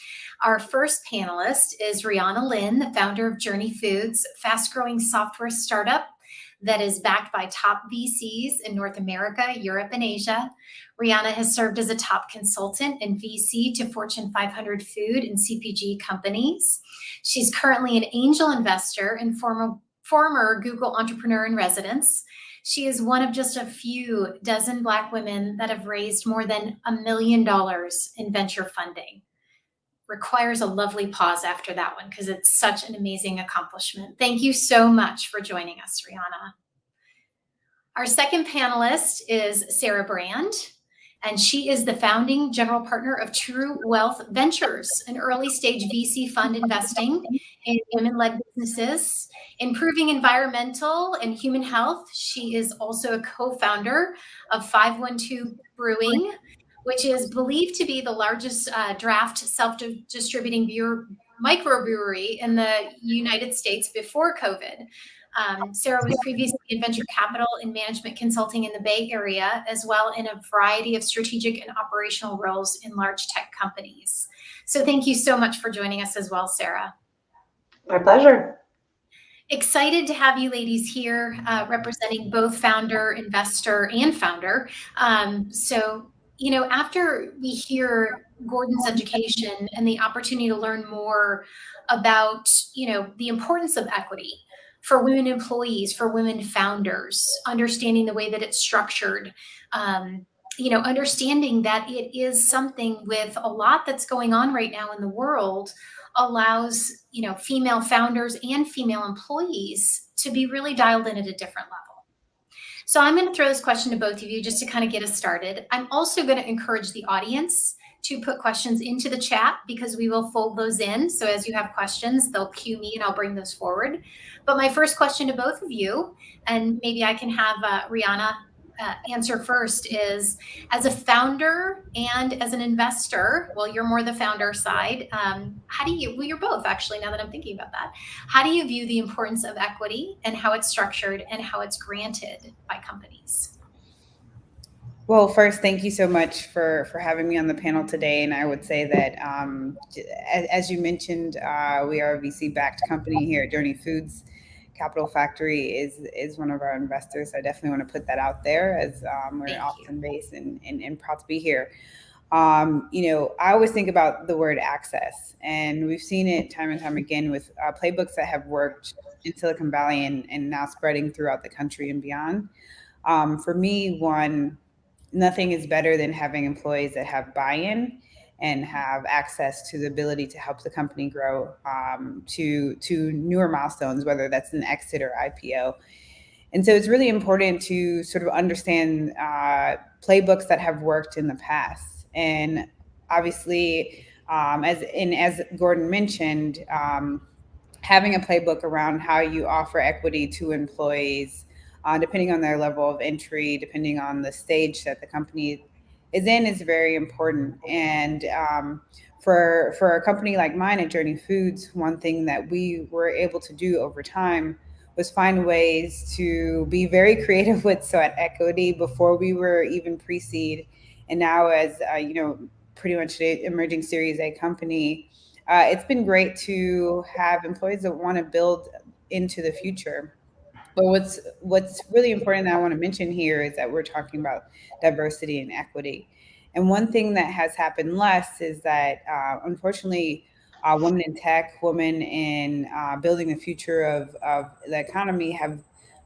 [SPEAKER 14] Our first panelist is Rihanna Lynn, the founder of Journey Foods, fast-growing software startup that is backed by top VCs in North America, Europe, and Asia. Rihanna has served as a top consultant and VC to Fortune 500 food and CPG companies. She's currently an angel investor and former Google entrepreneur in residence. She is one of just a few dozen Black women that have raised more than $1 million in venture funding. Requires a lovely pause after that one because it's such an amazing accomplishment. Thank you so much for joining us, Rihanna. Our second panelist is Sarah Brand, and she is the founding general partner of True Wealth Ventures, an early stage VC fund investing in women-led businesses, improving environmental and human health. She is also a co-founder of 512 Brewing, which is believed to be the largest draft self-distributing microbrewery in the United States before COVID. Sarah was previously in venture capital and management consulting in the Bay Area, as well in a variety of strategic and operational roles in large tech companies. So thank you so much for joining us as well, Sarah.
[SPEAKER 8] My pleasure.
[SPEAKER 14] Excited to have you ladies here representing both founder, investor, and founder. You know, after we hear Gordon's education and the opportunity to learn more about, you know, the importance of equity for women employees, for women founders, understanding the way that it's structured, you know, understanding that it is something with a lot that's going on right now in the world allows, you know, female founders and female employees to be really dialed in at a different level. So I'm going to throw this question to both of you just to kind of get us started. I'm also going to encourage the audience to put questions into the chat because we will fold those in. So as you have questions, they'll cue me and I'll bring those forward. But my first question to both of you, and maybe I can have Rihanna answer first, is as a founder and as an investor, well, you're more the founder side. How do you, well, you're both actually, now that I'm thinking about that, how do you view the importance of equity and how it's structured and how it's granted by companies?
[SPEAKER 15] Well, first, thank you so much for having me on the panel today. And I would say that, as you mentioned, we are a VC-backed company here at Journey Foods. Capital Factory is one of our investors. I definitely want to put that out there as we're in Austin based and proud to be here. You know, I always think about the word access, and we've seen it time and time again with playbooks that have worked in Silicon Valley and now spreading throughout the country and beyond. For me, nothing is better than having employees that have buy-in and have access to the ability to help the company grow to newer milestones, whether that's an exit or IPO. And so it's really important to sort of understand playbooks that have worked in the past. And obviously, as Gordon mentioned, having a playbook around how you offer equity to employees, depending on their level of entry, depending on the stage that the company is in, is very important. And for a company like mine at Journey Foods, one thing that we were able to do over time was find ways to be very creative with sweat equity before we were even pre-seed. And now as, you know, pretty much the emerging Series A company, it's been great to have employees that want to build into the future. But what's really important that I want to mention here is that we're talking about diversity and equity. And one thing that has happened less is that, unfortunately, women in tech, women in building the future of the economy have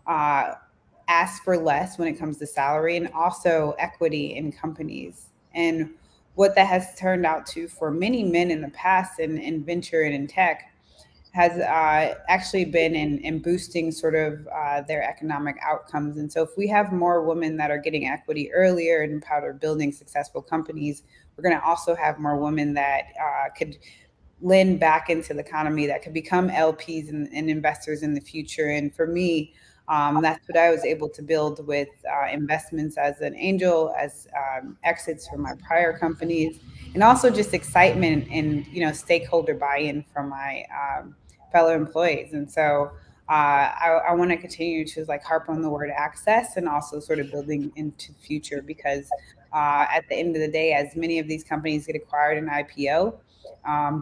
[SPEAKER 15] asked for less when it comes to salary and also equity in companies. And what that has turned out to for many men in the past in venture and in tech has actually been in boosting sort of their economic outcomes. And so if we have more women that are getting equity earlier and empowered are building successful companies, we're going to also have more women that could lend back into the economy, that could become LPs and investors in the future. And for me, that's what I was able to build with investments as an angel, as exits from my prior companies, and also just excitement and stakeholder buy-in from my fellow employees. And so I want to continue to harp on the word access and also sort of building into the future, because at the end of the day, as many of these companies get acquired in IPO,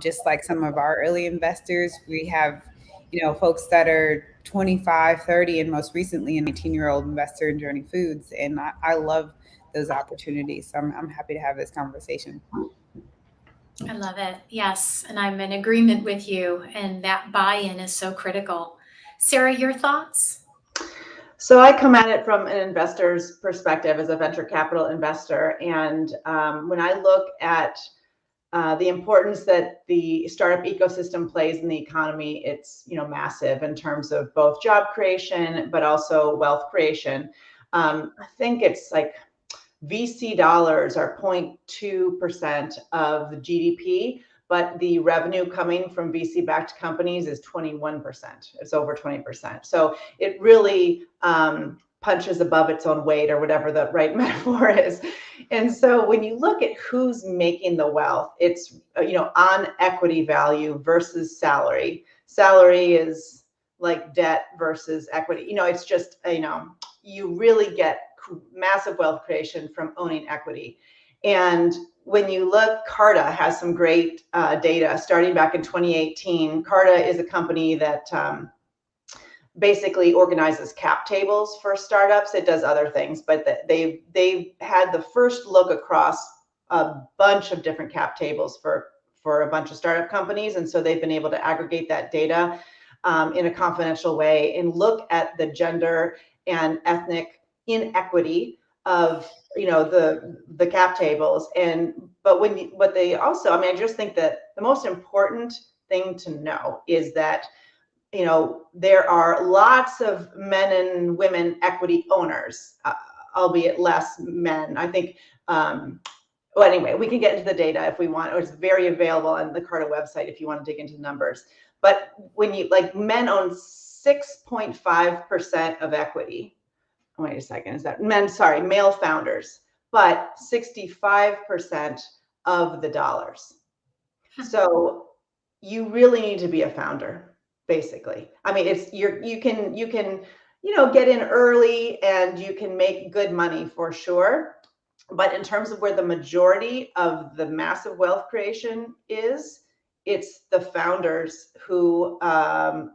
[SPEAKER 15] just like some of our early investors, we have, folks that are 25, 30, and most recently an 18-year-old investor in Journey Foods. And I love those opportunities. So I'm happy to have this conversation.
[SPEAKER 14] I love it. Yes. And I'm in agreement with you. And that buy-in is so critical. Sarah, your thoughts?
[SPEAKER 16] So I come at it from an investor's perspective as a venture capital investor. And when I look at the importance that the startup ecosystem plays in the economy, it's massive in terms of both job creation, but also wealth creation. I think it's like VC dollars are 0.2% of the GDP, but the revenue coming from VC-backed companies is 21%. It's over 20%. So it really punches above its own weight, or whatever the right metaphor is. And so when you look at who's making the wealth, it's on equity value versus salary. Salary is like debt versus equity. It's just you really get massive wealth creation from owning equity. And when you look, Carta has some great data starting back in 2018. Carta is a company that basically organizes cap tables for startups. It does other things, but they've had the first look across a bunch of different cap tables for a bunch of startup companies. And so they've been able to aggregate that data in a confidential way and look at the gender and ethnic inequity of the cap tables. But what they also, I just think that the most important thing to know is that there are lots of men and women equity owners, albeit less men. I think, well, anyway, we can get into the data if we want. It's very available on the Carta website if you want to dig into the numbers. But when men own 6.5% of equity. Wait a second, is that male founders, but 65% of the dollars. So you really need to be a founder. Basically, it's you can get in early and you can make good money for sure. But in terms of where the majority of the massive wealth creation is, it's the founders who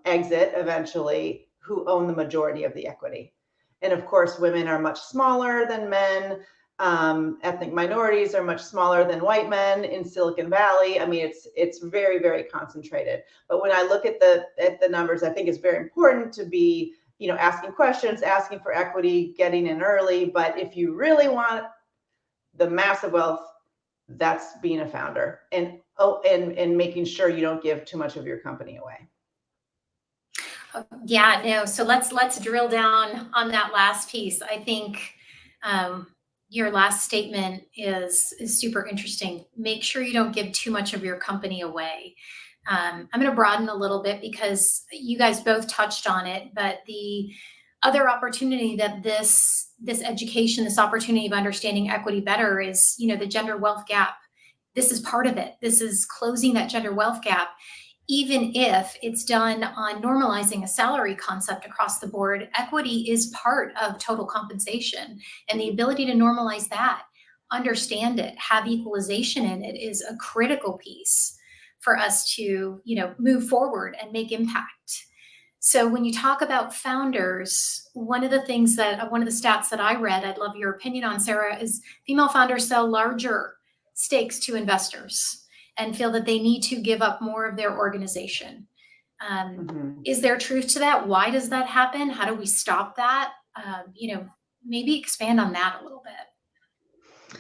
[SPEAKER 16] exit eventually, who own the majority of the equity. And of course, women are much smaller than men. Ethnic minorities are much smaller than white men in Silicon Valley. It's very, very concentrated. But when I look at the numbers, I think it's very important to be, asking questions, asking for equity, getting in early. But if you really want the massive wealth, that's being a founder and making sure you don't give too much of your company away.
[SPEAKER 14] Yeah, no. So let's drill down on that last piece. I think your last statement is super interesting. Make sure you don't give too much of your company away. I'm going to broaden a little bit because you guys both touched on it, but the other opportunity that this education, this opportunity of understanding equity better is, the gender wealth gap. This is part of it. This is closing that gender wealth gap. Even if it's done on normalizing a salary concept across the board, equity is part of total compensation, and the ability to normalize that, understand it, have equalization in it is a critical piece for us to, move forward and make impact. So when you talk about founders, one of the stats that I read, I'd love your opinion on, Sarah, is female founders sell larger stakes to investors and feel that they need to give up more of their organization. Is there truth to that? Why does that happen? How do we stop that? Maybe expand on that a little bit.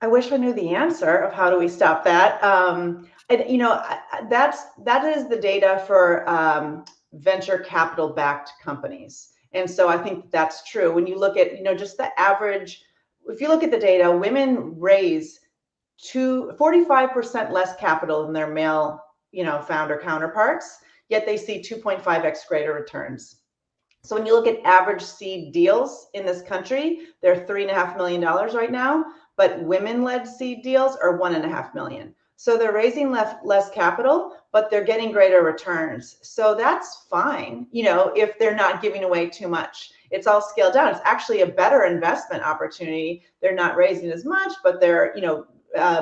[SPEAKER 16] I wish I knew the answer of how do we stop that. And you know, that is the data for venture capital backed companies. And so I think that's true. When you look at, you know, just the average, if you look at the data, women raise 45% less capital than their male, you know, founder counterparts, yet they see 2.5x greater returns. So when you look at average seed deals in this country, they're $3.5 million right now, but women-led seed deals are $1.5 million. So they're raising less capital, but they're getting greater returns. So that's fine, you know, if they're not giving away too much. It's all scaled down. It's actually a better investment opportunity. They're not raising as much, but they're, you know,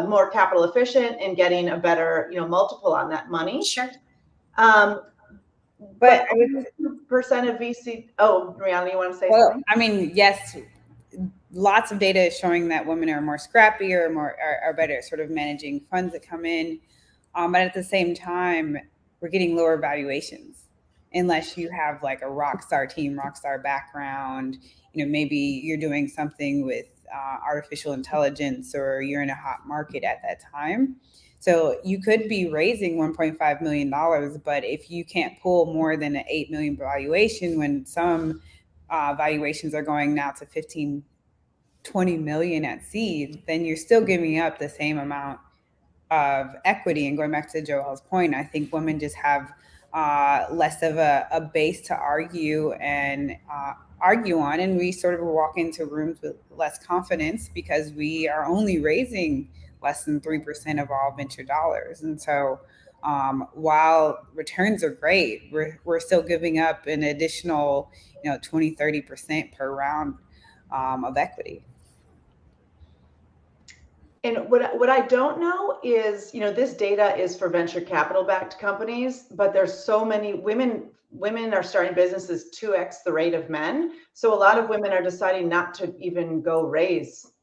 [SPEAKER 16] more capital efficient and getting a better, you know, multiple on that money.
[SPEAKER 14] Sure.
[SPEAKER 16] But 2% of VC. Oh, Rihanna, you want to say something?
[SPEAKER 15] I mean, yes, lots of data is showing that women are more scrappy or are better at sort of managing funds that come in. But at the same time, we're getting lower valuations unless you have like a rock star team, rock star background. You know, maybe you're doing something with artificial intelligence or you're in a hot market at that time. So you could be raising $1.5 million, but if you can't pull more than an $8 million valuation, when some valuations are going now to 15, 20 million at seed, then you're still giving up the same amount of equity. And going back to Joelle's point, I think women just have less of a base to argue on, and we sort of walk into rooms with less confidence because we are only raising less than 3% of all venture dollars. And so while returns are great, we're still giving up an additional, 20, 30% per round of equity.
[SPEAKER 16] And what I don't know is, this data is for venture capital backed companies, but there's so many women are starting businesses 2x the rate of men. So a lot of women are deciding not to even go raise,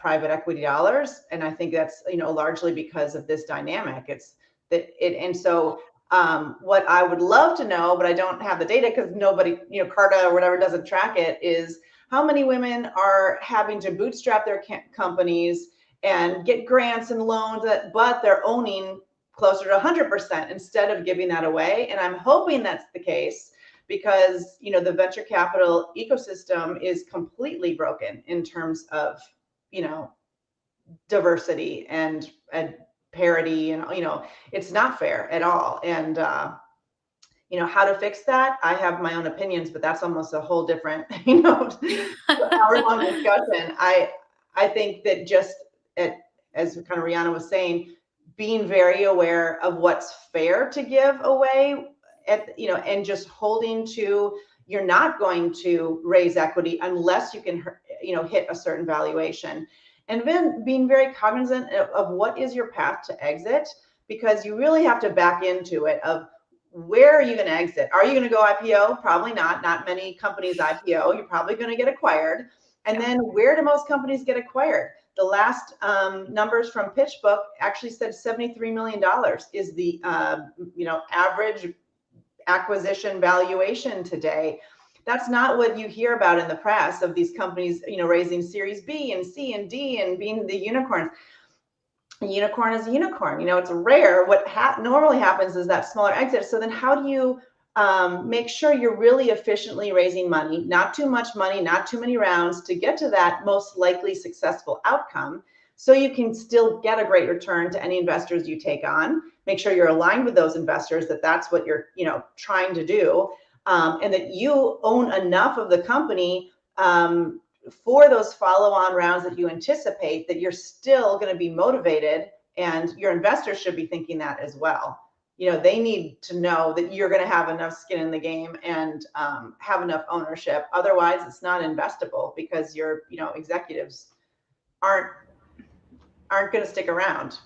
[SPEAKER 16] private equity dollars. And I think that's, largely because of this dynamic. And so what I would love to know, but I don't have the data because nobody, Carta or whatever doesn't track it, is how many women are having to bootstrap their companies and get grants and loans, but they're owning closer to 100% instead of giving that away. And I'm hoping that's the case because, the venture capital ecosystem is completely broken in terms of, diversity and parity, and, it's not fair at all. And, how to fix that, I have my own opinions, but that's almost a whole different, hour-long discussion. I think that just as kind of Rihanna was saying, being very aware of what's fair to give away, and just holding to, you're not going to raise equity unless you can, hit a certain valuation. And then being very cognizant of what is your path to exit, because you really have to back into it of, where are you going to exit? Are you going to go IPO? Probably not. Not many companies IPO. You're probably going to get acquired. And then where do most companies get acquired? The last numbers from Pitchbook actually said $73 million is the average acquisition valuation today. That's not what you hear about in the press of these companies, raising Series B and C and D and being the unicorns. A unicorn is a unicorn. It's rare. What normally happens is that smaller exit. So then how do you make sure you're really efficiently raising money, not too much money, not too many rounds, to get to that most likely successful outcome, so you can still get a great return to any investors you take on. Make sure you're aligned with those investors, that that's what you're trying to do, and that you own enough of the company for those follow-on rounds that you anticipate, that you're still going to be motivated, and your investors should be thinking that as well. They need to know that you're going to have enough skin in the game and have enough ownership. Otherwise, it's not investable because your executives aren't going to stick around.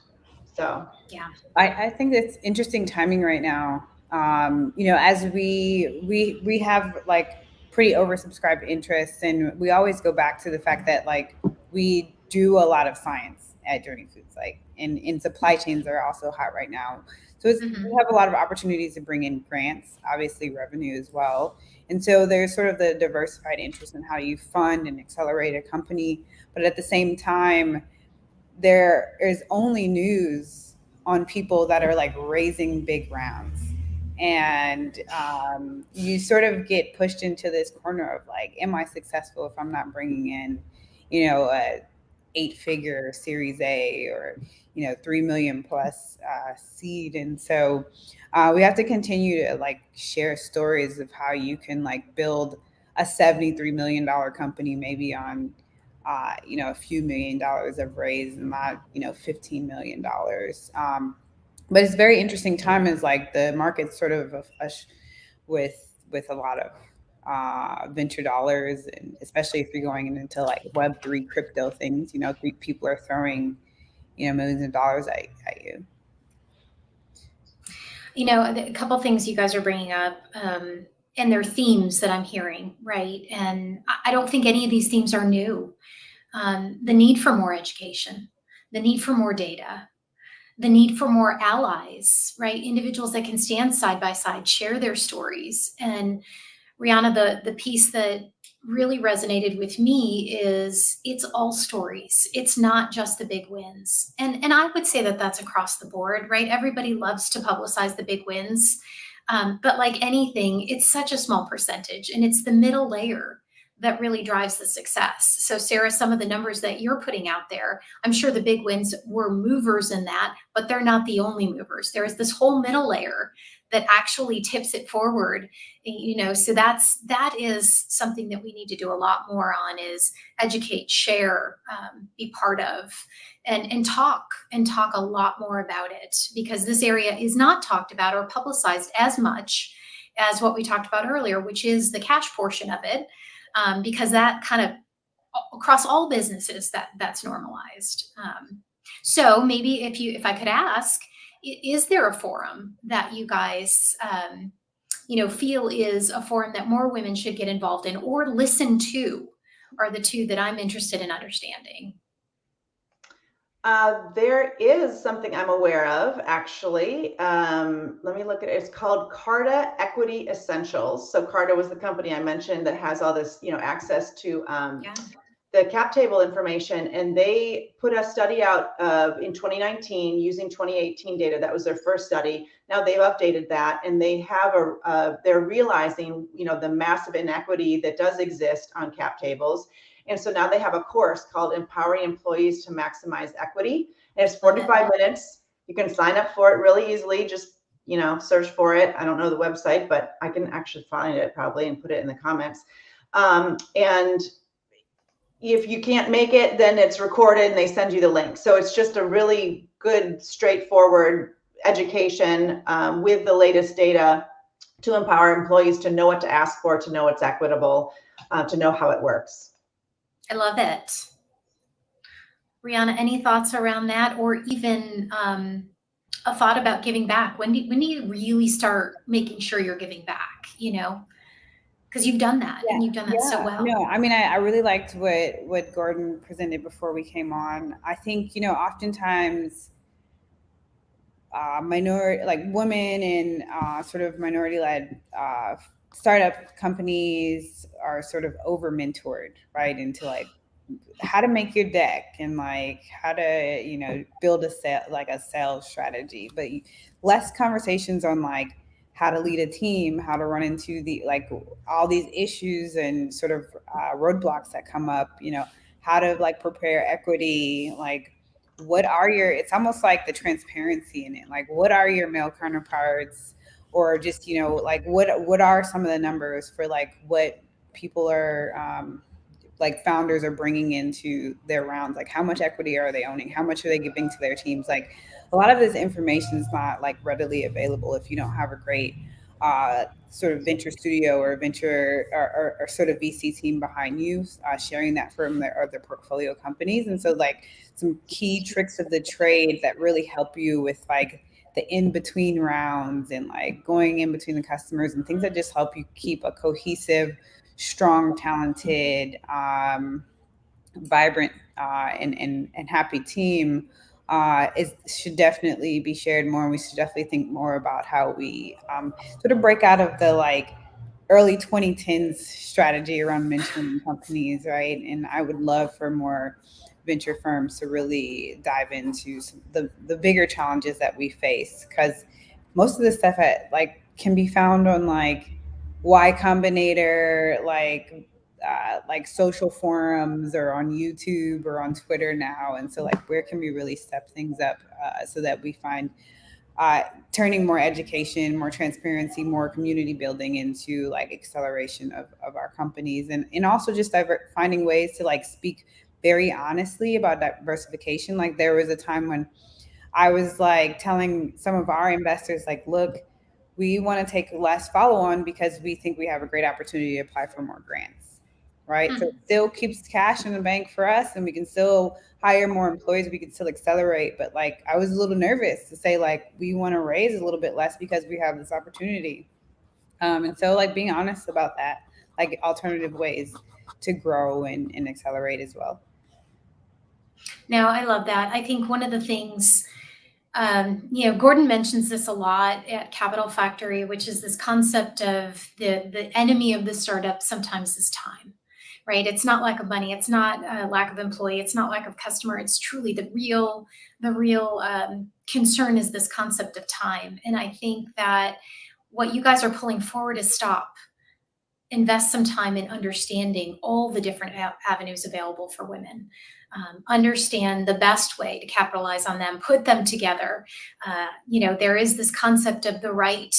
[SPEAKER 16] So
[SPEAKER 14] yeah,
[SPEAKER 15] I think it's interesting timing right now. As we have like pretty oversubscribed interests, and we always go back to the fact that like we do a lot of science, at Journey Foods. Like, and in supply chains are also hot right now. So we have a lot of opportunities to bring in grants, obviously revenue as well. And so there's sort of the diversified interest in how you fund and accelerate a company. But at the same time, there is only news on people that are like raising big rounds. And you sort of get pushed into this corner of like, am I successful if I'm not bringing in, a 8-figure Series A or 3 million plus seed? And so we have to continue to like share stories of how you can like build a $73 million company maybe on a few $1 million of raise and not $15 million. But it's very interesting time is like the market's sort of with a lot of venture dollars, and especially if you're going into like Web3 crypto things, people are throwing millions of dollars at you.
[SPEAKER 14] A couple things you guys are bringing up, and they're themes that I'm hearing, right? And I don't think any of these themes are new. The need for more education, the need for more data, the need for more allies, right? Individuals that can stand side by side, share their stories. And Rihanna, the piece that really resonated with me is it's all stories. It's not just the big wins. And I would say that that's across the board, right? Everybody loves to publicize the big wins. But like anything, it's such a small percentage, and it's the middle layer that really drives the success. So Sarah, some of the numbers that you're putting out there, I'm sure the big wins were movers in that, but they're not the only movers. There is this whole middle layer that actually tips it forward, so that is something that we need to do a lot more on, is educate, share, be part of, and talk a lot more about it, because this area is not talked about or publicized as much as what we talked about earlier, which is the cash portion of it. Because that kind of across all businesses that's normalized. So maybe if I could ask, is there a forum that you guys feel is a forum that more women should get involved in or listen to? Are the two that I'm interested in understanding.
[SPEAKER 16] There is something I'm aware of, actually. Let me look at it. It's called Carta Equity Essentials. So Carta was the company I mentioned that has all this, access to the cap table information. And they put a study out in 2019 using 2018 data. That was their first study. Now they've updated that, and they have they're realizing, the massive inequity that does exist on cap tables. And so now they have a course called Empowering Employees to Maximize Equity. And it's 45 minutes. You can sign up for it really easily. Just, search for it. I don't know the website, but I can actually find it probably and put it in the comments. And if you can't make it, then it's recorded and they send you the link. So it's just a really good, straightforward education with the latest data to empower employees to know what to ask for, to know it's equitable, to know how it works.
[SPEAKER 14] I love it. Rihanna, any thoughts around that, or even a thought about giving back? When do you really start making sure you're giving back, because you've done that and you've done that so well.
[SPEAKER 15] No, I mean, I really liked what Gordon presented before we came on. I think, oftentimes women in sort of minority-led startup companies are sort of over mentored, right, into like how to make your deck and like how to build a sales strategy, but less conversations on like how to lead a team, how to run into all these issues and sort of roadblocks that come up, how to like prepare equity, like it's almost like the transparency in it, like what are your male counterparts, or just what are some of the numbers for like what people are like founders are bringing into their rounds, like how much equity are they owning, how much are they giving to their teams. Like a lot of this information is not like readily available if you don't have a great sort of venture studio or venture or sort of VC team behind you sharing that from their other portfolio companies. And so like some key tricks of the trade that really help you with like the in-between rounds and like going in between the customers and things that just help you keep a cohesive, strong, talented, vibrant and happy team should definitely be shared more. And we should definitely think more about how we sort of break out of the like early 2010s strategy around mentoring companies, right? And I would love for more venture firms to really dive into the bigger challenges that we face, because most of this stuff can be found on like Y Combinator, like social forums or on YouTube or on Twitter now. And so like, where can we really step things up so that we find turning more education, more transparency, more community building into like acceleration of our companies, and also just finding ways to like speak very honestly about diversification. Like there was a time when I was like telling some of our investors, like, look, we want to take less follow on because we think we have a great opportunity to apply for more grants, right? So it still keeps cash in the bank for us, and we can still hire more employees, we can still accelerate. But like, I was a little nervous to say like, we want to raise a little bit less because we have this opportunity. And so like being honest about that, like alternative ways to grow and accelerate as well.
[SPEAKER 14] No, I love that. I think one of the things, Gordon mentions this a lot at Capital Factory, which is this concept of the enemy of the startup sometimes is time, right? It's not lack of money. It's not a lack of employee. It's not lack of customer. It's truly the real concern is this concept of time. And I think that what you guys are pulling forward is stop. Invest some time in understanding all the different avenues available for women. Understand the best way to capitalize on them, put them together. There is this concept of the right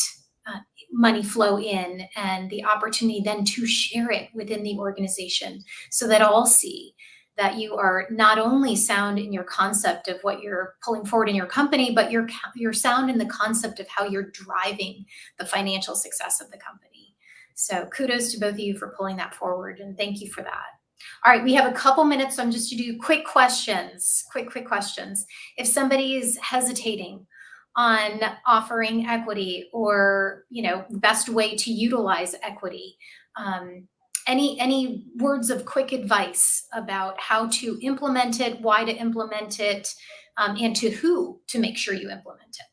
[SPEAKER 14] money flow in and the opportunity then to share it within the organization so that all see that you are not only sound in your concept of what you're pulling forward in your company, but you're sound in the concept of how you're driving the financial success of the company. So kudos to both of you for pulling that forward, and thank you for that. All right, we have a couple minutes, so I'm just to do quick questions. Quick questions. If somebody is hesitating on offering equity or, best way to utilize equity, any words of quick advice about how to implement it, why to implement it, and to who to make sure you implement it?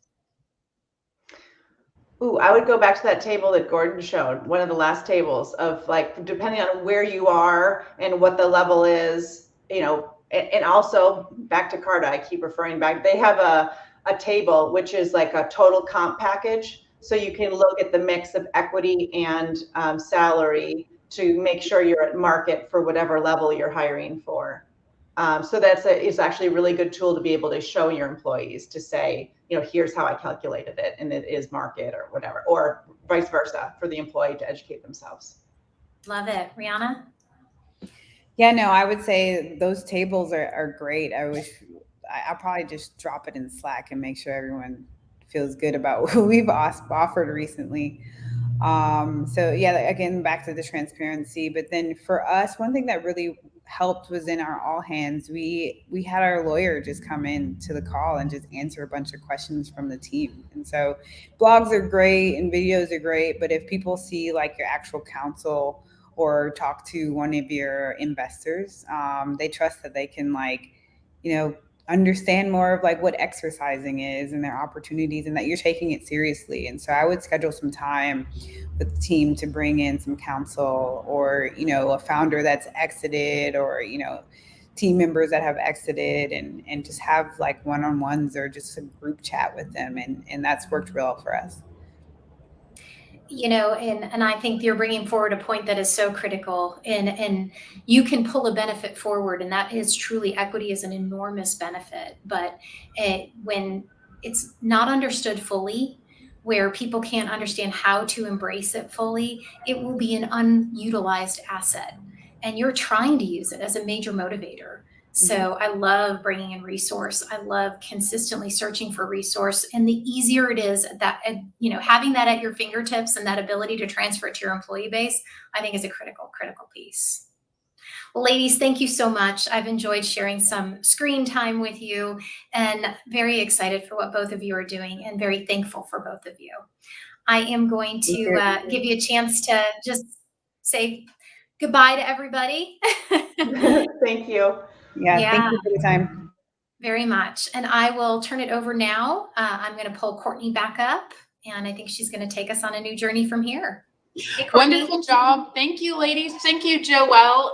[SPEAKER 16] Ooh, I would go back to that table that Gordon showed, one of the last tables of like, depending on where you are and what the level is, and also back to Carta, I keep referring back, they have a table, which is like a total comp package. So you can look at the mix of equity and salary to make sure you're at market for whatever level you're hiring for. So it's actually a really good tool to be able to show your employees to say, here's how I calculated it, and it is market or whatever, or vice versa for the employee to educate themselves.
[SPEAKER 14] Love it. Rihanna?
[SPEAKER 15] Yeah, no, I would say those tables are great. I'll probably just drop it in Slack and make sure everyone feels good about what we've offered recently. So yeah, again, back to the transparency. But then for us, one thing that really helped was in our all hands, we had our lawyer just come in to the call and just answer a bunch of questions from the team. And so blogs are great and videos are great, but if people see like your actual counsel or talk to one of your investors, they trust that they can understand more of like what exercising is and their opportunities, and that you're taking it seriously. And so I would schedule some time with the team to bring in some counsel or, a founder that's exited or, team members that have exited, and just have like one-on-ones or just a group chat with them. And that's worked well for us.
[SPEAKER 14] And I think you're bringing forward a point that is so critical, and you can pull a benefit forward, and that is truly equity is an enormous benefit. But when it's not understood fully, where people can't understand how to embrace it fully, it will be an unutilized asset, and you're trying to use it as a major motivator. So I love bringing in resource. I love consistently searching for resource. And the easier it is that, having that at your fingertips and that ability to transfer it to your employee base, I think is a critical piece. Well, ladies, thank you so much. I've enjoyed sharing some screen time with you and very excited for what both of you are doing and very thankful for both of you. I am going to give you a chance to just say goodbye to everybody.
[SPEAKER 16] Thank you.
[SPEAKER 15] Yeah, thank you for the time.
[SPEAKER 14] Very much. And I will turn it over now. I'm going to pull Courtney back up, and I think she's going to take us on a new journey from here. Hey, Courtney.
[SPEAKER 1] Wonderful job. Thank you, ladies. Thank you, Joelle.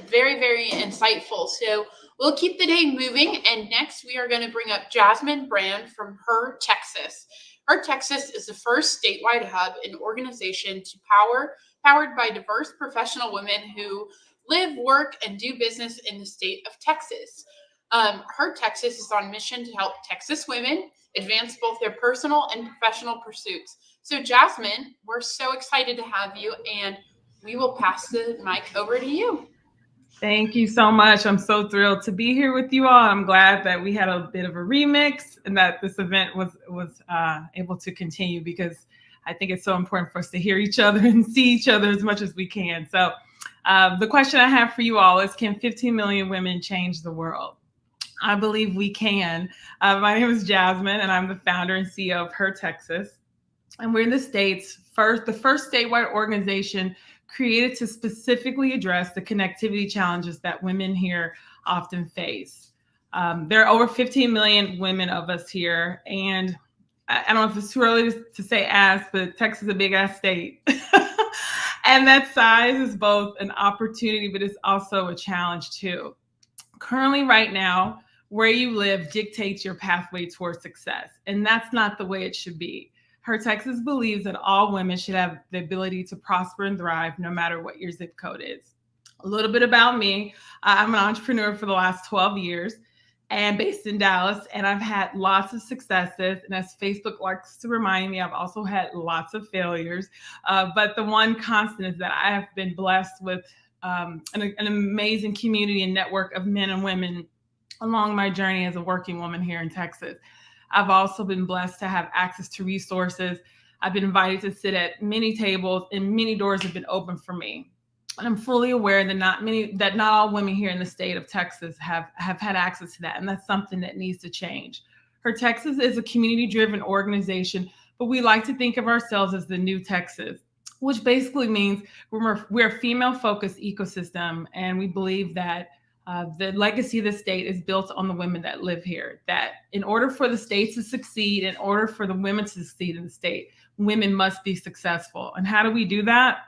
[SPEAKER 1] Very, very insightful. So we'll keep the day moving. And next, we are going to bring up Jasmine Brand from Her Texas. Her Texas is the first statewide hub and organization powered by diverse professional women who live, work, and do business in the state of Texas. Her Texas is on mission to help Texas women advance both their personal and professional pursuits. So, Jasmine, we're so excited to have you, and we will pass the mic over to you.
[SPEAKER 4] Thank you so much. I'm so thrilled to be here with you all. I'm glad that we had a bit of a remix and that this event was able to continue, because I think it's so important for us to hear each other and see each other as much as we can. So the question I have for you all is, can 15 million women change the world? I believe we can. My name is Jasmine, and I'm the founder and CEO of Her Texas. And we're in the States, the first statewide organization created to specifically address the connectivity challenges that women here often face. There are over 15 million women of us here. And I don't know if it's too early to say ass, but Texas is a big ass state. And that size is both an opportunity, but it's also a challenge too. Currently, right now, where you live dictates your pathway towards success. And that's not the way it should be. Her Texas believes that all women should have the ability to prosper and thrive no matter what your zip code is. A little bit about me. I'm an entrepreneur for the last 12 years and based in Dallas, and I've had lots of successes. And as Facebook likes to remind me, I've also had lots of failures. But the one constant is that I have been blessed with an amazing community and network of men and women along my journey as a working woman here in Texas. I've also been blessed to have access to resources. I've been invited to sit at many tables, and many doors have been open for me. And I'm fully aware that not all women here in the state of Texas have had access to that. And that's something that needs to change. Her Texas is a community-driven organization, but we like to think of ourselves as the new Texas, which basically means we're a female-focused ecosystem. And we believe that the legacy of the state is built on the women that live here, that in order for the state to succeed, in order for the women to succeed in the state, women must be successful. And how do we do that?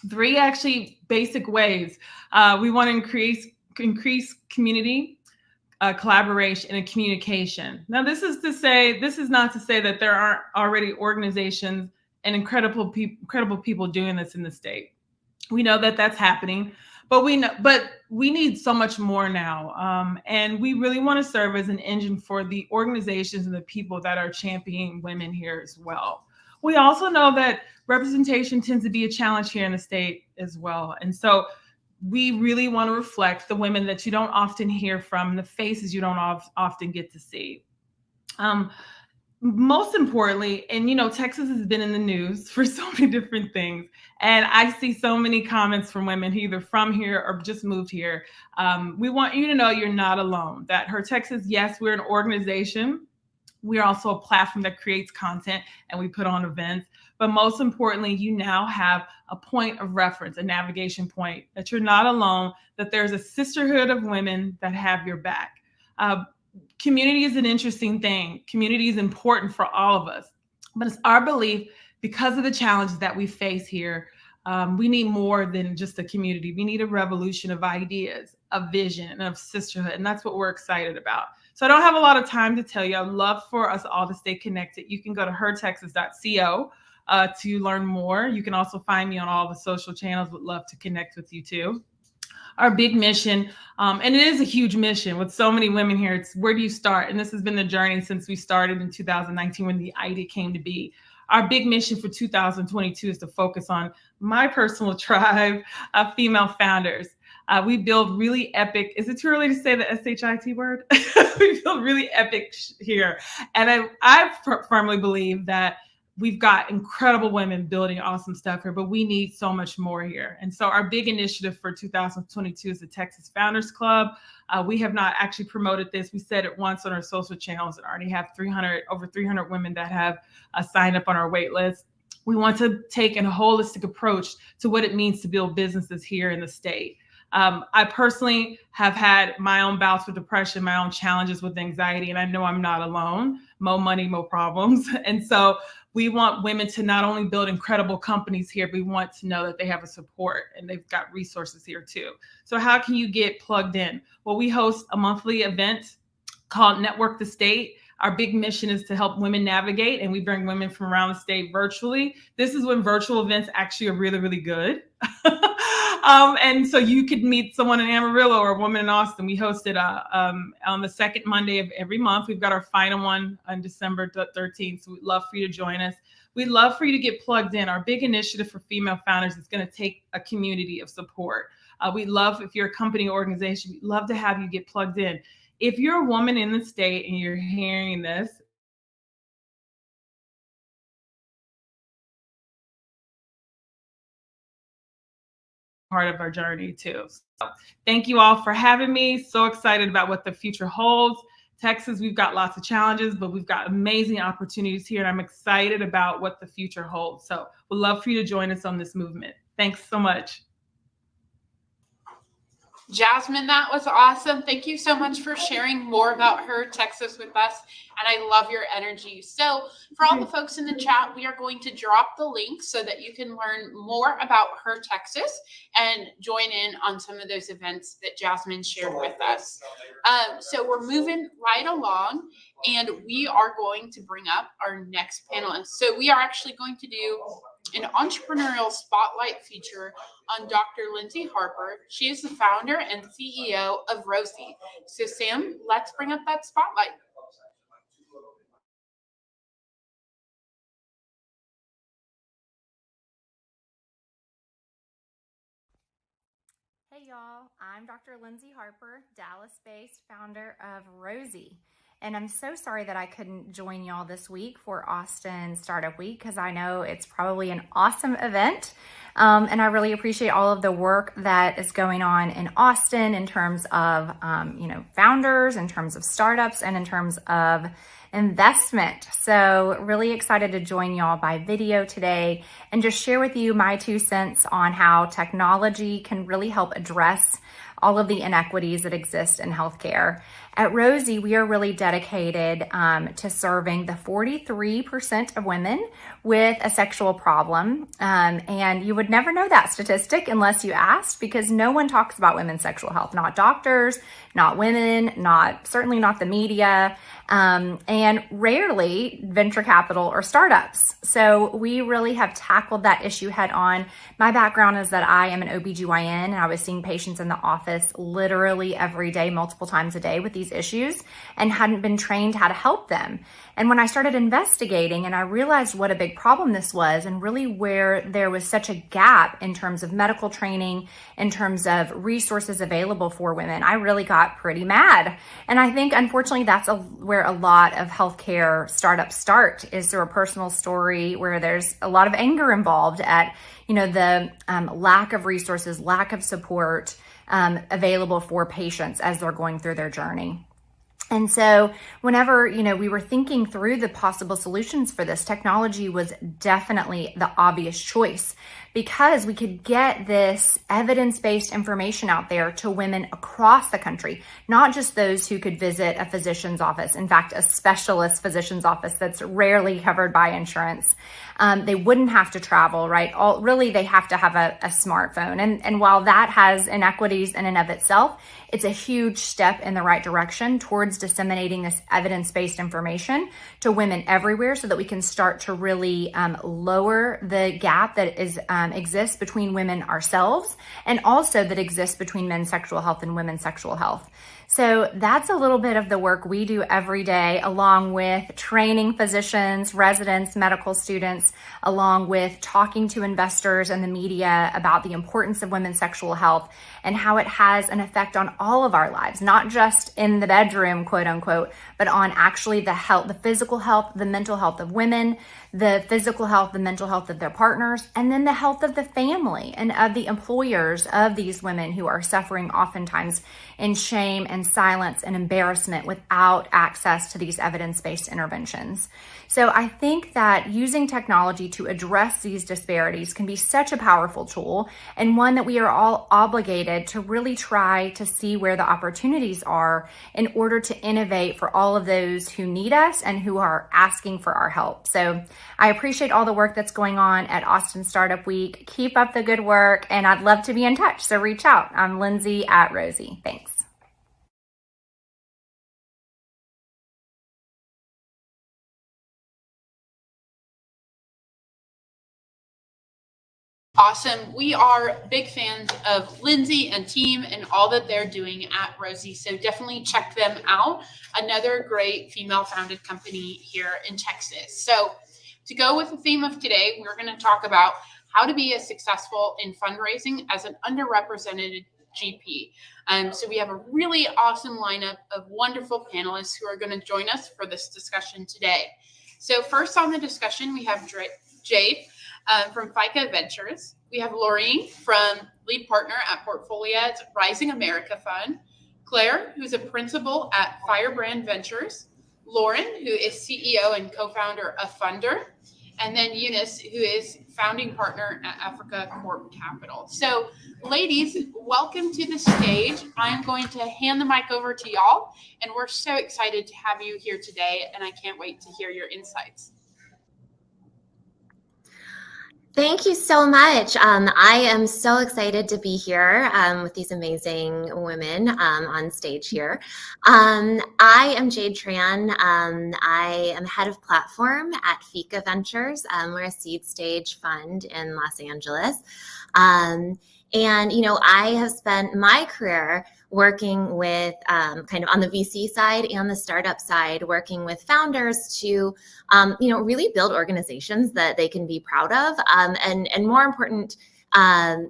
[SPEAKER 4] 3 actually basic ways. We want to increase community, collaboration, and communication. Now, this is not to say that there aren't already organizations and incredible people doing this in the state. We know that that's happening. But we need so much more now. And we really want to serve as an engine for the organizations and the people that are championing women here as well. We also know that representation tends to be a challenge here in the state as well. And so we really want to reflect the women that you don't often hear from, the faces you don't often get to see. Most importantly, and Texas has been in the news for so many different things. And I see so many comments from women either from here or just moved here. We want you to know you're not alone, that Her Texas, yes, we're an organization. We're also a platform that creates content and we put on events. But most importantly, you now have a point of reference, a navigation point, that you're not alone, that there's a sisterhood of women that have your back. Community is an interesting thing. Community is important for all of us. But it's our belief, because of the challenges that we face here, we need more than just a community. We need a revolution of ideas, of vision, and of sisterhood. And that's what we're excited about. So I don't have a lot of time to tell you. I'd love for us all to stay connected. You can go to hertexas.co to learn more. You can also find me on all the social channels. Would love to connect with you too. Our big mission, and it is a huge mission with so many women here. It's where do you start? And this has been the journey since we started in 2019 when the idea came to be. Our big mission for 2022 is to focus on my personal tribe of female founders. We build really epic, is it too early to say the SHIT word? We build really epic here. And I firmly believe that we've got incredible women building awesome stuff here, but we need so much more here. And so our big initiative for 2022 is the Texas Founders Club. We have not actually promoted this. We said it once on our social channels and already have over 300 women that have signed up on our wait list. We want to take a holistic approach to what it means to build businesses here in the state.
[SPEAKER 17] I personally have had my own bouts with depression, my own challenges with anxiety, and I know I'm not alone. Mo money, mo problems. And so we want women to not only build incredible companies here, but we want to know that they have a support and they've got resources here too. So how can you get plugged in? Well, we host a monthly event called Network the State. Our big mission is to help women navigate, and we bring women from around the state virtually. This is when virtual events actually are really, really good. And so you could meet someone in Amarillo or a woman in Austin. We hosted on the second Monday of every month. We've got our final one on December 13th. So we'd love for you to join us. We'd love for you to get plugged in. Our big initiative for female founders is going to take a community of support. We'd love, if you're a company or organization, we'd love to have you get plugged in. If you're a woman in the state and you're hearing this, part of our journey too. So thank you all for having me. So excited about what the future holds. Texas, we've got lots of challenges, but we've got amazing opportunities here, and I'm excited about what the future holds. So we'd love for you to join us on this movement. Thanks so much.
[SPEAKER 1] Jasmine, that was awesome. Thank you so much for sharing more about Her Texas with us. And I love your energy. So for all the folks in the chat, we are going to drop the link so that you can learn more about Her Texas and join in on some of those events that Jasmine shared with us. So we're moving right along, and we are going to bring up our next panelist. So we are actually going to do an entrepreneurial spotlight feature on Dr. Lindsay Harper. She is the founder and CEO of Rosie. So Sam, let's bring up that spotlight.
[SPEAKER 18] Hey y'all, I'm Dr. Lindsay Harper, Dallas-based founder of Rosie. And I'm so sorry that I couldn't join y'all this week for Austin Startup Week, because I know it's probably an awesome event. And I really appreciate all of the work that is going on in Austin in terms of, founders, in terms of startups, and in terms of investment. So really excited to join y'all by video today and just share with you my 2 cents on how technology can really help address all of the inequities that exist in healthcare. At Rosie, we are really dedicated to serving the 43% of women with a sexual problem. And you would never know that statistic unless you asked, because no one talks about women's sexual health, not doctors, not women, certainly not the media, and rarely venture capital or startups. So we really have tackled that issue head on. My background is that I am an OBGYN, and I was seeing patients in the office literally every day, multiple times a day with these issues, and hadn't been trained how to help them. And when I started investigating, and I realized what a big problem this was, and really where there was such a gap in terms of medical training, in terms of resources available for women, I really got pretty mad. And I think, unfortunately, that's where a lot of healthcare startups start, is through a personal story where there's a lot of anger involved at, the lack of resources, lack of support available for patients as they're going through their journey. And so whenever, we were thinking through the possible solutions for this, technology was definitely the obvious choice, because we could get this evidence-based information out there to women across the country, not just those who could visit a physician's office. In fact, a specialist physician's office that's rarely covered by insurance. They wouldn't have to travel, right? Really, they have to have a smartphone. And while that has inequities in and of itself, it's a huge step in the right direction towards disseminating this evidence-based information to women everywhere, so that we can start to really lower the gap that exists between women ourselves, and also that exists between men's sexual health and women's sexual health. So that's a little bit of the work we do every day, along with training physicians, residents, medical students, along with talking to investors and the media about the importance of women's sexual health and how it has an effect on all of our lives, not just in the bedroom, quote unquote, but on actually the health, the physical health, the mental health of women, the physical health, the mental health of their partners, and then the health of the family and of the employers of these women who are suffering oftentimes in shame and and silence and embarrassment without access to these evidence-based interventions. So I think that using technology to address these disparities can be such a powerful tool, and one that we are all obligated to really try to see where the opportunities are in order to innovate for all of those who need us and who are asking for our help. So I appreciate all the work that's going on at Austin Startup Week. Keep up the good work, and I'd love to be in touch. So reach out. I'm Lindsay at Rosie. Thanks.
[SPEAKER 1] Awesome. We are big fans of Lindsay and team and all that they're doing at Rosie. So definitely check them out. Another great female founded company here in Texas. So to go with the theme of today, we're going to talk about how to be as successful in fundraising as an underrepresented GP. So we have a really awesome lineup of wonderful panelists who are going to join us for this discussion today. So first on the discussion, we have Jade from FICA Ventures. We have Laureen from lead partner at Portfolia's Rising America Fund. Claire, who's a principal at Firebrand Ventures. Lauren, who is CEO and co-founder of Funder. And then Eunice, who is founding partner at Africa Corp Capital. So ladies, welcome to the stage. I'm going to hand the mic over to y'all. And we're so excited to have you here today. And I can't wait to hear your insights.
[SPEAKER 12] Thank you so much. I am so excited to be here with these amazing women on stage here. I am Jade Tran. I am head of platform at FICA Ventures. We're a seed stage fund in Los Angeles. And, you know, I have spent my career working with kind of on the VC side and the startup side, working with founders to, you know, really build organizations that they can be proud of, and more important,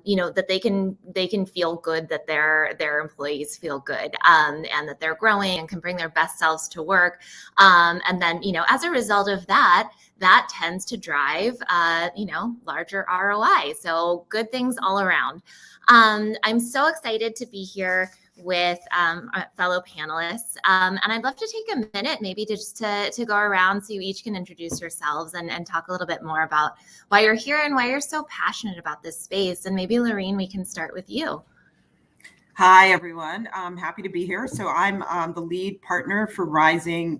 [SPEAKER 12] you know, that they can feel good, that their employees feel good, and that they're growing and can bring their best selves to work. And then, you know, as a result of that, that tends to drive, you know, larger ROI. So good things all around. I'm so excited to be here with fellow panelists. And I'd love to take a minute maybe just to go around so you each can introduce yourselves and talk a little bit more about why you're here and why you're so passionate about this space. And maybe Laureen, we can start with you.
[SPEAKER 19] Hi, everyone. I'm happy to be here. So I'm the lead partner for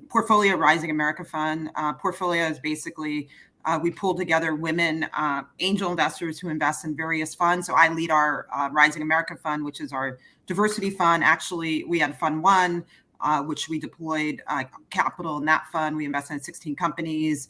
[SPEAKER 19] Portfolio Rising America Fund. Portfolio is basically, we pull together women angel investors who invest in various funds. So I lead our Rising America Fund, which is our diversity fund. Actually, we had Fund 1, which we deployed capital in that fund. We invested in 16 companies.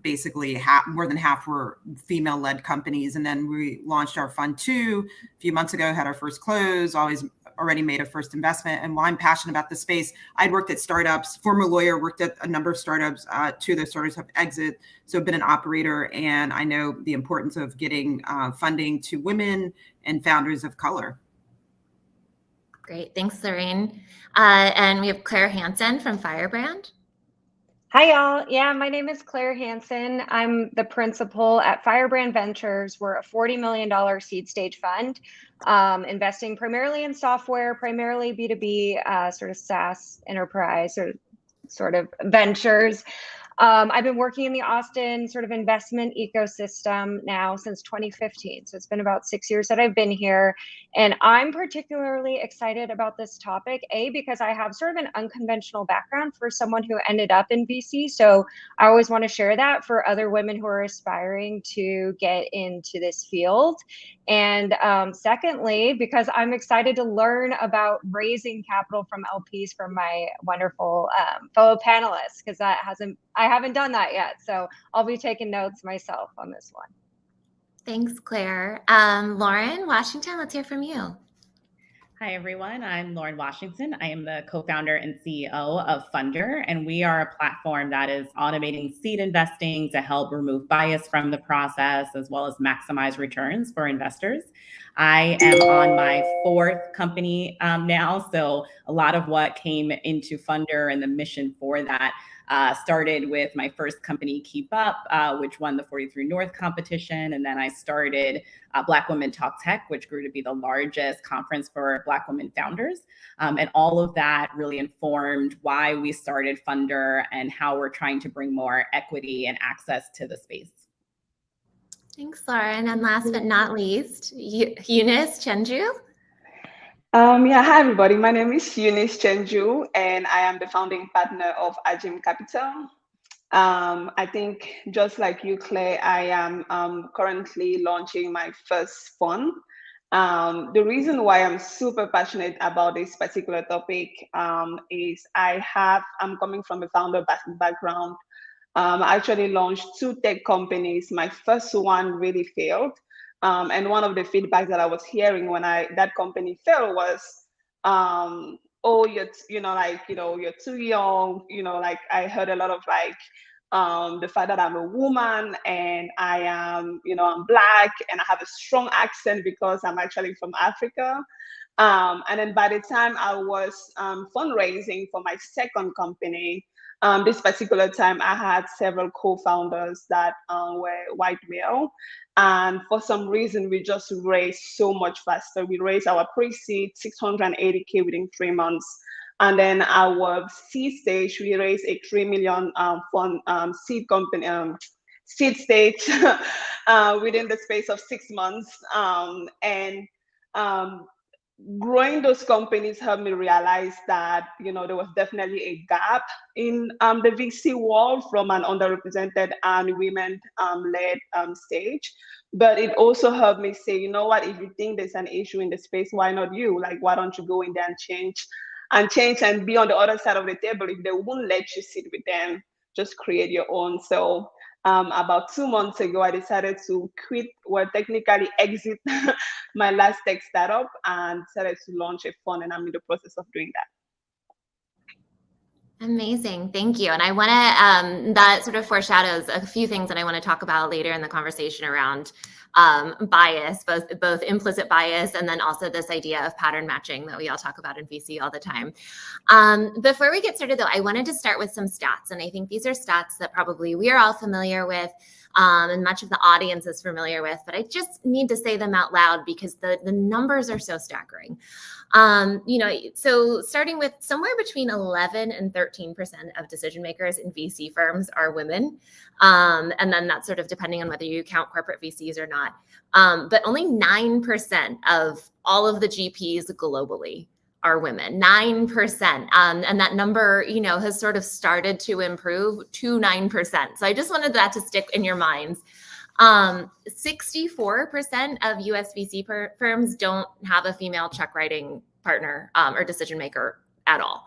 [SPEAKER 19] Basically, more than half were female-led companies. And then we launched our Fund 2 a few months ago, had our first close, already made a first investment. And while I'm passionate about the space, I'd worked at startups, former lawyer, worked at a number of startups. Two of those startups have exit. So I've been an operator, and I know the importance of getting funding to women and founders of color.
[SPEAKER 12] Great. Thanks, Laureen. And we have Claire Hansen from Firebrand.
[SPEAKER 20] Hi, y'all. Yeah, my name is Claire Hansen. I'm the principal at Firebrand Ventures. We're a $40 million seed stage fund, investing primarily in software, primarily B2B, sort of SaaS enterprise or sort of ventures. I've been working in the Austin sort of investment ecosystem now since 2015. So it's been about 6 years that I've been here. And I'm particularly excited about this topic, because I have sort of an unconventional background for someone who ended up in VC. So I always want to share that for other women who are aspiring to get into this field. And secondly, because I'm excited to learn about raising capital from LPs from my wonderful fellow panelists, because I haven't done that yet. So I'll be taking notes myself on this one.
[SPEAKER 12] Thanks, Claire. Lauren Washington, let's hear from you.
[SPEAKER 21] Hi, everyone. I'm Lauren Washington. I am the co-founder and CEO of Funder, and we are a platform that is automating seed investing to help remove bias from the process, as well as maximize returns for investors. I am on my fourth company now, so a lot of what came into Funder and the mission for that Started with my first company, Keep Up, which won the 43 North competition. And then I started Black Women Talk Tech, which grew to be the largest conference for Black women founders. And all of that really informed why we started Funder and how we're trying to bring more equity and access to the space.
[SPEAKER 12] Thanks, Lauren. And last but not least, Eunice Chenju.
[SPEAKER 2] Yeah, hi everybody. My name is Eunice Chenju, and I am the founding partner of Ajim Capital. I think just like you, Claire, I am currently launching my first fund. The reason why I'm super passionate about this particular topic is I'm coming from a founder background. I actually launched 2 tech companies. My first one really failed. And one of the feedback that I was hearing when that company failed was, oh, you're too young. Like I heard a lot of the fact that I'm a woman and I am, I'm Black and I have a strong accent because I'm actually from Africa. And then by the time I was fundraising for my second company, this particular time I had several co-founders that were white male. And for some reason, we just raised so much faster. We raised our pre-seed 680K within 3 months. And then our seed stage, we raised a 3 million fund seed stage within the space of 6 months. Growing those companies helped me realize that there was definitely a gap in the VC world from an underrepresented and women-led stage. But it also helped me say, you know what, if you think there's an issue in the space, why not you? Like, why don't you go in there and change and be on the other side of the table? If they won't let you sit with them, just create your own. So about 2 months ago, I decided to quit, technically exit my last tech startup and decided to launch a fund, and I'm in the process of doing that.
[SPEAKER 12] Amazing. Thank you. And I want to, that sort of foreshadows a few things that I want to talk about later in the conversation around bias, both implicit bias and then also this idea of pattern matching that we all talk about in VC all the time. Before we get started though, I wanted to start with some stats. And I think these are stats that probably we are all familiar with and much of the audience is familiar with, but I just need to say them out loud because the numbers are so staggering. So starting with somewhere between 11 and 13% of decision makers in VC firms are women. And then that's sort of depending on whether you count corporate VCs or not. But only 9% of all of the GPs globally are women, 9%. And that number, has sort of started to improve to 9%. So I just wanted that to stick in your minds. 64% of US VC firms don't have a female check writing partner or decision maker at all.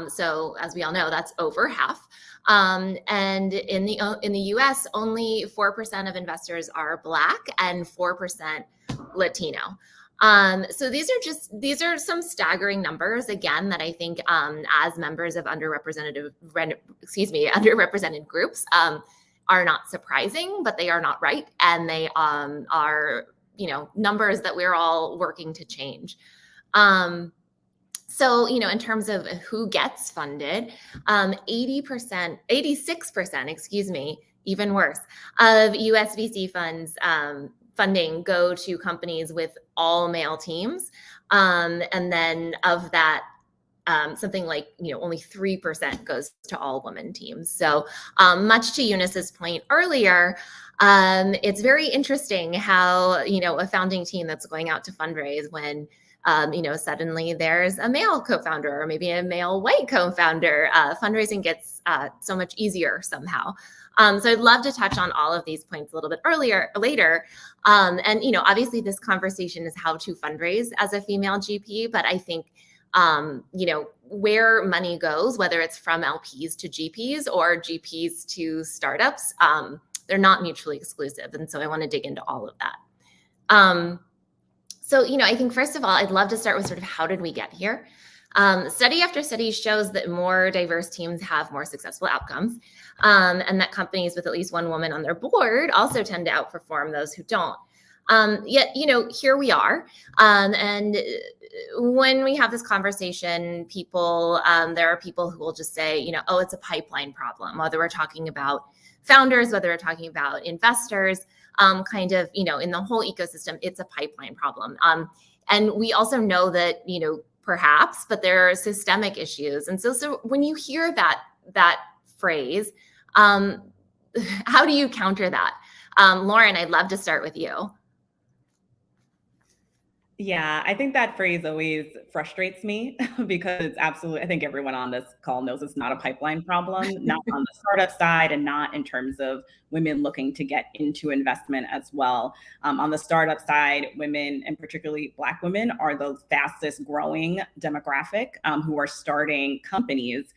[SPEAKER 12] So as we all know, that's over half. And in the US, only 4% of investors are Black and 4% Latino. So these are some staggering numbers, again, that I think as members of underrepresented groups are not surprising, but they are not right. And they are, numbers that we're all working to change. So, in terms of who gets funded, 86%, even worse, of US VC funds funding go to companies with all male teams. And then of that, something like, only 3% goes to all women teams. So much to Eunice's point earlier, it's very interesting how, a founding team that's going out to fundraise when, suddenly there's a male co-founder or maybe a male white co-founder, fundraising gets so much easier somehow. So I'd love to touch on all of these points a little bit later. And, obviously this conversation is how to fundraise as a female GP, but I think, where money goes, whether it's from LPs to GPs or GPs to startups, they're not mutually exclusive. And so I want to dig into all of that. So, I think first of all, I'd love to start with sort of how did we get here? Study after study shows that more diverse teams have more successful outcomes, and that companies with at least one woman on their board also tend to outperform those who don't. Yet, here we are. And when we have this conversation, there are people who will just say, oh, it's a pipeline problem, whether we're talking about founders, whether we're talking about investors, in the whole ecosystem, it's a pipeline problem. And we also know that, perhaps, but there are systemic issues. And so when you hear that phrase, how do you counter that? Lauren, I'd love to start with you.
[SPEAKER 21] Yeah, I think that phrase always frustrates me because it's absolutely, I think everyone on this call knows it's not a pipeline problem, not on the startup side and not in terms of women looking to get into investment as well. On the startup side, women, and particularly Black women, are the fastest growing demographic who are starting companies.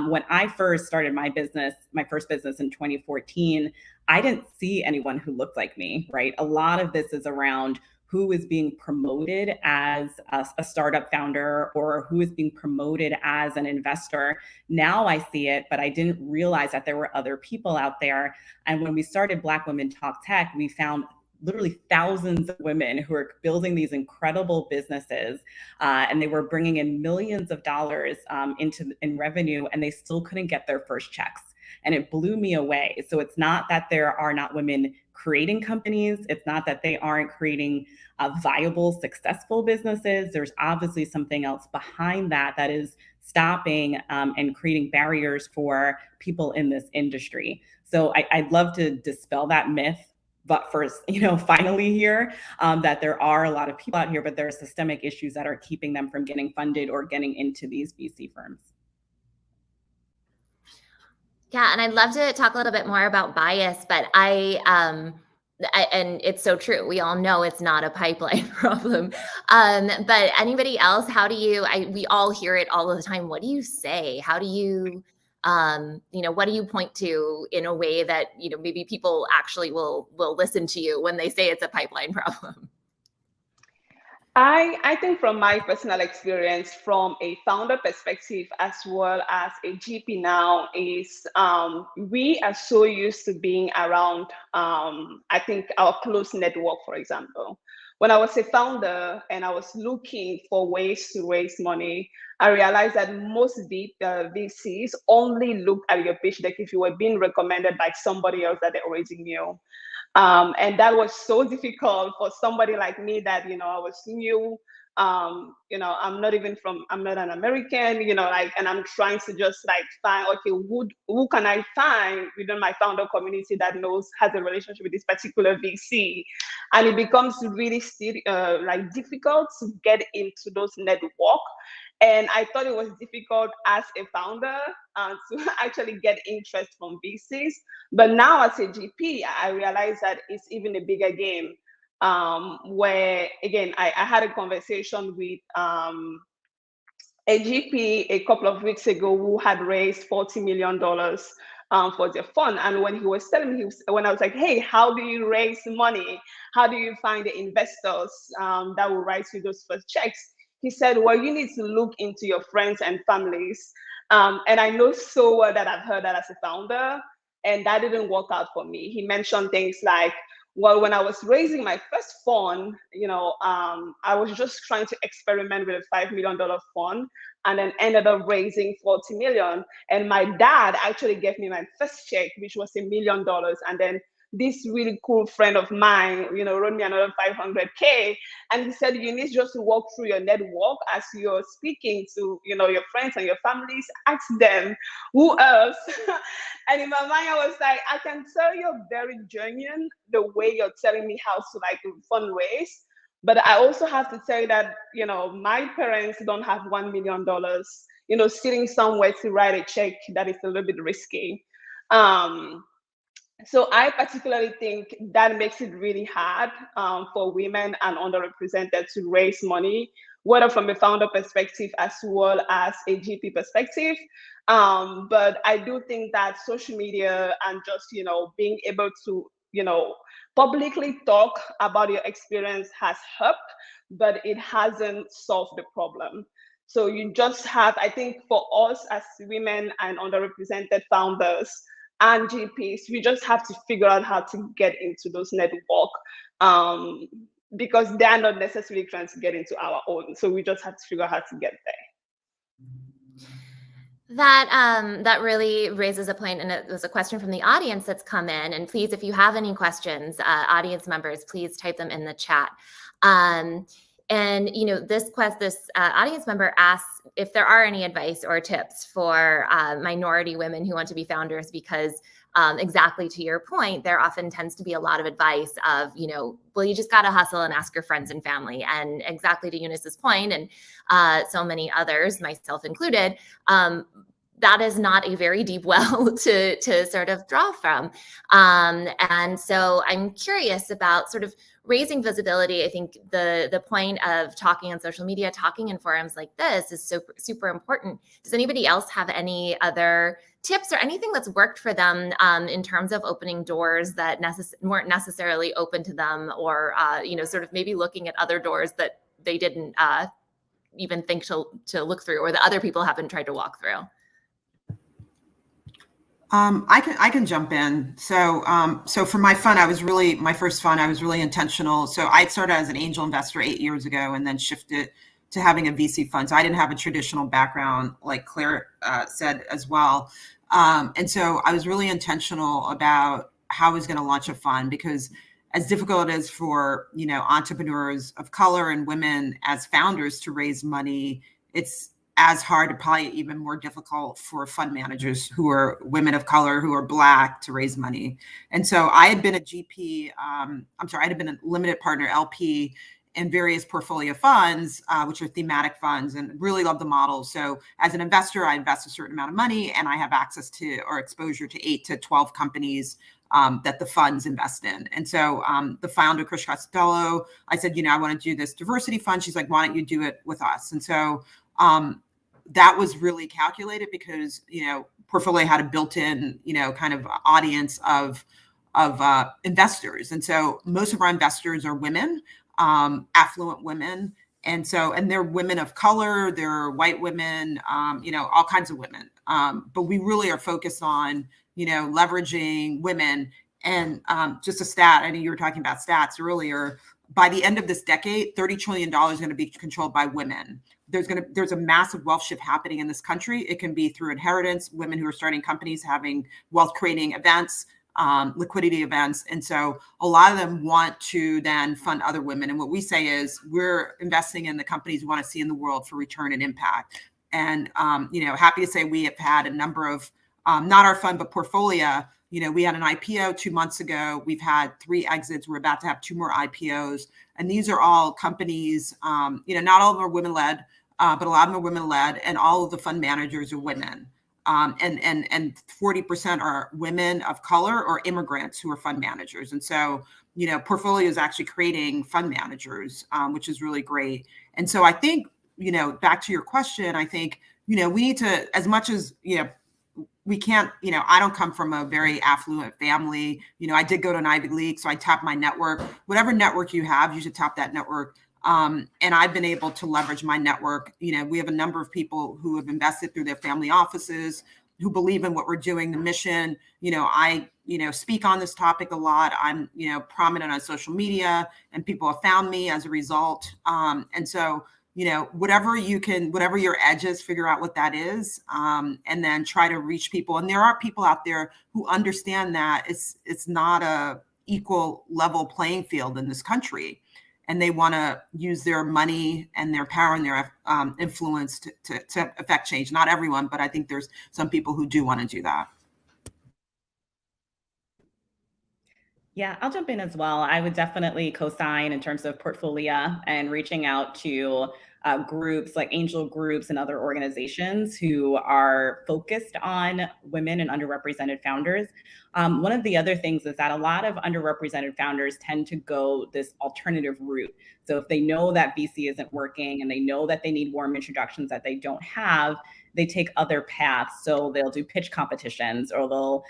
[SPEAKER 21] When I first started my first business in 2014, I didn't see anyone who looked like me, right? A lot of this is around who is being promoted as a startup founder or who is being promoted as an investor. Now I see it, but I didn't realize that there were other people out there. And when we started Black Women Talk Tech, we found literally thousands of women who are building these incredible businesses, and they were bringing in millions of dollars in revenue, and they still couldn't get their first checks. And it blew me away. So it's not that there are not women creating companies. It's not that they aren't creating viable, successful businesses. There's obviously something else behind that is stopping and creating barriers for people in this industry. So I'd love to dispel that myth. But first, finally here, that there are a lot of people out here, but there are systemic issues that are keeping them from getting funded or getting into these VC firms.
[SPEAKER 12] Yeah, and I'd love to talk a little bit more about bias, but and it's so true. We all know it's not a pipeline problem. But anybody else, we all hear it all the time. What do you say? How do you, what do you point to in a way that, maybe people actually will listen to you when they say it's a pipeline problem?
[SPEAKER 2] I think from my personal experience, from a founder perspective as well as a GP now, is we are so used to being around, I think, our close network, for example. When I was a founder and I was looking for ways to raise money, I realized that most VCs only look at your pitch deck if you were being recommended by somebody else that they already knew. And that was so difficult for somebody like me that, I was new, I'm not an American, and I'm trying to just find, okay, who can I find within my founder community that has a relationship with this particular VC? And it becomes really difficult to get into those networks. And I thought it was difficult as a founder to actually get interest from VCs. But now as a GP, I realize that it's even a bigger game, where, again, I had a conversation with a GP a couple of weeks ago who had raised $40 million for their fund. And when he was telling me, when I was like, hey, how do you raise money? How do you find the investors that will write you those first checks? He said, well, you need to look into your friends and families. And I know so well that I've heard that as a founder, and that didn't work out for me. He mentioned things like, well, when I was raising my first fund, I was just trying to experiment with a $5 million fund, and then ended up raising $40 million. And my dad actually gave me my first check, which was $1 million. And then this really cool friend of mine, wrote me another $500K. And he said, you need just to walk through your network as you're speaking to, your friends and your families, ask them who else. And in my mind, I was like, I can tell you're very genuine the way you're telling me how to fundraise. But I also have to tell you that, my parents don't have $1 million, sitting somewhere to write a check that is a little bit risky. So I particularly think that makes it really hard for women and underrepresented to raise money, whether from a founder perspective as well as a GP perspective. But I do think that social media and just, being able to, publicly talk about your experience has helped, but it hasn't solved the problem. So you just have, I think for us as women and underrepresented founders, and GPs. We just have to figure out how to get into those network, because they are not necessarily trying to get into our own. So we just have to figure out how to get there.
[SPEAKER 12] That really raises a point, and it was a question from the audience that's come in. And please, if you have any questions, audience members, please type them in the chat. And this audience member asks if there are any advice or tips for minority women who want to be founders, because exactly to your point, there often tends to be a lot of advice of, well, you just got to hustle and ask your friends and family. And exactly to Eunice's point, and so many others, myself included, that is not a very deep well to sort of draw from. And so I'm curious about sort of raising visibility. I think the point of talking on social media, talking in forums like this is so super important. Does anybody else have any other tips or anything that's worked for them in terms of opening doors that weren't necessarily open to them, or sort of maybe looking at other doors that they didn't even think to look through, or that other people haven't tried to walk through?
[SPEAKER 19] I can jump in. So for my fund, my first fund, I was really intentional. So I started as an angel investor 8 years ago, and then shifted to having a VC fund. So I didn't have a traditional background, like Claire said as well. And so I was really intentional about how I was going to launch a fund, because as difficult it is for, entrepreneurs of color and women as founders to raise money, it's as hard, or probably even more difficult for fund managers who are women of color, who are Black, to raise money. And so I had been a GP, I had been a limited partner LP in various portfolio funds, which are thematic funds, and really love the model. So as an investor, I invest a certain amount of money, and I have access to, or exposure to 8 to 12 companies that the funds invest in. And so the founder, Chris Costello, I said, I want to do this diversity fund. She's like, why don't you do it with us? And so that was really calculated, because, portfolio had a built-in, kind of audience of investors. And so most of our investors are women, affluent women. And they're women of color, they're white women, all kinds of women. But we really are focused on, leveraging women. And just a stat, I know you were talking about stats earlier, by the end of this decade, $30 trillion is going to be controlled by women. There's a massive wealth shift happening in this country. It can be through inheritance, women who are starting companies, having wealth creating events, liquidity events. And so a lot of them want to then fund other women. And what we say is, we're investing in the companies we want to see in the world for return and impact. And, happy to say we have had a number of, not our fund, but portfolio. We had an IPO 2 months ago. We've had 3 exits. We're about to have 2 more IPOs. And these are all companies, not all of them are women-led, but a lot of them are women-led, and all of the fund managers are women. And 40% are women of color or immigrants who are fund managers. And so, portfolio is actually creating fund managers, which is really great. And so I think, back to your question, I think, we need to, as much as, we can't, I don't come from a very affluent family. I did go to an Ivy League, so I tap my network. Whatever network you have, you should tap that network. And I've been able to leverage my network. We have a number of people who have invested through their family offices, who believe in what we're doing, the mission. I speak on this topic a lot. I'm, prominent on social media, and people have found me as a result. And so, whatever your edge is, figure out what that is, and then try to reach people. And there are people out there who understand that it's not a equal level playing field in this country, and they want to use their money and their power and their influence to affect change. Not everyone, but I think there's some people who do want to do that.
[SPEAKER 21] Yeah, I'll jump in as well. I would definitely co-sign in terms of portfolio and reaching out to groups like angel groups and other organizations who are focused on women and underrepresented founders. One of the other things is that a lot of underrepresented founders tend to go this alternative route. So if they know that VC isn't working and they know that they need warm introductions that they don't have, they take other paths. So they'll do pitch competitions, or they'll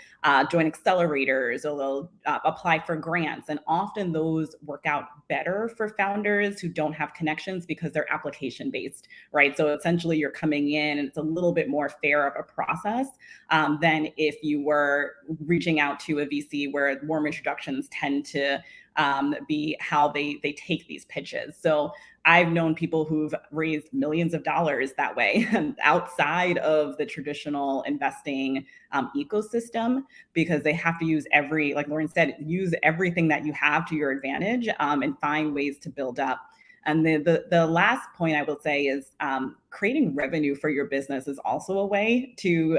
[SPEAKER 21] join accelerators, or they'll apply for grants. And often those work out better for founders who don't have connections because they're application based, right? So essentially you're coming in and it's a little bit more fair of a process than if you were reaching out to a VC, where warm introductions tend to be how they take these pitches. So I've known people who've raised millions of dollars that way outside of the traditional investing ecosystem, because they have to use like Lauren said, use everything that you have to your advantage and find ways to build up. And the last point I will say is creating revenue for your business is also a way to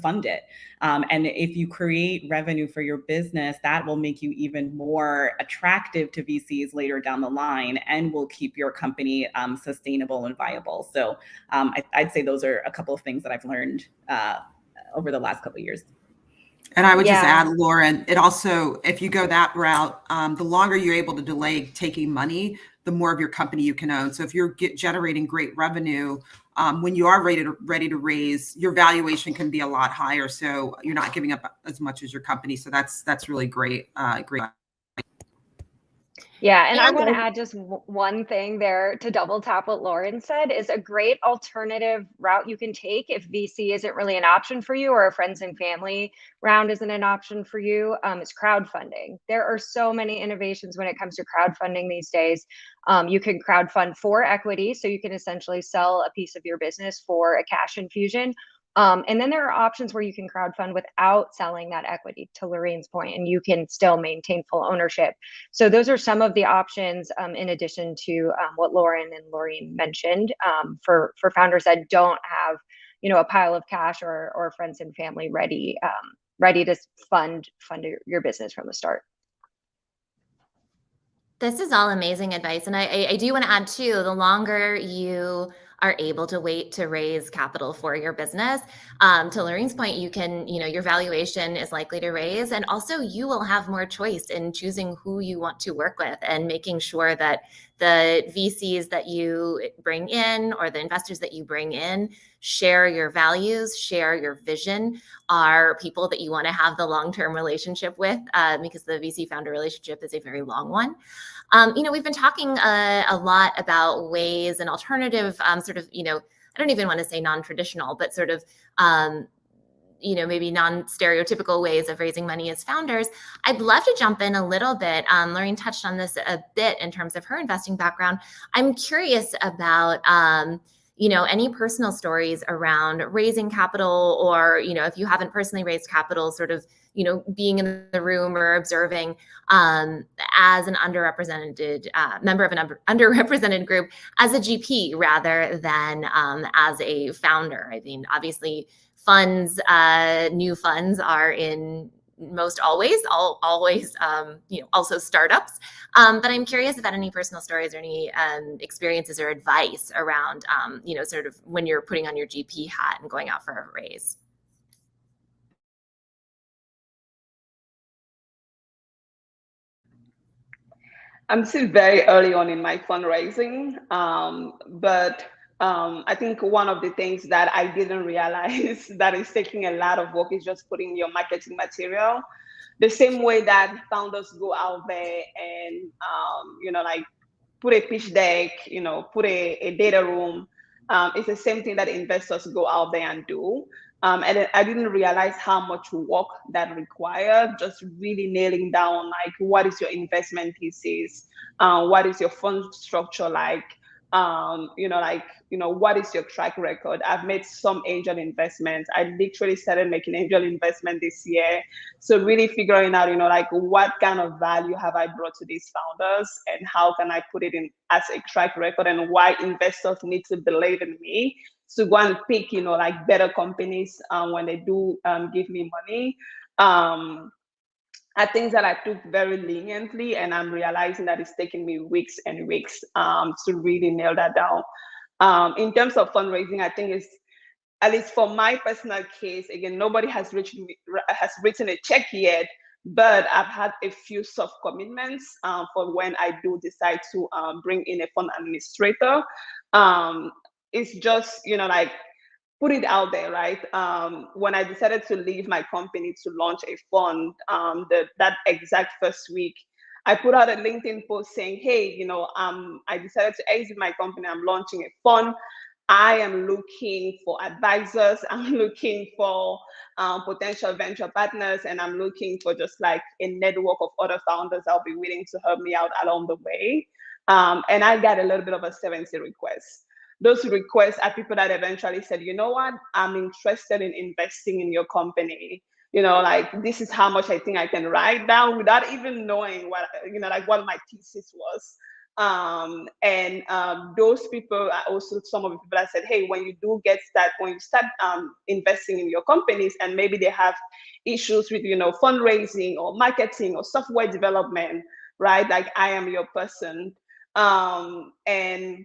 [SPEAKER 21] fund it. And if you create revenue for your business, that will make you even more attractive to VCs later down the line, and will keep your company sustainable and viable. So I'd say those are a couple of things that I've learned over the last couple of years.
[SPEAKER 19] And I would just add, Lauren, it also, if you go that route, the longer you're able to delay taking money, the more of your company you can own. So if you're generating great revenue, when you are ready to raise, your valuation can be a lot higher. So you're not giving up as much as your company. So that's really great. Great.
[SPEAKER 20] Yeah, and I want to add just one thing there to double tap what Lauren said. Is a great alternative route you can take if VC isn't really an option for you, or a friends and family round isn't an option for you, is crowdfunding. There are so many innovations when it comes to crowdfunding these days. You can crowdfund for equity, so you can essentially sell a piece of your business for a cash infusion. And then there are options where you can crowdfund without selling that equity, to Lorraine's point, and you can still maintain full ownership. So those are some of the options, in addition to what Lauren and Lorraine mentioned, for founders that don't have, a pile of cash or friends and family ready to fund your business from the start.
[SPEAKER 3] This is all amazing advice. And I do want to add too, the longer you are able to wait to raise capital for your business, to Lorraine's point, you can, your valuation is likely to raise, and also you will have more choice in choosing who you want to work with, and making sure that the VCs that you bring in, or the investors that you bring in, share your values, share your vision, are people that you want to have the long-term relationship with, because the VC founder relationship is a very long one. We've been talking a lot about ways and alternative sort of, I don't even want to say non-traditional, but sort of, maybe non-stereotypical ways of raising money as founders. I'd love to jump in a little bit. Lorraine touched on this a bit in terms of her investing background. I'm curious about, any personal stories around raising capital, or, if you haven't personally raised capital, sort of, being in the room or observing as an underrepresented member of an underrepresented group as a GP rather than as a founder. I mean, obviously funds, new funds are in most always, also startups. But I'm curious about any personal stories or any experiences or advice around, sort of when you're putting on your GP hat and going out for a raise.
[SPEAKER 2] I'm still very early on in my fundraising, but I think one of the things that I didn't realize that is taking a lot of work is just putting your marketing material. The same way that founders go out there and, like put a pitch deck, put a data room. It's the same thing that investors go out there and do. And I didn't realize how much work that required, just really nailing down, like, what is your investment thesis? What is your fund structure like? What is your track record? I've made some angel investments. I literally started making angel investment this year. So really figuring out, what kind of value have I brought to these founders, and how can I put it in as a track record, and why investors need to believe in me to go and pick, better companies when they do give me money. Are things that I took very leniently, and I'm realizing that it's taking me weeks and weeks to really nail that down. In terms of fundraising, I think it's, at least for my personal case, again, nobody has written a check yet, but I've had a few soft commitments for when I do decide to bring in a fund administrator. It's just, put it out there, right? When I decided to leave my company to launch a fund, that exact first week, I put out a LinkedIn post saying, hey, I decided to exit my company. I'm launching a fund. I am looking for advisors. I'm looking for potential venture partners, and I'm looking for just like a network of other founders that'll be willing to help me out along the way. And I got a little bit of a 70 requests. Those requests are people that eventually said, you know what, I'm interested in investing in your company. Like, this is how much I think I can write down, without even knowing what, what my thesis was. Those people are also some of the people that said, hey, when you start investing in your companies, and maybe they have issues with, fundraising or marketing or software development, right? Like, I am your person. And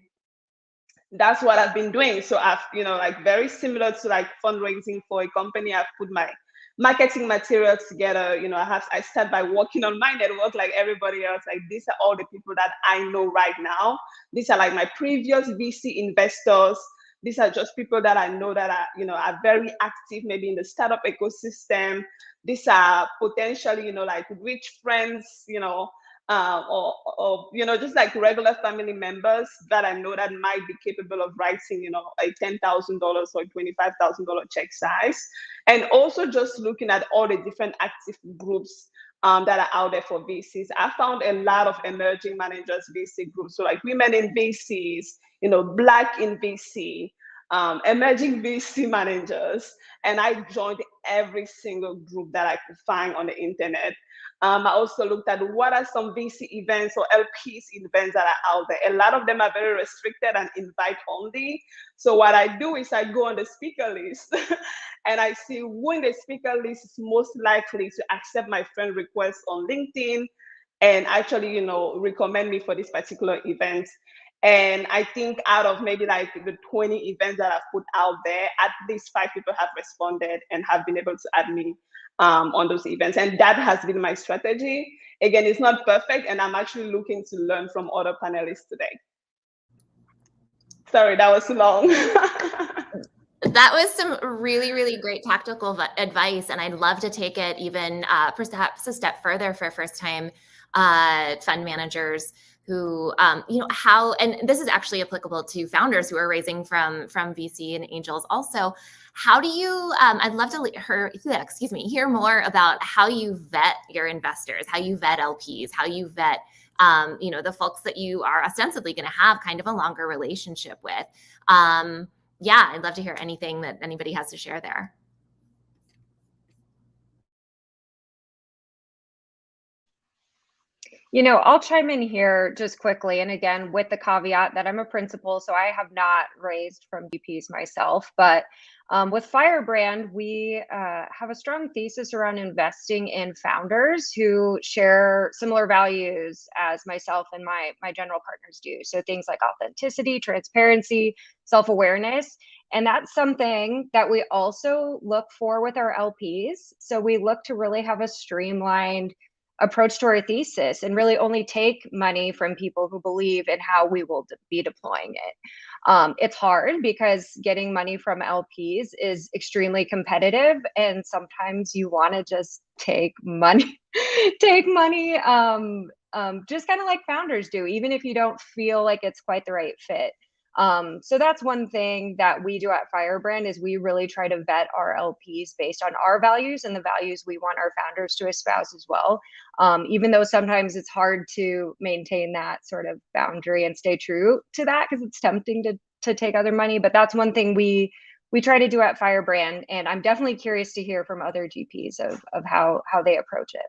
[SPEAKER 2] that's what I've been doing. So I've, like, very similar to like fundraising for a company, I've put my marketing materials together. I start by working on my network like everybody else. Like, these are all the people that I know right now. These are like my previous VC investors. These are just people that I know that are very active, maybe in the startup ecosystem. These are potentially, like rich friends, or just like regular family members that I know that might be capable of writing, a $10,000 or $25,000 check size. And also just looking at all the different active groups that are out there for VCs. I found a lot of emerging managers VC groups, so like women in VCs, Black in VC, emerging VC managers, and I joined every single group that I could find on the internet. I also looked at what are some VC events or LPs events that are out there. A lot of them are very restricted and invite only. So what I do is I go on the speaker list and I see who in the speaker list is most likely to accept my friend request on LinkedIn and actually, recommend me for this particular event. And I think out of maybe like the 20 events that I've put out there, at least 5 people have responded and have been able to add me on those events. And that has been my strategy. Again, it's not perfect, and I'm actually looking to learn from other panelists today. Sorry, that was long.
[SPEAKER 3] That was some really, really great tactical advice, and I'd love to take it even perhaps a step further for first-time fund managers who, how, and this is actually applicable to founders who are raising from VC and angels also. How do you, I'd love to hear more about how you vet your investors, how you vet LPs, how you vet, the folks that you are ostensibly going to have kind of a longer relationship with. Yeah, I'd love to hear anything that anybody has to share there.
[SPEAKER 20] I'll chime in here just quickly. And again, with the caveat that I'm a principal, so I have not raised from GPs myself. But with Firebrand, we have a strong thesis around investing in founders who share similar values as myself and my general partners do. So things like authenticity, transparency, self-awareness. And that's something that we also look for with our LPs. So we look to really have a streamlined approach to our thesis and really only take money from people who believe in how we will be deploying it. It's hard because getting money from LPs is extremely competitive, and sometimes you want to just take money, just kind of like founders do, even if you don't feel like it's quite the right fit. So that's one thing that we do at Firebrand is we really try to vet our LPs based on our values and the values we want our founders to espouse as well. Even though sometimes it's hard to maintain that sort of boundary and stay true to that because it's tempting to take other money. But that's one thing we try to do at Firebrand. And I'm definitely curious to hear from other GPs of how they approach it.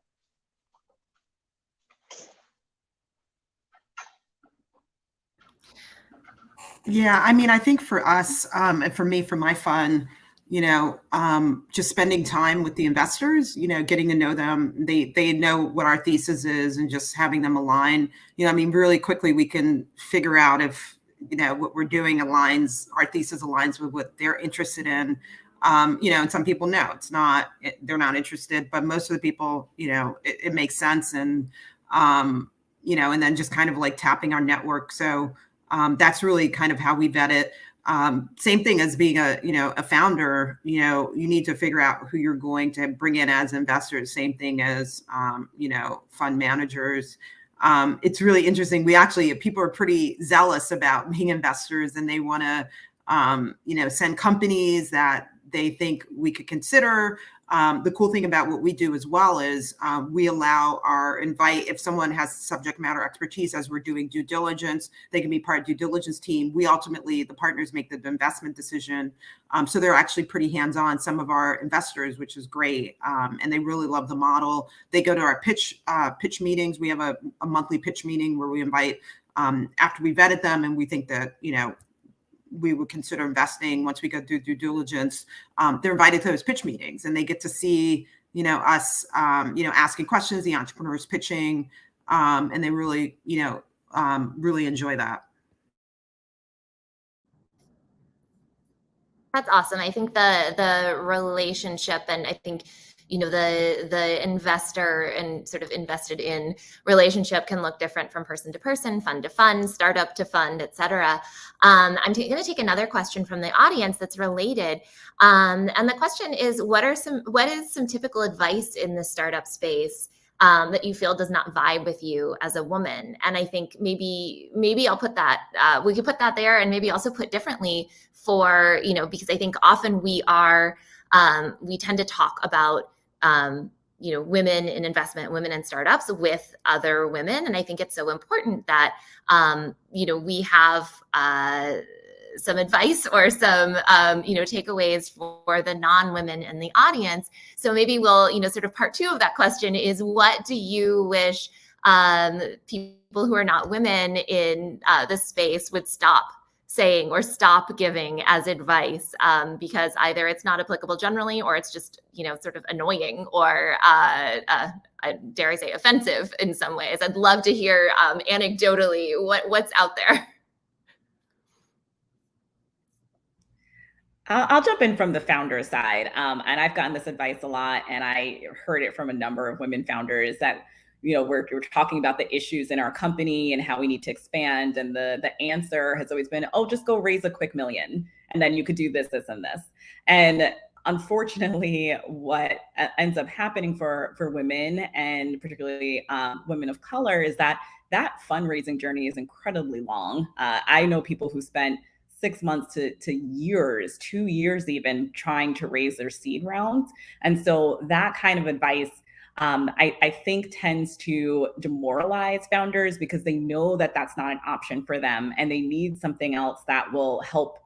[SPEAKER 19] Yeah, I mean, I think for us, and for me, for my fund, just spending time with the investors, getting to know them, they know what our thesis is, and just having them align. I mean, really quickly we can figure out if what we're doing aligns, our thesis aligns with what they're interested in. And some people know they're not interested, but most of the people, it makes sense, and and then just kind of like tapping our network. So that's really kind of how we vet it. Same thing as being a founder, you need to figure out who you're going to bring in as investors. Same thing as, fund managers. It's really interesting. People are pretty zealous about being investors, and they want to, send companies that they think we could consider. The cool thing about what we do as well is we allow if someone has subject matter expertise as we're doing due diligence, they can be part of due diligence team. We ultimately, the partners make the investment decision. So they're actually pretty hands-on, some of our investors, which is great. And they really love the model. They go to our pitch meetings. We have a monthly pitch meeting where we invite, after we vetted them and we think that, we would consider investing once we go through due diligence. They're invited to those pitch meetings, and they get to see, us, asking questions, the entrepreneurs pitching, and they really, really enjoy that.
[SPEAKER 3] That's awesome. I think the relationship, and I think the investor and sort of invested in relationship can look different from person to person, fund to fund, startup to fund, et cetera. I'm going to take another question from the audience that's related. And the question is, what is some typical advice in the startup space that you feel does not vibe with you as a woman? And I think maybe I'll put that, we could put that there, and maybe also put differently for, because I think often we tend to talk about women in investment, women in startups with other women. And I think it's so important that, we have some advice or some, takeaways for the non-women in the audience. So maybe we'll, sort of part two of that question is, what do you wish people who are not women in this space would stop saying or stop giving as advice, because either it's not applicable generally, or it's just, sort of annoying, or dare I say offensive in some ways. I'd love to hear anecdotally what's out there.
[SPEAKER 21] I'll jump in from the founder side. And I've gotten this advice a lot, and I heard it from a number of women founders that, we're talking about the issues in our company and how we need to expand. And the answer has always been, oh, just go raise a quick $1 million, and then you could do this, this, and this. And unfortunately, what ends up happening for women, and particularly women of color, is that fundraising journey is incredibly long. I know people who spent 6 months to years, 2 years even, trying to raise their seed rounds. And so that kind of advice, I think, tends to demoralize founders, because they know that that's not an option for them, and they need something else that will help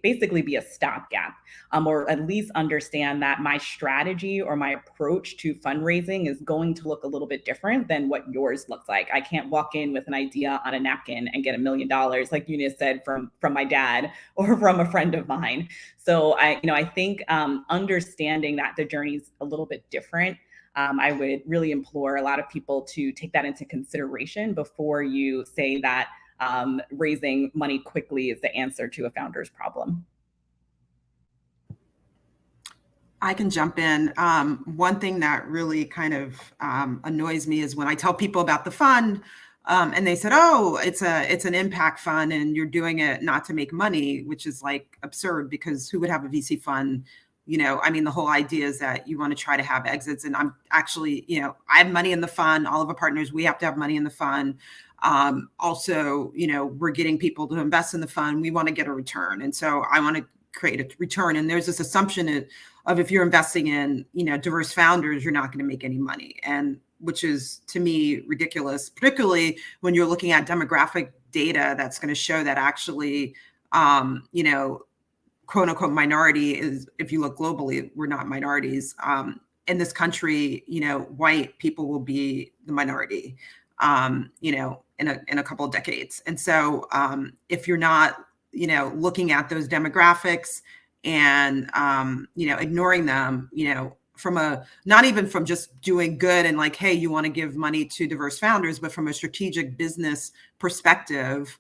[SPEAKER 21] basically be a stopgap, or at least understand that my strategy or my approach to fundraising is going to look a little bit different than what yours looks like. I can't walk in with an idea on a napkin and get $1 million, like Eunice said, from my dad or from a friend of mine. So I think understanding that the journey's a little bit different, I would really implore a lot of people to take that into consideration before you say that raising money quickly is the answer to a founder's problem.
[SPEAKER 19] I can jump in. One thing that really kind of annoys me is when I tell people about the fund, and they said, oh, it's an impact fund and you're doing it not to make money, which is like absurd, because who would have a VC fund? The whole idea is that you want to try to have exits. And I'm actually, I have money in the fund. All of our partners, we have to have money in the fund. Also, we're getting people to invest in the fund. We want to get a return. And so I want to create a return. And there's this assumption of if you're investing in, diverse founders, you're not going to make any money. And which is, to me, ridiculous, particularly when you're looking at demographic data that's going to show that actually, quote unquote minority is, if you look globally, we're not minorities. In this country, white people will be the minority, in a couple of decades. And so if you're not, looking at those demographics and, ignoring them, not even from just doing good and like, hey, you want to give money to diverse founders, but from a strategic business perspective,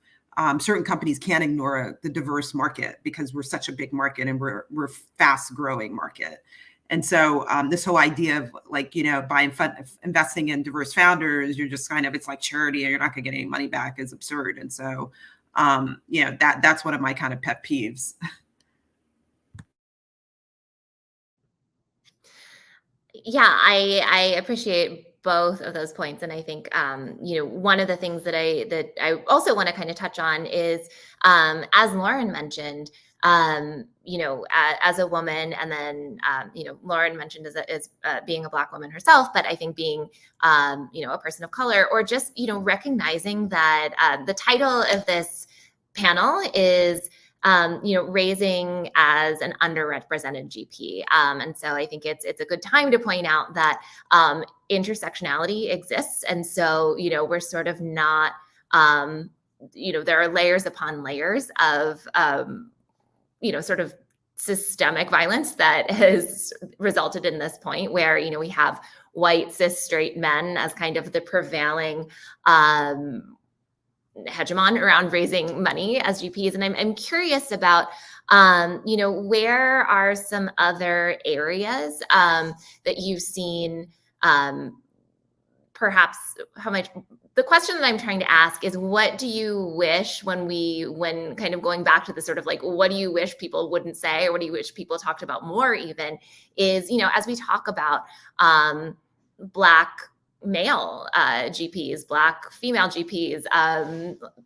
[SPEAKER 19] certain companies can't ignore the diverse market, because we're such a big market and we're fast growing market. And so this whole idea of like, by investing in diverse founders, you're just kind of, it's like charity and you're not going to get any money back, is absurd. And so That's one of my kind of pet peeves.
[SPEAKER 3] Yeah, I appreciate both of those points, and I think one of the things that I also want to kind of touch on is, as Lauren mentioned, as a woman, and then Lauren mentioned as being a Black woman herself, but I think being a person of color, or just recognizing that the title of this panel is raising as an underrepresented GP. And so I think it's a good time to point out that intersectionality exists. And so, we're sort of not, there are layers upon layers of, sort of systemic violence that has resulted in this point where, we have white, cis, straight men as kind of the prevailing hegemon around raising money as GPs. And I'm curious about, where are some other areas that you've seen, perhaps the question that I'm trying to ask is, what do you wish when kind of going back to the sort of like, what do you wish people wouldn't say, or what do you wish people talked about more even, is, as we talk about Black male GPs, Black female GPs,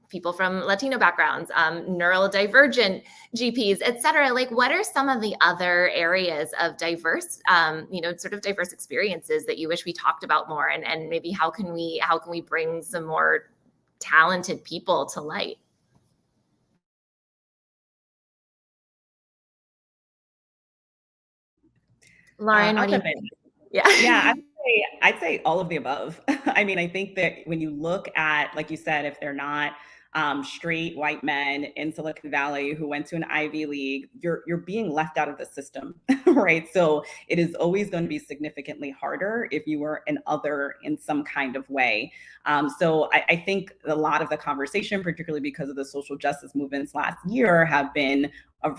[SPEAKER 3] people from Latino backgrounds, neurodivergent GPs, et cetera. Like, what are some of the other areas of diverse, sort of diverse experiences that you wish we talked about more? And maybe how can we bring some more talented people to light? Lauren,
[SPEAKER 21] I'll
[SPEAKER 3] what do you
[SPEAKER 21] jump in.
[SPEAKER 3] think? Yeah.
[SPEAKER 21] I'd say all of the above. I mean, I think that when you look at, like you said, if they're not straight white men in Silicon Valley who went to an Ivy League, you're being left out of the system, right? So it is always going to be significantly harder if you were an other in some kind of way. So I think a lot of the conversation, particularly because of the social justice movements last year, have been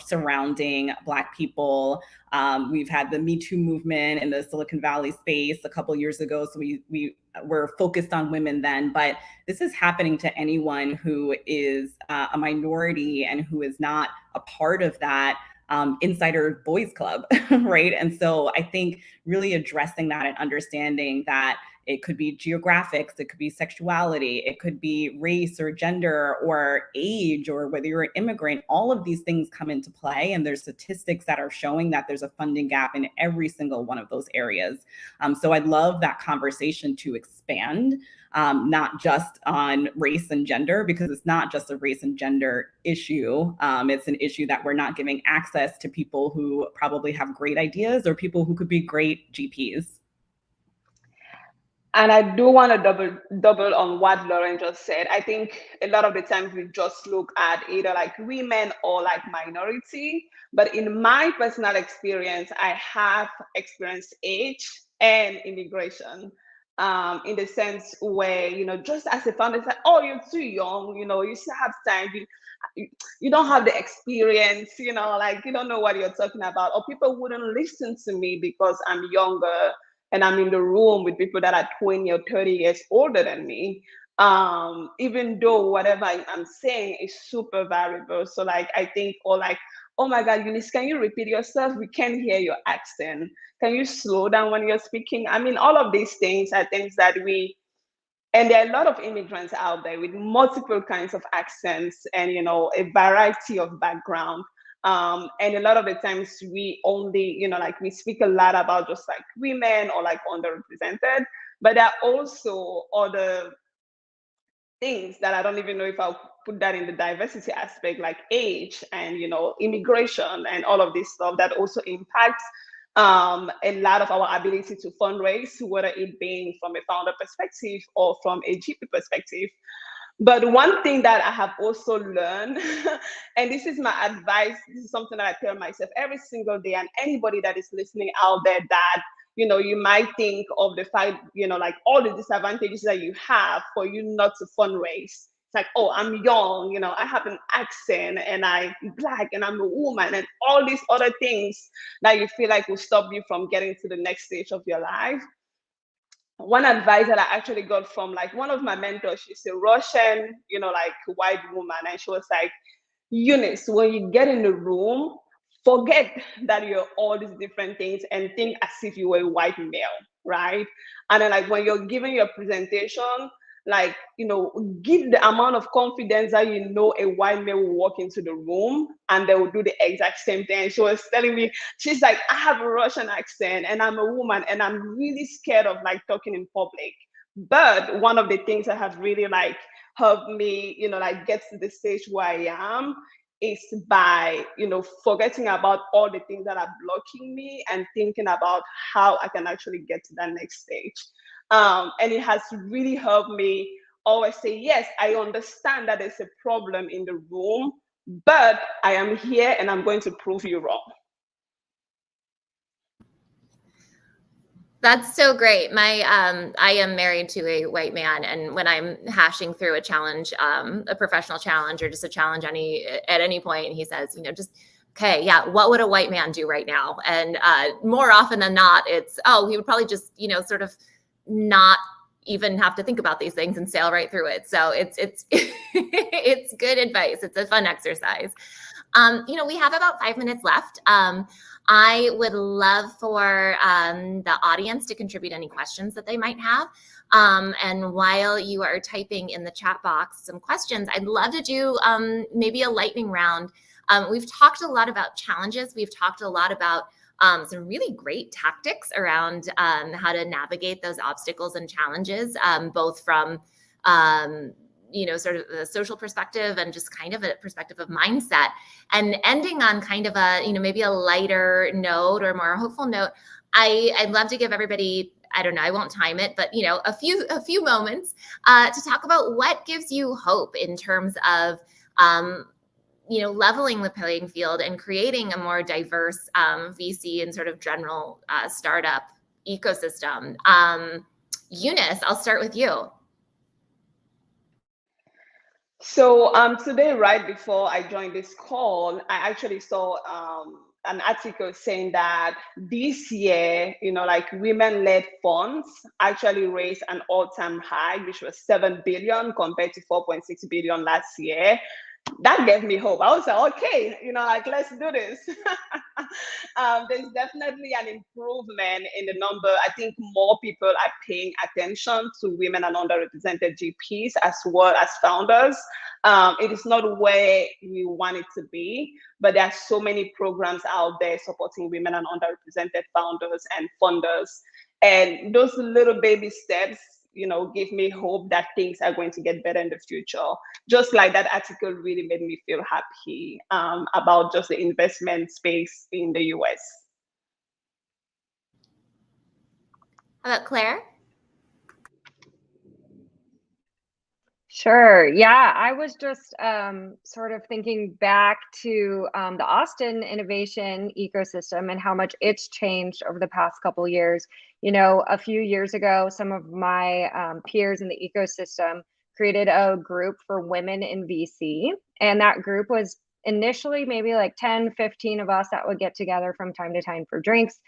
[SPEAKER 21] surrounding Black people. We've had the Me Too movement in the Silicon Valley space a couple years ago. So we were focused on women then, but this is happening to anyone who is a minority and who is not a part of that insider boys club, right? And so I think really addressing that and understanding that it could be geographics, it could be sexuality, it could be race or gender or age, or whether you're an immigrant, all of these things come into play. And there's statistics that are showing that there's a funding gap in every single one of those areas. So I'd love that conversation to expand, not just on race and gender, because it's not just a race and gender issue. It's an issue that we're not giving access to people who probably have great ideas or people who could be great GPs.
[SPEAKER 2] And I do want to double on what Lauren just said. I think a lot of the times we just look at either like women or like minority. But in my personal experience, I have experienced age and immigration, in the sense where, just as a founder, it's like, oh, you're too young, you still have time. You don't have the experience, like you don't know what you're talking about. Or people wouldn't listen to me because I'm younger and I'm in the room with people that are 20 or 30 years older than me, even though whatever I'm saying is super valuable. So like, I think, or like, oh my God, Eunice, can you repeat yourself? We can't hear your accent. Can you slow down when you're speaking? I mean, all of these things are things that and there are a lot of immigrants out there with multiple kinds of accents and, a variety of background. And a lot of the times we only, like we speak a lot about just like women or like underrepresented, but there are also other things that I don't even know if I'll put that in the diversity aspect, like age and, immigration and all of this stuff that also impacts a lot of our ability to fundraise, whether it being from a founder perspective or from a GP perspective. But one thing that I have also learned, and this is my advice, this is something that I tell myself every single day, and anybody that is listening out there that, you might think of the fact, like all the disadvantages that you have for you not to fundraise. It's like, oh, I'm young, I have an accent and I'm Black and I'm a woman and all these other things that you feel like will stop you from getting to the next stage of your life. one advice that I actually got from like one of my mentors, she's a Russian, like white woman. And she was like, Eunice, when you get in the room, forget that you're all these different things and think as if you were a white male, right? And then like when you're giving your presentation, like, give the amount of confidence that a white male will walk into the room and they will do the exact same thing. And she was telling me, she's like, I have a Russian accent and I'm a woman and I'm really scared of like talking in public. But one of the things that have really like helped me, like get to the stage where I am is by, forgetting about all the things that are blocking me and thinking about how I can actually get to that next stage. And it has really helped me always say, yes, I understand that there's a problem in the room, but I am here and I'm going to prove you wrong.
[SPEAKER 3] That's so great. I am married to a white man, and when I'm hashing through a challenge, a professional challenge or just a challenge at any point, he says, just, okay, yeah, what would a white man do right now? And more often than not, it's, he would probably just, sort of not even have to think about these things and sail right through it. So it's it's good advice. It's a fun exercise. We have about 5 minutes left. I would love for the audience to contribute any questions that they might have. And while you are typing in the chat box some questions, I'd love to do maybe a lightning round. We've talked a lot about challenges. We've talked a lot about some really great tactics around how to navigate those obstacles and challenges, both from sort of the social perspective and just kind of a perspective of mindset, and ending on kind of a, maybe a lighter note or more hopeful note. I'd love to give everybody, I don't know, I won't time it, but a few moments to talk about what gives you hope in terms of leveling the playing field and creating a more diverse VC and sort of general startup ecosystem. Eunice, I'll start with you.
[SPEAKER 2] So today, right before I joined this call, I actually saw an article saying that this year, like women-led funds actually raised an all-time high, which was 7 billion compared to 4.6 billion last year. That gave me hope. I was like, okay, like, let's do this. There's definitely an improvement in the number. I think more people are paying attention to women and underrepresented GPs as well as founders. It is not where we want it to be, but there are so many programs out there supporting women and underrepresented founders and funders. And those little baby steps, give me hope that things are going to get better in the future. Just like that article really made me feel happy about just the investment space in the US.
[SPEAKER 3] How about Claire?
[SPEAKER 20] Sure. Yeah, I was just sort of thinking back to the Austin innovation ecosystem and how much it's changed over the past couple of years. A few years ago, some of my peers in the ecosystem created a group for women in VC. And that group was initially maybe like 10, 15 of us that would get together from time to time for drinks.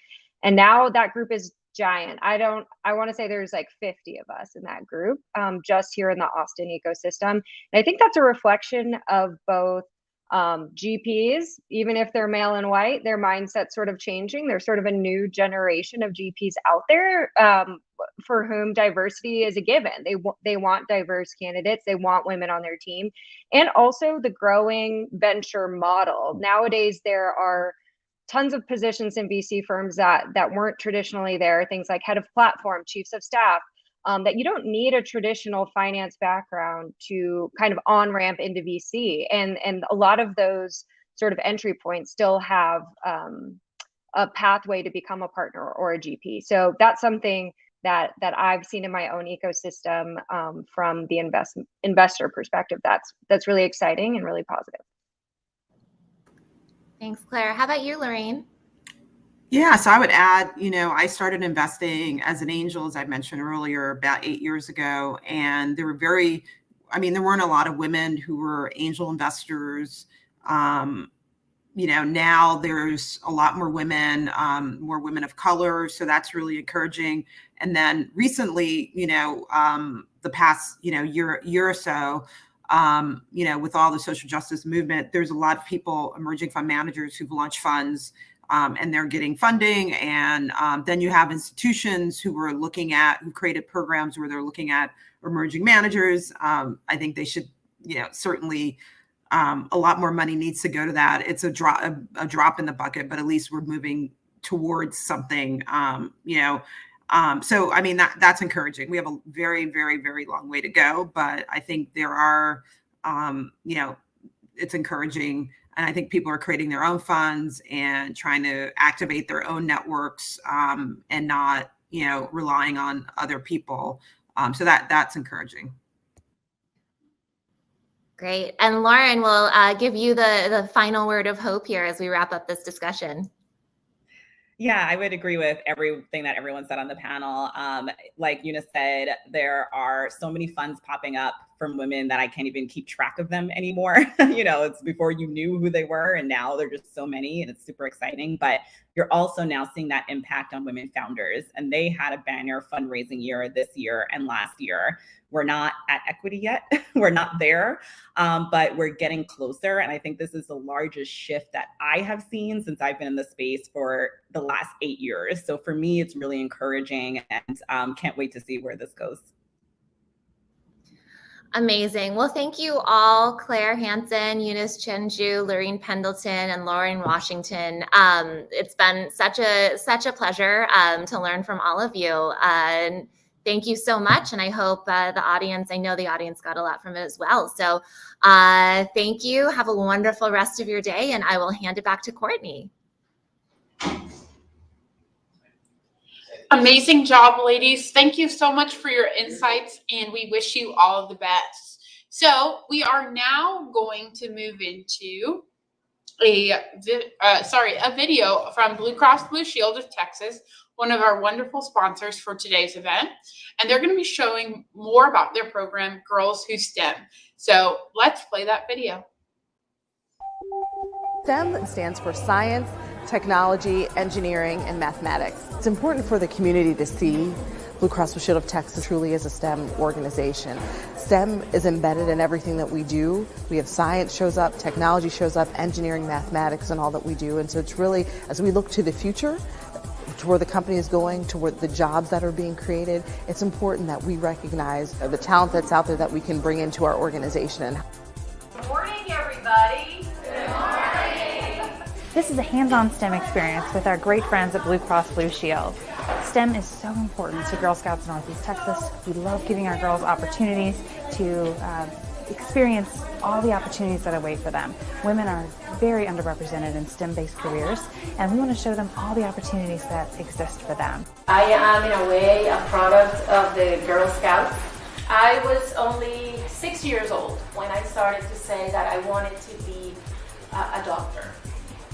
[SPEAKER 20] And now that group is giant. I want to say there's like 50 of us in that group, just here in the Austin ecosystem. And I think that's a reflection of both GPs, even if they're male and white, their mindset's sort of changing. There's sort of a new generation of GPs out there for whom diversity is a given. They want diverse candidates. They want women on their team. And also the growing venture model. Nowadays, there are tons of positions in VC firms that weren't traditionally there, things like head of platform, chiefs of staff, that you don't need a traditional finance background to kind of on-ramp into VC. And a lot of those sort of entry points still have a pathway to become a partner or a GP. So that's something that I've seen in my own ecosystem from the investor perspective. That's really exciting and really positive.
[SPEAKER 3] Thanks, Claire. How about you, Lorraine?
[SPEAKER 19] Yeah, so I would add, I started investing as an angel, as I mentioned earlier, about 8 years ago. And there weren't a lot of women who were angel investors. now there's a lot more women of color, so that's really encouraging. And then recently, the past year or so, with all the social justice movement, there's a lot of people, emerging fund managers, who've launched funds, and they're getting funding. And then you have institutions who created programs where they're looking at emerging managers. I think they should, certainly. A lot more money needs to go to that. It's a drop in the bucket, but at least we're moving towards something. So I mean that's encouraging. We have a very, very, very long way to go, but I think there are, it's encouraging, and I think people are creating their own funds and trying to activate their own networks, and not relying on other people. So that's encouraging.
[SPEAKER 3] Great. And Lauren, will give you the final word of hope here as we wrap up this discussion.
[SPEAKER 21] Yeah, I would agree with everything that everyone said on the panel. Like Eunice said, there are so many funds popping up from women that I can't even keep track of them anymore. It's before you knew who they were, and now there are just so many, and it's super exciting. But you're also now seeing that impact on women founders, and they had a banner fundraising year this year and last year. We're not at equity yet. We're not there, but we're getting closer. And I think this is the largest shift that I have seen since I've been in the space for the last 8 years. So for me, it's really encouraging, and can't wait to see where this goes.
[SPEAKER 3] Amazing. Well, thank you all, Claire Hansen, Eunice Chenju, Lorene Pendleton, and Lauren Washington. It's been such a pleasure to learn from all of you. And thank you so much. And I hope I know the audience got a lot from it as well. So thank you. Have a wonderful rest of your day. And I will hand it back to Courtney.
[SPEAKER 1] Amazing job, ladies. Thank you so much for your insights, and we wish you all the best. So we are now going to move into a video from Blue Cross Blue Shield of Texas, one of our wonderful sponsors for today's event. And they're going to be showing more about their program, Girls Who STEM. So let's play that video.
[SPEAKER 5] STEM stands for science, technology, engineering, and mathematics. It's important for the community to see Blue Cross Blue Shield of Texas truly is a STEM organization. STEM is embedded in everything that we do. We have science shows up, technology shows up, engineering, mathematics, and all that we do. And so it's really, as we look to the future, to where the company is going, to where the jobs that are being created, it's important that we recognize the talent that's out there that we can bring into our organization.
[SPEAKER 22] Good morning, everybody. Good morning. This is a hands-on STEM experience with our great friends at Blue Cross Blue Shield. STEM is so important to Girl Scouts of Northeast Texas. We love giving our girls opportunities to experience all the opportunities that await for them. Women are very underrepresented in STEM-based careers, and we want to show them all the opportunities that exist for them.
[SPEAKER 23] I am, in a way, a product of the Girl Scouts. I was only 6 years old when I started to say that I wanted to be a doctor.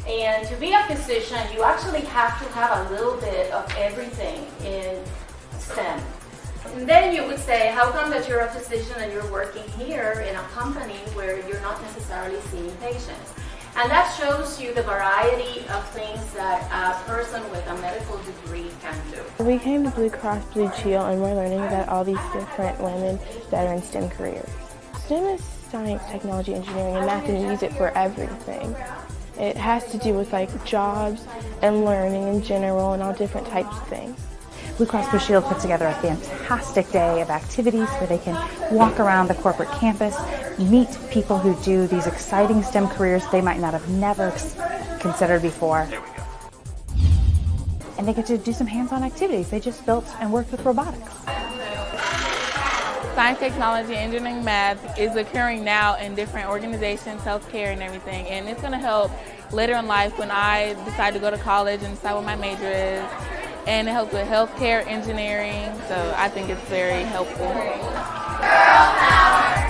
[SPEAKER 23] And to be a physician, you actually have to have a little bit of everything in STEM. And then you would say, how come that you're a physician and you're working here in a company where you're not necessarily seeing patients? And that shows you the variety of things that a person with a medical degree can do.
[SPEAKER 24] We came to Blue Cross Blue Shield and we're learning about all these different women that are in STEM careers. STEM is science, technology, engineering, and math, and you use it for everything. It has to do with like jobs and learning in general and all different types of things.
[SPEAKER 22] Blue Cross Blue Shield put together a fantastic day of activities where they can walk around the corporate campus, meet people who do these exciting STEM careers they might not have never considered before.
[SPEAKER 25] There we go.
[SPEAKER 22] And they get to do some hands-on activities. They just built and worked with robotics.
[SPEAKER 24] Science, technology, engineering, math is occurring now in different organizations, healthcare and everything. And it's going to help later in life when I decide to go to college and decide what my major is. And it helps with healthcare, engineering. So I think it's very helpful. Girl power.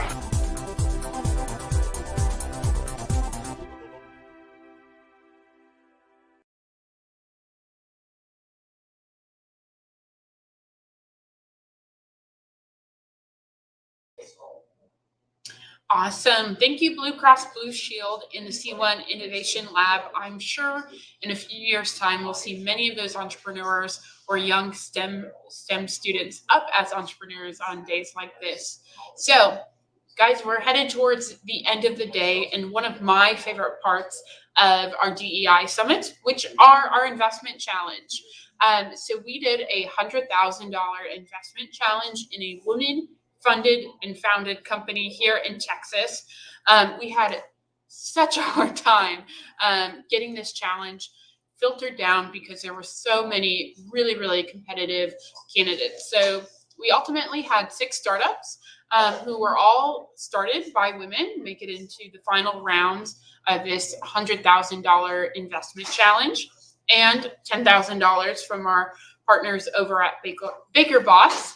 [SPEAKER 1] Awesome. Thank you, Blue Cross Blue Shield and the C1 Innovation Lab. I'm sure in a few years' time, we'll see many of those entrepreneurs or young STEM students up as entrepreneurs on days like this. So, guys, we're headed towards the end of the day, and one of my favorite parts of our DEI summits, which are our investment challenge. So we did a $100,000 investment challenge in a women-funded and founded company here in Texas. We had such a hard time getting this challenge filtered down because there were so many really, really competitive candidates. So we ultimately had 6 startups who were all started by women, make it into the final rounds of this $100,000 investment challenge, and $10,000 from our partners over at Baker Boss.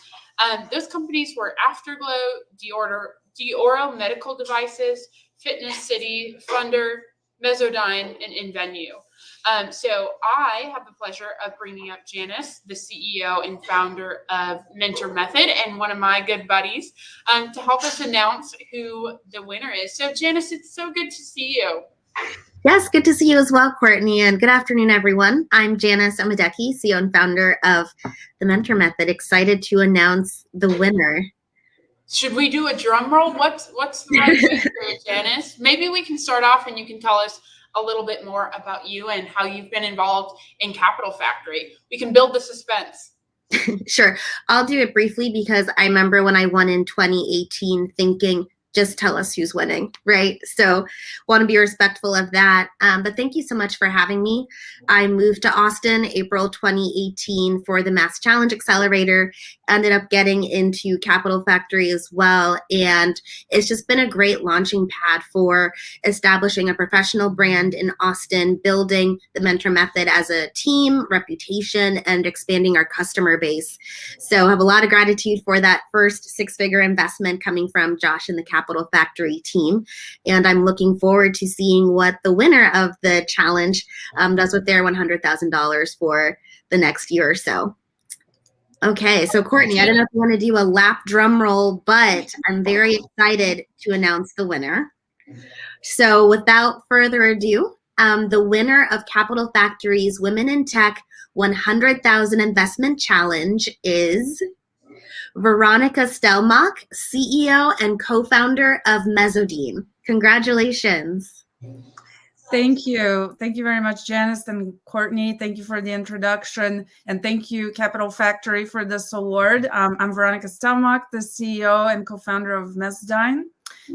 [SPEAKER 1] Those companies were Afterglow, Dioro Medical Devices, Fitness City, Funder, Mesodyne, and InVenue. So I have the pleasure of bringing up Janice, the CEO and founder of Mentor Method, and one of my good buddies, to help us announce who the winner is. So Janice, it's so good to see you.
[SPEAKER 6] Yes, good to see you as well, Courtney, and good afternoon, everyone. I'm Janice Amadeki, CEO and founder of the Mentor Method. Excited to announce the winner.
[SPEAKER 1] Should we do a drum roll? What's the right way to do it, Janice? Maybe we can start off and you can tell us a little bit more about you and how you've been involved in Capital Factory. We can build the suspense.
[SPEAKER 6] Sure. I'll do it briefly because I remember when I won in 2018 thinking, just tell us who's winning, right? So want to be respectful of that. But thank you so much for having me. I moved to Austin April 2018 for the Mass Challenge Accelerator, ended up getting into Capital Factory as well. And it's just been a great launching pad for establishing a professional brand in Austin, building the Mentor Method as a team, reputation, and expanding our customer base. So I have a lot of gratitude for that first 6-figure investment coming from Josh and the Capital Factory team. And I'm looking forward to seeing what the winner of the challenge does with their $100,000 for the next year or so. Okay, so Courtney, I don't know if you want to do a lap drum roll, but I'm very excited to announce the winner. So without further ado, the winner of Capital Factory's Women in Tech 100,000 Investment Challenge is Veronica Stelmach, CEO and co-founder of Mesodyne. Congratulations.
[SPEAKER 7] Thank you. Thank you very much, Janice and Courtney. Thank you for the introduction. And thank you, Capital Factory, for this award. I'm Veronica Stelmach, the CEO and co-founder of Mesodyne.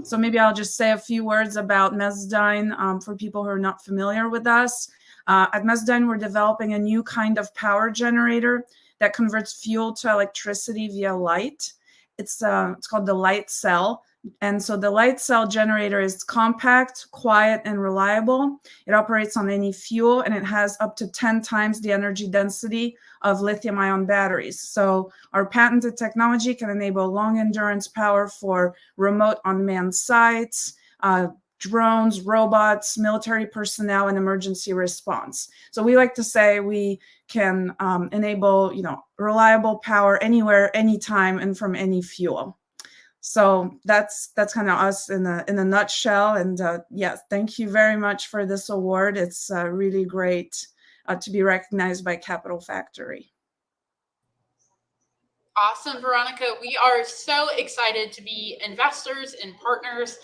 [SPEAKER 7] So maybe I'll just say a few words about Mesodyne for people who are not familiar with us. At Mesodyne, we're developing a new kind of power generator that converts fuel to electricity via light. It's called the light cell. And so the light cell generator is compact, quiet, and reliable. It operates on any fuel, and it has up to 10 times the energy density of lithium-ion batteries. So our patented technology can enable long endurance power for remote unmanned sites, drones, robots, military personnel, and emergency response. So we like to say we can enable, reliable power anywhere, anytime, and from any fuel. So that's kind of us in a nutshell. And yes, thank you very much for this award. It's really great to be recognized by Capital Factory.
[SPEAKER 1] Awesome, Veronica. We are so excited to be investors and partners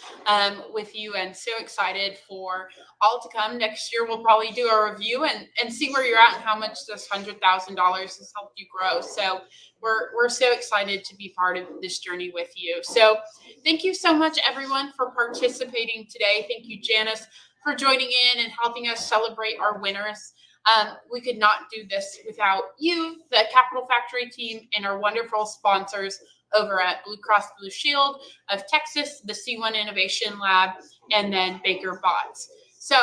[SPEAKER 1] with you, and so excited for all to come. Next year, we'll probably do a review and see where you're at and how much this $100,000 has helped you grow. So we're so excited to be part of this journey with you. So thank you so much, everyone, for participating today. Thank you, Janice, for joining in and helping us celebrate our winners. We could not do this without you, the Capital Factory team, and our wonderful sponsors over at Blue Cross Blue Shield of Texas, the C1 Innovation Lab, and then Baker Bots. So,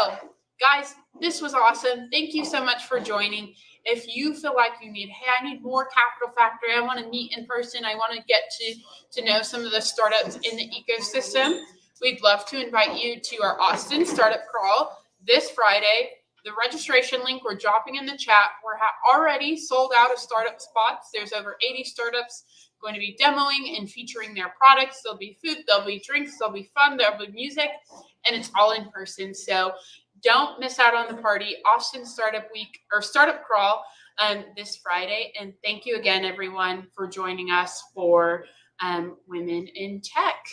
[SPEAKER 1] guys, this was awesome. Thank you so much for joining. If you feel like you need, hey, I need more Capital Factory, I want to meet in person, I want to get to know some of the startups in the ecosystem, we'd love to invite you to our Austin Startup Crawl this Friday. The registration link we're dropping in the chat. We're already sold out of startup spots. There's over 80 startups going to be demoing and featuring their products. There'll be food, there'll be drinks, there'll be fun, there'll be music, and it's all in person. So don't miss out on the party. Austin Startup Week or Startup Crawl this Friday. And thank you again, everyone, for joining us for Women in Tech.